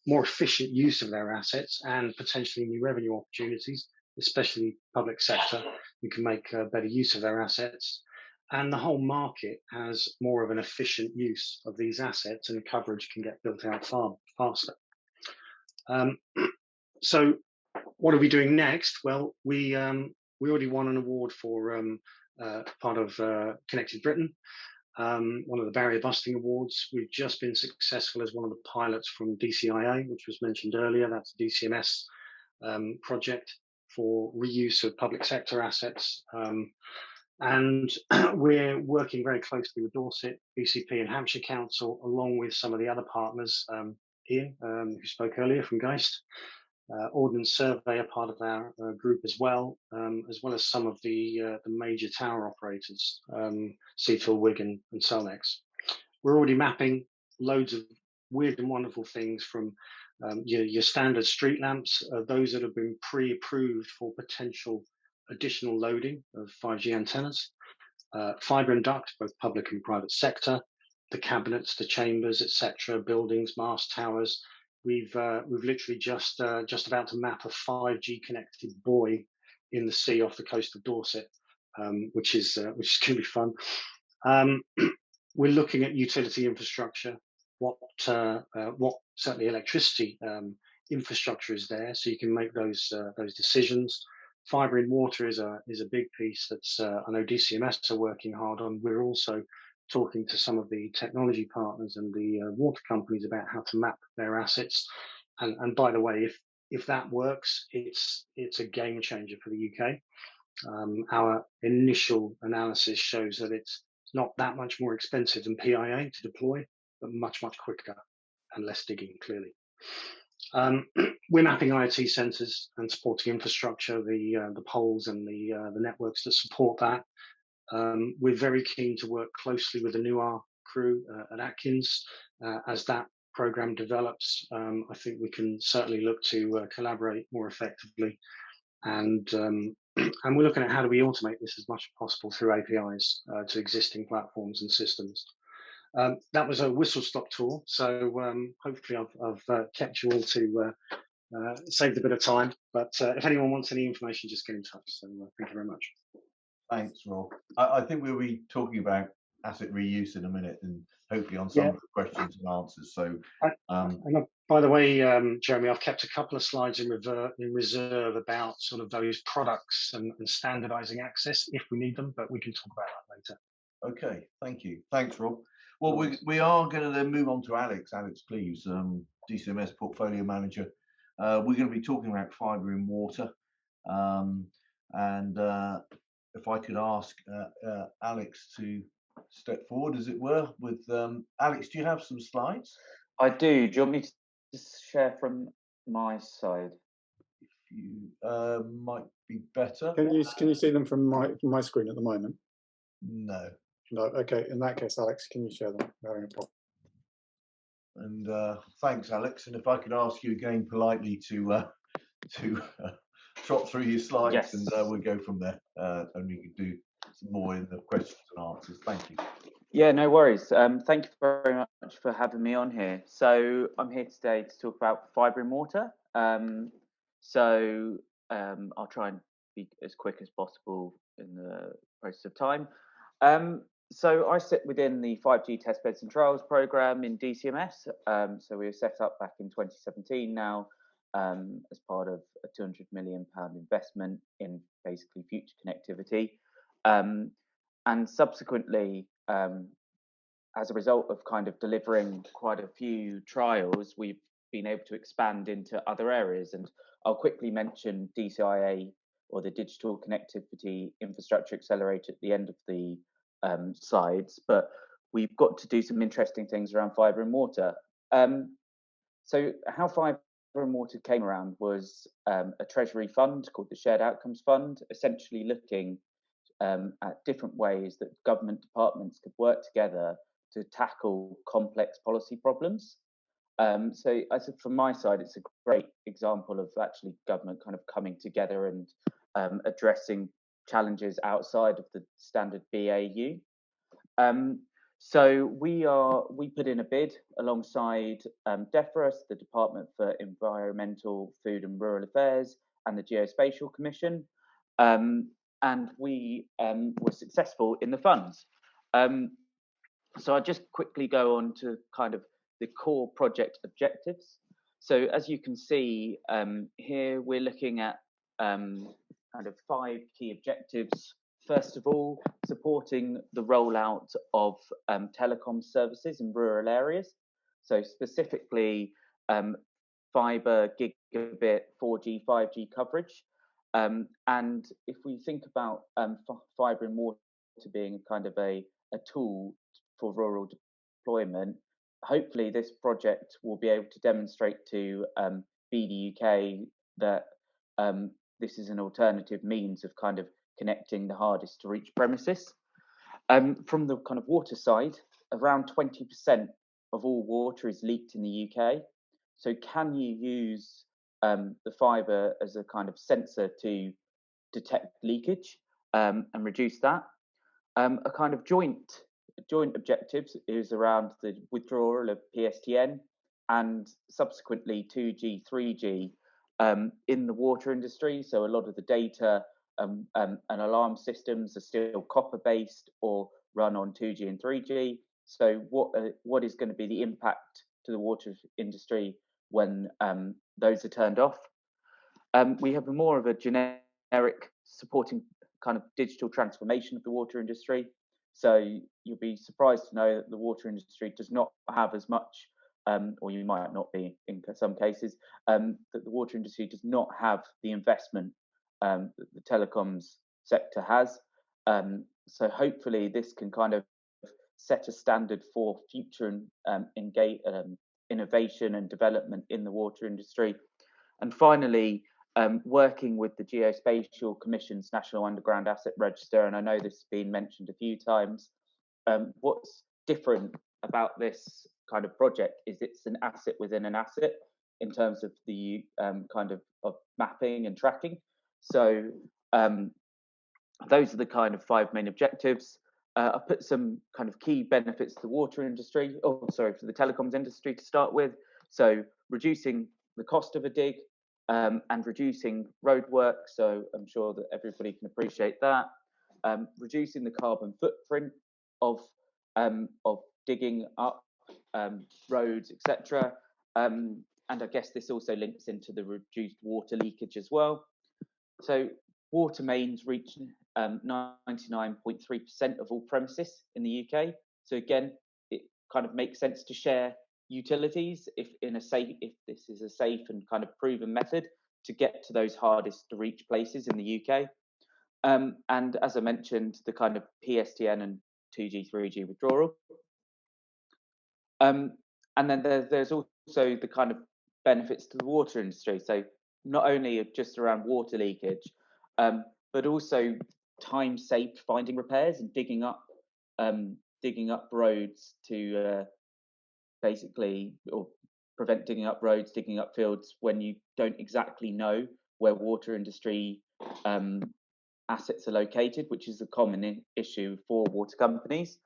[SPEAKER 13] more efficient use of their assets and potentially new revenue opportunities, especially public sector, who can make better use of their assets. And the whole market has more of an efficient use of these assets, and coverage can get built out far faster. So what are we doing next? Well, we already won an award for part of Connected Britain, one of the barrier busting awards. We've just been successful as one of the pilots from DCIA, which was mentioned earlier. That's a DCMS project for reuse of public sector assets. And we're working very closely with Dorset, BCP and Hampshire Council, along with some of the other partners, Ian, who spoke earlier from Geist. Ordnance Survey are part of our group as well as some of the major tower operators, Seafield, Wigan and Cellnex. We're already mapping loads of weird and wonderful things from your standard street lamps, those that have been pre-approved for potential additional loading of 5G antennas, fibre and duct, both public and private sector, the cabinets, the chambers, etc., buildings, mast towers. We've literally just about to map a 5G connected buoy in the sea off the coast of Dorset, which is going to be fun. We're looking at utility infrastructure, what certainly electricity infrastructure is there, so you can make those decisions. Fibre in water is a big piece that's I know DCMS are working hard on. We're also talking to some of the technology partners and the water companies about how to map their assets. And by the way, if that works, it's a game changer for the UK. Our initial analysis shows that it's not that much more expensive than PIA to deploy, but much quicker and less digging, clearly. We're mapping IoT sensors and supporting infrastructure, the poles and the networks that support that. We're very keen to work closely with the NUAR crew at Atkins as that program develops, I think we can certainly look to collaborate more effectively. And and we're looking at how do we automate this as much as possible through APIs to existing platforms and systems. That was a whistle-stop tour, so hopefully I've kept you all to saved a bit of time. But if anyone wants any information, just get in touch. So thank you very much.
[SPEAKER 2] Thanks, Rob. I think we'll be talking about asset reuse in a minute, and hopefully on some of the questions and answers. So,
[SPEAKER 13] by the way, Jeremy, I've kept a couple of slides in reserve about sort of those products and standardizing access if we need them, but we can talk about that later.
[SPEAKER 2] Okay, thank you. Thanks, Rob. Well, we are going to then move on to Alex. Alex, please, DCMS Portfolio Manager. We're going to be talking about fibre in water. If I could ask Alex to step forward, as it were, with Alex, do you have some slides?
[SPEAKER 14] I do. Do you want me to share from my side?
[SPEAKER 2] If you might be better.
[SPEAKER 1] Can you see them from my screen at the moment?
[SPEAKER 2] No.
[SPEAKER 1] No. Okay. In that case, Alex, can you share them?
[SPEAKER 2] And thanks, Alex. And if I could ask you again politely to trot through your slides, yes, and we'll go from there. And we can do some more in the questions and answers. Thank you.
[SPEAKER 14] Yeah, no worries. Thank you very much for having me on here. So I'm here today to talk about fibre in water. I'll try and be as quick as possible in the process of time. So I sit within the 5G testbeds and trials program in DCMS. So we were set up back in 2017 now as part of a £200 million investment in basically future connectivity. And subsequently, as a result of kind of delivering quite a few trials, we've been able to expand into other areas. And I'll quickly mention DCIA, or the Digital Connectivity Infrastructure Accelerator, at the end of the slides, but we've got to do some interesting things around fibre and water. So how fibre and water came around was a treasury fund called the Shared Outcomes Fund, essentially looking at different ways that government departments could work together to tackle complex policy problems. So I said, from my side, it's a great example of actually government kind of coming together and addressing challenges outside of the standard BAU. So we put in a bid alongside DEFRA, the Department for Environmental, Food and Rural Affairs, and the Geospatial Commission, and we were successful in the funds. So I'll just quickly go on to kind of the core project objectives. So as you can see here, we're looking at kind of 5 key objectives. First of all, supporting the rollout of telecom services in rural areas. So specifically fibre, gigabit, 4G, 5G coverage. And if we think about fibre and water being kind of a tool for rural deployment, hopefully this project will be able to demonstrate to BDUK that this is an alternative means of kind of connecting the hardest to reach premises. From the kind of water side, around 20% of all water is leaked in the UK. So can you use the fibre as a kind of sensor to detect leakage and reduce that? A kind of joint objectives is around the withdrawal of PSTN and subsequently 2G, 3G in the water industry. So a lot of the data and alarm systems are still copper-based or run on 2G and 3G. So what is going to be the impact to the water industry when those are turned off? We have more of a generic supporting kind of digital transformation of the water industry. So you'll be surprised to know that the water industry does not have as much, or you might not be in some cases, that the water industry does not have the investment that the telecoms sector has. So hopefully this can kind of set a standard for future innovation and development in the water industry. And finally, working with the Geospatial Commission's National Underground Asset Register, and I know this has been mentioned a few times, what's different about this kind of project is it's an asset within an asset in terms of the kind of mapping and tracking. So those are the kind of 5 main objectives. I put some kind of key benefits to the water industry, for the telecoms industry to start with. So reducing the cost of a dig and reducing road work. So I'm sure that everybody can appreciate that. Reducing the carbon footprint of digging up roads, etc. And I guess this also links into the reduced water leakage as well. So water mains reach 99.3% of all premises in the UK. So again, it kind of makes sense to share utilities if this is a safe and kind of proven method to get to those hardest to reach places in the UK. And as I mentioned, the kind of PSTN and 2G, 3G withdrawal. And then there's also the kind of benefits to the water industry. So not only just around water leakage, but also time saved finding repairs and digging up roads to basically, or prevent digging up roads, digging up fields when you don't exactly know where water industry assets are located, which is a common issue for water companies.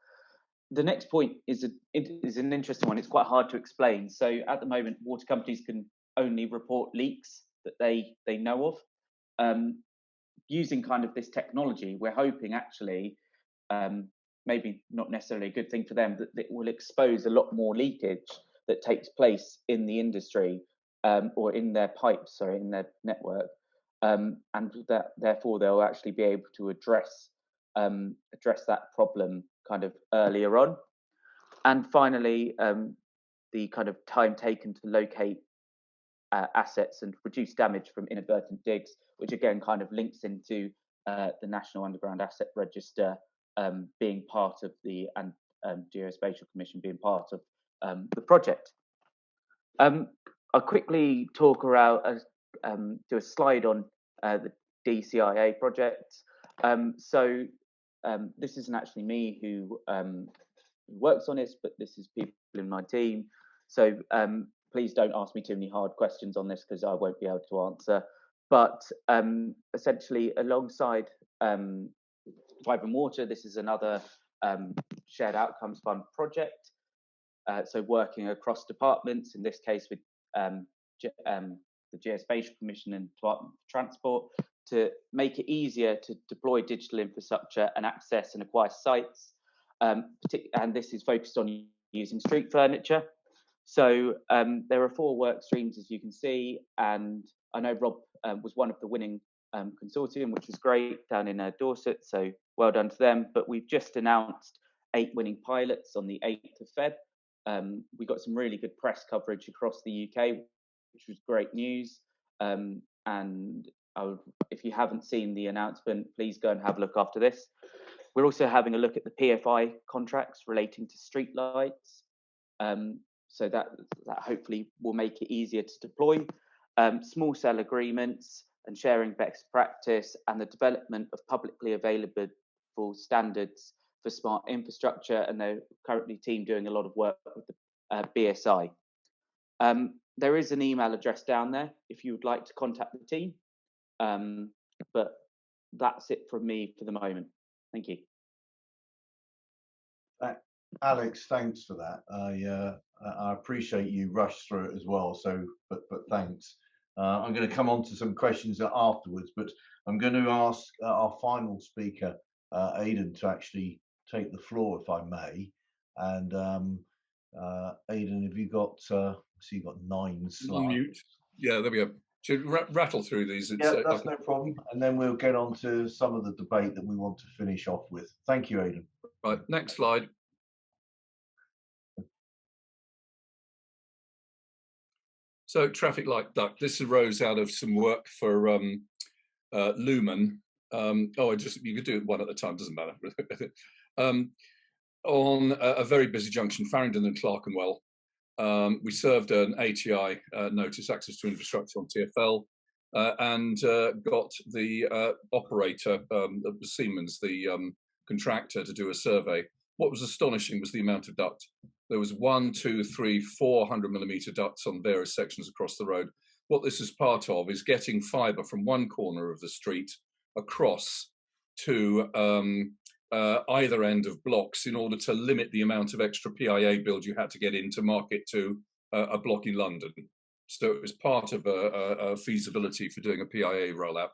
[SPEAKER 14] The next point is an interesting one. It's quite hard to explain. So at the moment, water companies can only report leaks that they know of. Using kind of this technology, we're hoping actually, maybe not necessarily a good thing for them, that it will expose a lot more leakage that takes place in the industry or in their pipes, or in their network, and that therefore they'll actually be able to address that problem kind of earlier on. And finally, the kind of time taken to locate assets and reduce damage from inadvertent digs, which again kind of links into the National Underground Asset Register being part of the Geospatial Commission being part of the project. I'll quickly talk around, do a slide on the DCIA project. This isn't actually me who works on this, but this is people in my team. So please don't ask me too many hard questions on this because I won't be able to answer. But essentially, alongside Fibre and Water, this is another shared outcomes fund project. So working across departments, in this case with the Geospatial Commission and Department of Transport, to make it easier to deploy digital infrastructure and access and acquire sites. And this is focused on using street furniture. So there are 4 work streams, as you can see, and I know Rob was one of the winning consortium, which was great, down in Dorset, so well done to them. But we've just announced 8 winning pilots on the 8th of Feb. We got some really good press coverage across the UK, which was great news. And if you haven't seen the announcement, please go and have a look after this. We're also having a look at the PFI contracts relating to street lights. So that hopefully will make it easier to deploy. Small cell agreements and sharing best practice, and the development of publicly available standards for smart infrastructure. And they're currently team doing a lot of work with the BSI. There is an email address down there if you would like to contact the team. But that's it from me for the moment. Thank you.
[SPEAKER 2] Alex, thanks for that. I appreciate you rushed through it as well. So, but thanks. I'm going to come on to some questions afterwards, but I'm going to ask our final speaker, Aidan, to actually take the floor, if I may. And Aidan, have you got? So you got 9 slides.
[SPEAKER 15] Mute. Yeah, there we go. Should rattle through these.
[SPEAKER 2] Yeah, that's no problem. And then we'll get on to some of the debate that we want to finish off with. Thank you, Aidan.
[SPEAKER 15] Right, next slide. So traffic light duct. This arose out of some work for Lumen. You could do it one at a time. Doesn't matter. On a very busy junction, Farringdon and Clerkenwell. We served an ATI notice, access to infrastructure, on TfL, and got the operator, Siemens, the contractor, to do a survey. What was astonishing was the amount of duct. There was 1, 2, 3, 400mm ducts on various sections across the road. What this is part of is getting fibre from one corner of the street across to either end of blocks in order to limit the amount of extra PIA build you had to get in to market to a block in London. So it was part of a feasibility for doing a PIA rollout.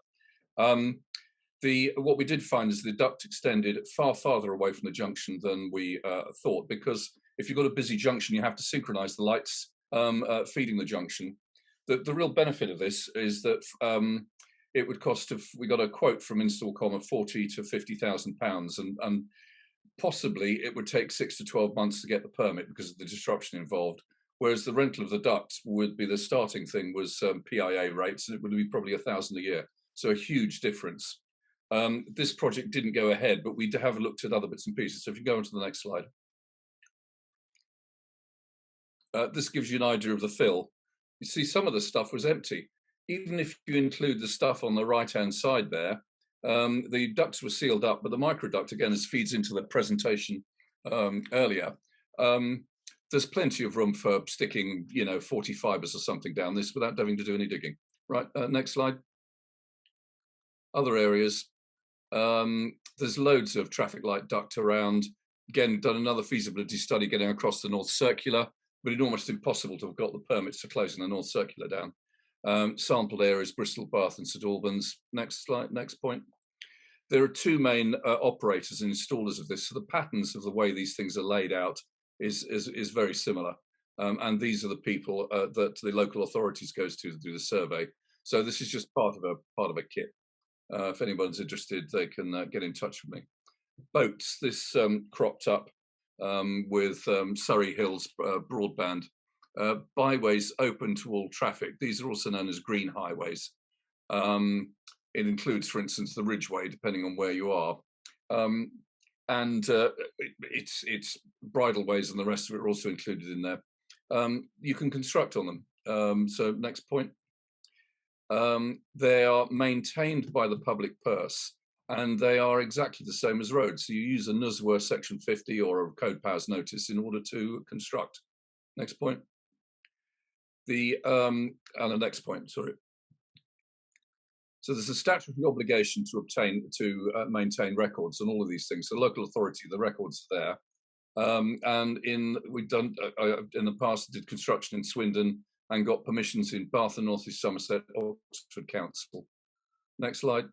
[SPEAKER 15] What we did find is the duct extended far farther away from the junction than we thought, because if you've got a busy junction, you have to synchronize the lights feeding the junction. The real benefit of this is that it would cost, we got a quote from Instalcom of £40,000 to £50,000, and possibly it would take 6 to 12 months to get the permit because of the disruption involved. Whereas the rental of the ducts would be, the starting thing was PIA rates, and it would be probably £1,000 a year. So a huge difference. This project didn't go ahead, but we have looked at other bits and pieces. So if you go on to the next slide. This gives you an idea of the fill. You see some of the stuff was empty. Even if you include the stuff on the right-hand side there, the ducts were sealed up, but the microduct, again, as feeds into the presentation earlier, there's plenty of room for sticking, 40 fibres or something down this without having to do any digging. Right, next slide. Other areas, there's loads of traffic light duct around. Again, done another feasibility study getting across the North Circular, but it's almost impossible to have got the permits for closing the North Circular down. Sampled areas, Bristol, Bath and St Albans. Next slide, next point. There are two main operators and installers of this, so the patterns of the way these things are laid out is very similar. And these are the people that the local authorities goes to do the survey. So this is just part of a kit. If anyone's interested, they can get in touch with me. Boats, this cropped up with Surrey Hills broadband. Byways open to all traffic. These are also known as green highways. It includes, for instance, the Ridgeway, depending on where you are. And it's bridleways and the rest of it are also included in there. You can construct on them. So next point. They are maintained by the public purse, and they are exactly the same as roads. So you use a NUSWA Section 50 or a Code Powers notice in order to construct. Next point. And the next point, sorry. So there's a statutory obligation to maintain records on all of these things. So local authority, the records are there. And we've done in the past did construction in Swindon and got permissions in Bath and North East Somerset, Oxford Council. Next slide.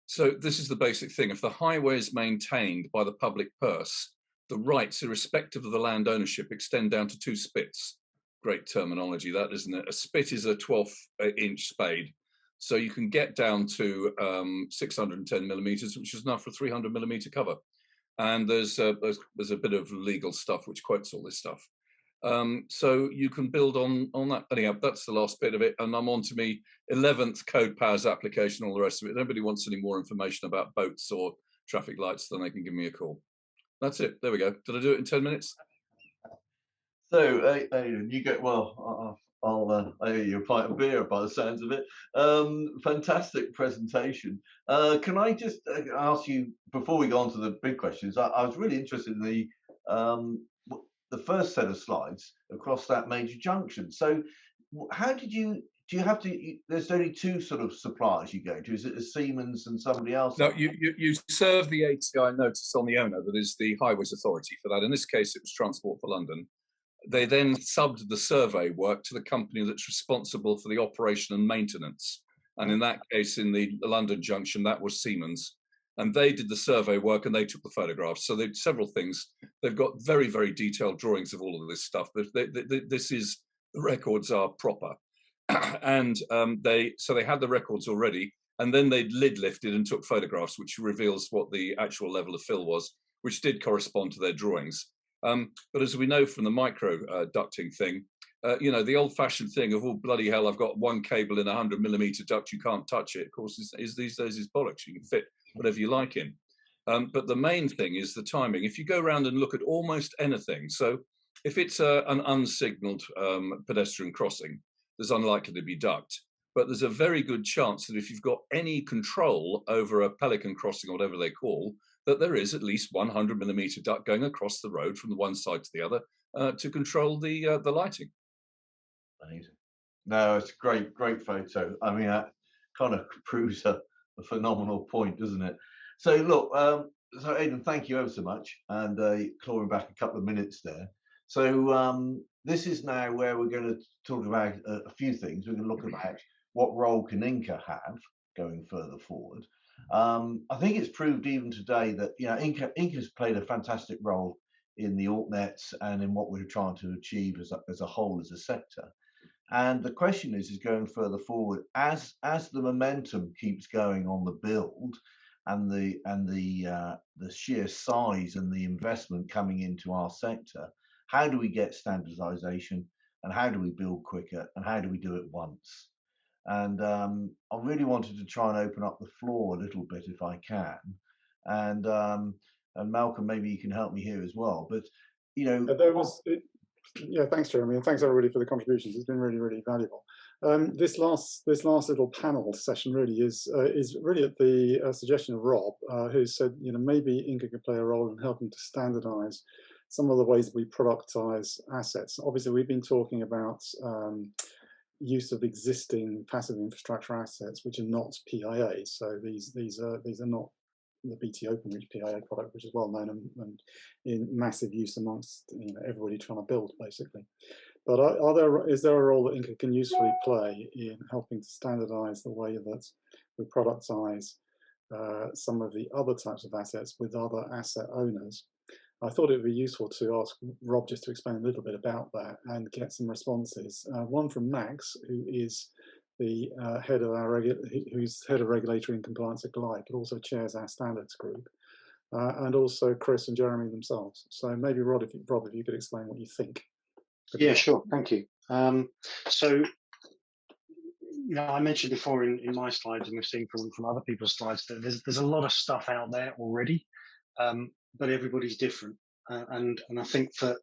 [SPEAKER 15] So this is the basic thing. If the highway is maintained by the public purse, the rights, irrespective of the land ownership, extend down to 2 spits. Great terminology, that, isn't it? A spit is a 12-inch spade. So you can get down to 610 millimeters, which is enough for a 300 millimeter cover. And there's a bit of legal stuff which quotes all this stuff. So you can build on that. Anyhow, that's the last bit of it. And I'm on to me 11th Code Powers application, all the rest of it. If anybody wants any more information about boats or traffic lights, then they can give me a call. That's it. There we go. Did I do it in 10 minutes?
[SPEAKER 2] So you get, well, I'll owe you a pint of beer by the sounds of it. Fantastic presentation. Can I just ask you, before we go on to the big questions, I was really interested in the first set of slides across that major junction. So how did you, do you have to, there's only 2 sort of suppliers you go to? Is it a Siemens and somebody else?
[SPEAKER 15] No, you serve the ATI notice on the owner, that is the Highways Authority for that. In this case, it was Transport for London. They then subbed the survey work to the company that's responsible for the operation and maintenance. And in that case, in the London junction, that was Siemens. And they did the survey work and they took the photographs. So they did several things. They've got very, very detailed drawings of all of this stuff. This is, the records are proper. And so they had the records already. And then they lid lifted and took photographs, which reveals what the actual level of fill was, which did correspond to their drawings. But as we know from the micro ducting thing, the old-fashioned thing of, oh, bloody hell, I've got 1 cable in a 100 millimeter duct, you can't touch it. Of course, these days is bollocks. You can fit whatever you like in. But the main thing is the timing. If you go around and look at almost anything, so if it's an unsignaled pedestrian crossing, there's unlikely to be duct. But there's a very good chance that if you've got any control over a pelican crossing or whatever they call, that there is at least 100mm duct going across the road from the one side to the other to control the lighting.
[SPEAKER 2] Amazing. No, it's a great photo. I mean, that kind of proves a phenomenal point, doesn't it? So look, so Aidan, thank you ever so much, and clawing back a couple of minutes there. So this is now where we're going to talk about a few things. We're going to look about what role can INCA have going further forward. I think it's proved even today that INCA's played a fantastic role in the altnets and in what we're trying to achieve as a whole, as a sector. And the question is going further forward, as the momentum keeps going on the build and the sheer size and the investment coming into our sector, how do we get standardization, and how do we build quicker, and how do we do it once? And I really wanted to try and open up the floor a little bit if I can. And Malcolm, maybe you can help me here as well. But
[SPEAKER 1] yeah, thanks, Jeremy, and thanks everybody for the contributions. It's been really valuable. This last little panel session really is really at the suggestion of Rob, who said maybe INCA could play a role in helping to standardise some of the ways that we productise assets. Obviously, we've been talking about use of existing passive infrastructure assets, which are not PIA. So these are not the BT OpenReach PIA product, which is well known and in massive use amongst everybody trying to build, basically. But is there a role that INCA can usefully play in helping to standardise the way that we productise some of the other types of assets with other asset owners? I thought it would be useful to ask Rob just to explain a little bit about that and get some responses. One from Max, who is the head of regulatory and compliance at Glide, but also chairs our standards group, and also Chris and Jeremy themselves. So maybe Rob, if you could explain what you think.
[SPEAKER 13] Yeah, sure. Thank you. So, I mentioned before in my slides, and we've seen from other people's slides, that there's a lot of stuff out there already, but everybody's different. And I think for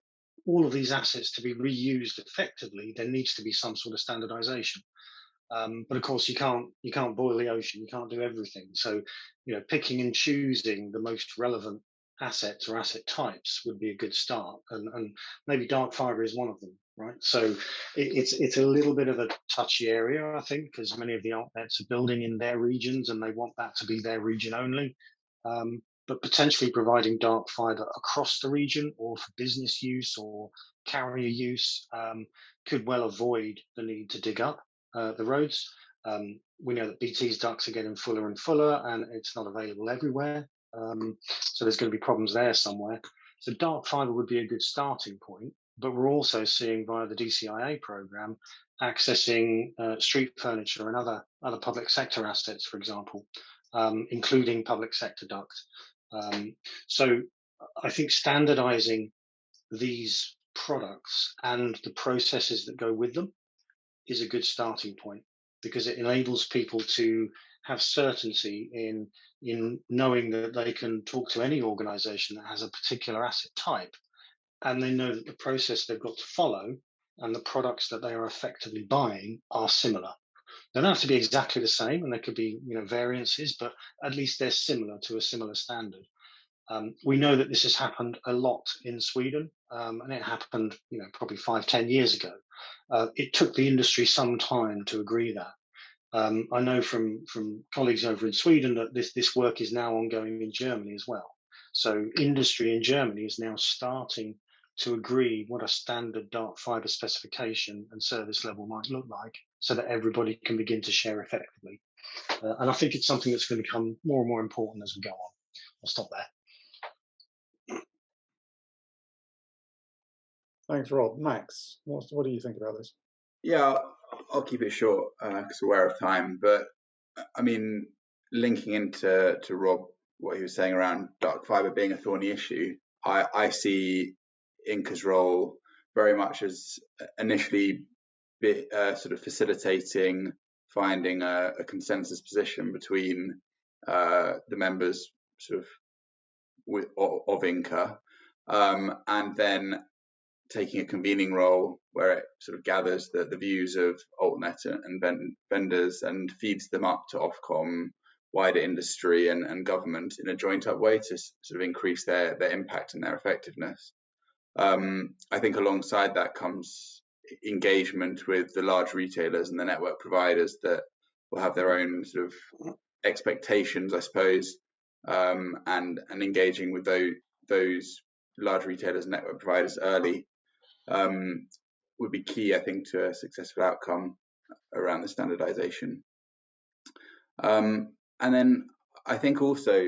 [SPEAKER 13] all of these assets to be reused effectively, there needs to be some sort of standardization. But of course, you can't boil the ocean. You can't do everything. So, picking and choosing the most relevant assets or asset types would be a good start. And maybe dark fiber is one of them, right? So it's a little bit of a touchy area, I think, because many of the altnets are building in their regions and they want that to be their region only. But potentially providing dark fiber across the region or for business use or carrier use could well avoid the need to dig up the roads. We know that BT's ducts are getting fuller and fuller, and it's not available everywhere. So there's going to be problems there somewhere. So dark fiber would be a good starting point, but we're also seeing via the DCIA program accessing street furniture and other public sector assets, for example, including public sector duct. So I think standardizing these products and the processes that go with them is a good starting point, because it enables people to have certainty in knowing that they can talk to any organization that has a particular asset type, and they know that the process they've got to follow and the products that they are effectively buying are similar. They don't have to be exactly the same, and there could be variances, but at least they're similar to a similar standard. We know that this has happened a lot in Sweden, and it happened probably 5-10 years ago. It took the industry some time to agree that. I know from colleagues over in Sweden that this work is now ongoing in Germany as well. So industry in Germany is now starting to agree what a standard dark fiber specification and service level might look like, so that everybody can begin to share effectively. And I think it's something that's going to become more and more important as we go on. I'll stop there.
[SPEAKER 1] Thanks, Rob. Max, what do you think about this?
[SPEAKER 16] Yeah, I'll keep it short because we're aware of time. But I mean, linking into Rob, what he was saying around dark fiber being a thorny issue, I see INCA's role very much as initially sort of facilitating finding a consensus position between the members sort of INCA, and then taking a convening role where it sort of gathers the views of altnet and vendors and feeds them up to Ofcom wider industry and government in a joint up way to sort of increase their impact and their effectiveness. I think alongside that comes engagement with the large retailers and the network providers that will have their own sort of expectations, I suppose, and engaging with those large retailers and network providers early would be key, I think, to a successful outcome around the standardization. And then I think also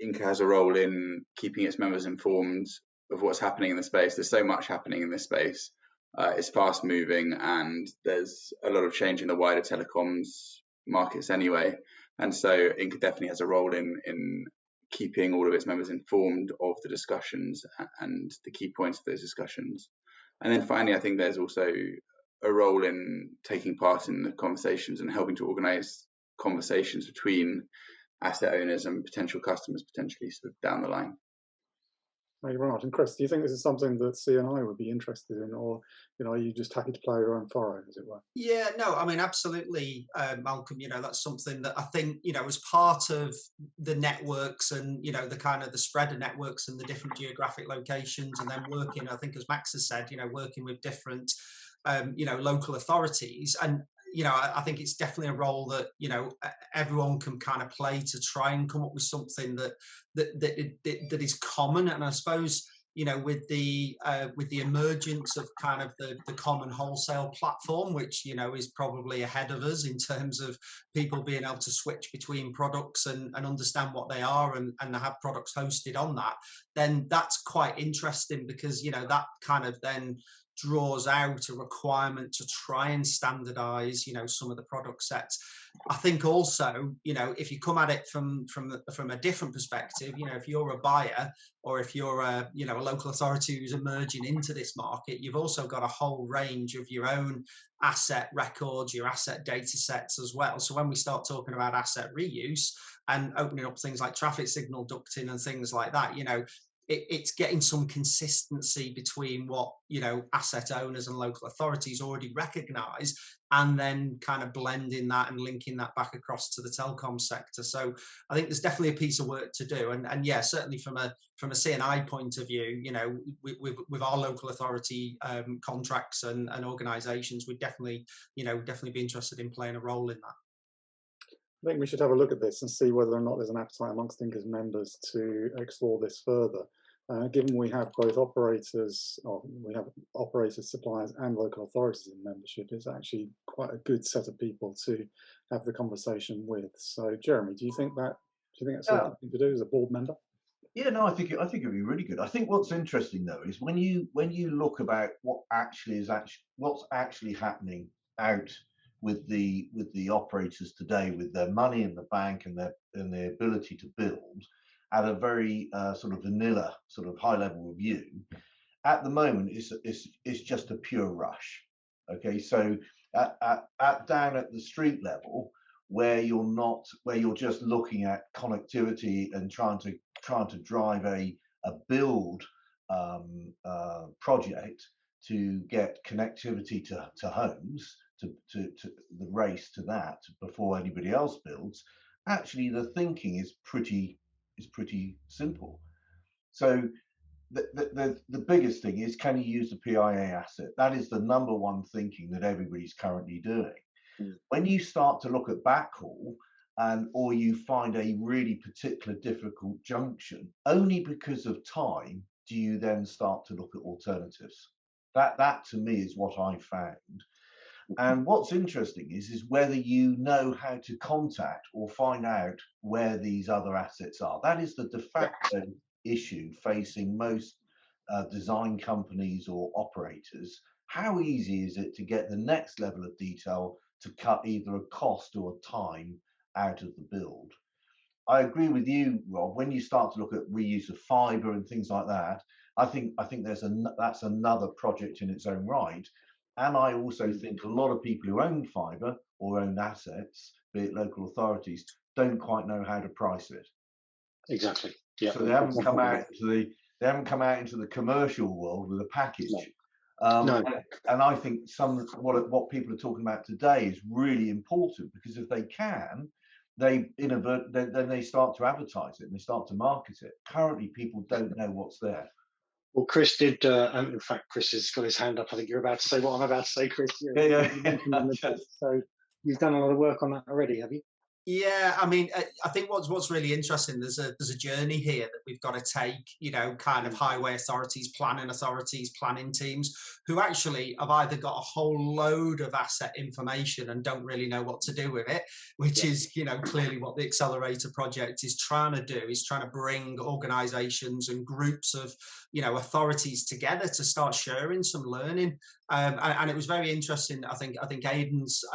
[SPEAKER 16] INCA has a role in keeping its members informed of what's happening in the space. There's so much happening in this space. It's fast moving, and there's a lot of change in the wider telecoms markets anyway. And so INCA definitely has a role in keeping all of its members informed of the discussions and the key points of those discussions. And then finally, I think there's also a role in taking part in the conversations and helping to organise conversations between asset owners and potential customers, potentially sort of down the line.
[SPEAKER 1] Thank you very much. And Chris, do you think this is something that CNI would be interested in, or are you just happy to play your own furrow, as it were?
[SPEAKER 11] Yeah, no, I mean, absolutely, Malcolm. That's something that I think as part of the networks and the kind of the spread of networks and the different geographic locations, and then working, I think, as Max has said, working with different local authorities. And I think it's definitely a role that everyone can kind of play to try and come up with something that is common. And I suppose with the emergence of kind of the common wholesale platform, which is probably ahead of us in terms of people being able to switch between products and understand what they are and have products hosted on that, then that's quite interesting, because that kind of then draws out a requirement to try and standardize some of the product sets. I think also if you come at it from a different perspective, if you're a buyer or if you're a local authority who's emerging into this market, you've also got a whole range of your own asset records, your asset data sets as well. So when we start talking about asset reuse and opening up things like traffic signal ducting and things like that, it's getting some consistency between what asset owners and local authorities already recognise, and then kind of blending that and linking that back across to the telecom sector. So I think there's definitely a piece of work to do, and yeah, certainly from a CNI point of view, with our local authority contracts and organisations, we'd definitely be interested in playing a role in that.
[SPEAKER 1] I think we should have a look at this and see whether or not there's an appetite amongst INCA's members to explore this further. Given we have both operators, suppliers, and local authorities in membership, it's actually quite a good set of people to have the conversation with. So, Jeremy, do you think that's the right thing to do as a board member?
[SPEAKER 2] Yeah, no, I think it'd be really good. I think what's interesting though is when you look about what's actually happening out with the operators today, with their money in the bank and their ability to build at a very sort of vanilla, sort of high level view. At the moment, it's just a pure rush. Okay, so down at the street level, where you're just looking at connectivity and trying to drive a build project to get connectivity to homes, to the race to that before anybody else builds. Actually, the thinking is pretty simple. So the biggest thing is, can you use the PIA asset? That is the number one thinking that everybody's currently doing. When you start to look at backhaul, or you find a really particular difficult junction, only because of time do you then start to look at alternatives. That to me is what I found. And what's interesting is whether you know how to contact or find out where these other assets are. That is the de facto issue facing most design companies or operators. How easy is it to get the next level of detail to cut either a cost or a time out of the build? I agree with you, Rob. When you start to look at reuse of fibre and things like that, I think that's another project in its own right. And I also think a lot of people who own fibre or own assets, be it local authorities, don't quite know how to price it.
[SPEAKER 13] Exactly. Yeah.
[SPEAKER 2] So they haven't come out into the commercial world with a package.
[SPEAKER 13] No.
[SPEAKER 2] And I think what people are talking about today is really important, because if they can, they innovate, then they start to advertise it and they start to market it. Currently, people don't know what's there.
[SPEAKER 13] Well, Chris did, and in fact, Chris has got his hand up. I think you're about to say what I'm about to say, Chris.
[SPEAKER 2] Yeah.
[SPEAKER 13] So you've done a lot of work on that already, have you?
[SPEAKER 11] Yeah, I mean, I think what's really interesting, there's a journey here that we've got to take, you know, kind of highway authorities, planning teams, who actually have either got a whole load of asset information and don't really know what to do with it, which is, you know, clearly what the Accelerator project is trying to do, is trying to bring organisations and groups of, you know, authorities together to start sharing some learning. And it was very interesting, I think Aidan's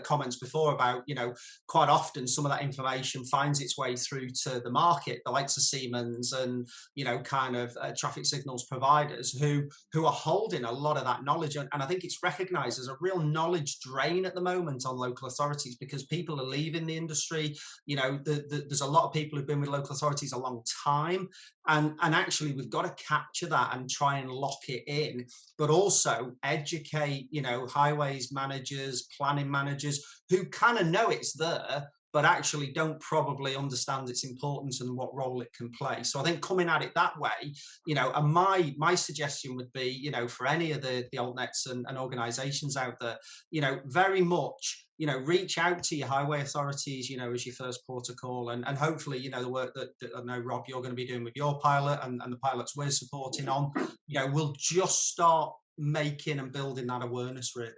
[SPEAKER 11] comments before about, you know, quite often some of that information finds its way through to the market, the likes of Siemens and, you know, kind of traffic signals providers who are holding a lot of that knowledge. And I think it's recognised as a real knowledge drain at the moment on local authorities, because people are leaving the industry. You know, there's a lot of people who've been with local authorities a long time. And actually, we've got to capture that and try and lock it in, but also educate, you know, highways managers, planning managers who kind of know it's there, but actually don't probably understand its importance and what role it can play. So I think coming at it that way, you know, and my suggestion would be, you know, for any of the altnets and organisations out there, you know, very much, you know, reach out to your highway authorities, you know, as your first port of call, and hopefully, you know, the work that I know, Rob, you're going to be doing with your pilot and the pilots we're supporting on, you know, we'll just start making and building that awareness, really.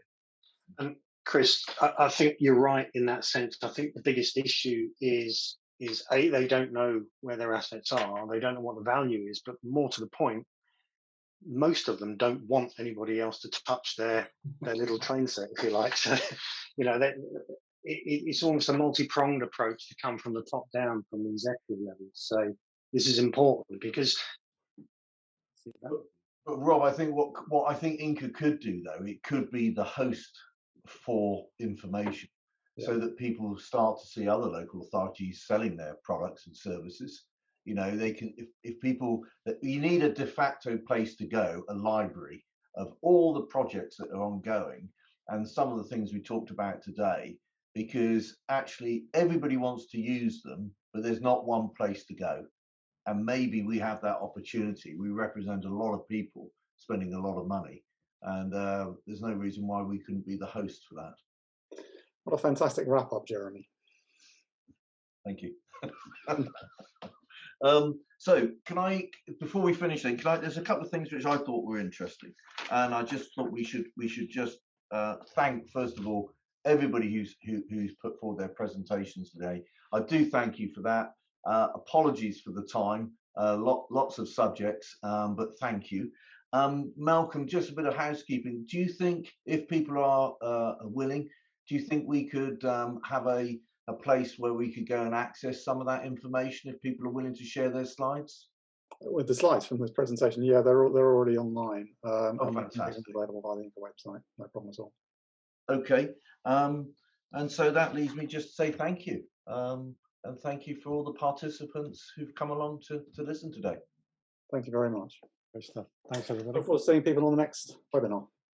[SPEAKER 13] And Chris, I think you're right in that sense. I think the biggest issue is they don't know where their assets are, they don't know what the value is, but more to the point, most of them don't want anybody else to touch their little train set, if you like. So, you know, it's almost a multi-pronged approach to come from the top down, from the executive level. So this is important because.
[SPEAKER 2] But Rob, I think what I think INCA could do, though, it could be the host for information, so that people start to see other local authorities selling their products and services. You know, they can, if people, that you need a de facto place to go, a library of all the projects that are ongoing and some of the things we talked about today, because actually everybody wants to use them, but there's not one place to go. And maybe we have that opportunity. We represent a lot of people spending a lot of money, and there's no reason why we couldn't be the host for that.
[SPEAKER 1] What a fantastic wrap up, Jeremy.
[SPEAKER 2] Thank you. So can I, before we finish then, there's a couple of things which I thought were interesting, and I just thought we should just thank, first of all, everybody who's put forward their presentations today. I do thank you for that. Apologies for the time, lots of subjects, but thank you. Malcolm, just a bit of housekeeping. Do you think, if people are willing, do you think we could have a place where we could go and access some of that information if people are willing to share their slides?
[SPEAKER 1] With the slides from this presentation, yeah, they're already online.
[SPEAKER 2] Oh, fantastic.
[SPEAKER 1] Available via the INCA website, no problem at all.
[SPEAKER 2] Okay, and so that leaves me just to say thank you. And thank you for all the participants who've come along to listen today.
[SPEAKER 1] Thank you very much.
[SPEAKER 13] Great stuff. Thanks, everybody.
[SPEAKER 1] Look forward to seeing people on the next webinar.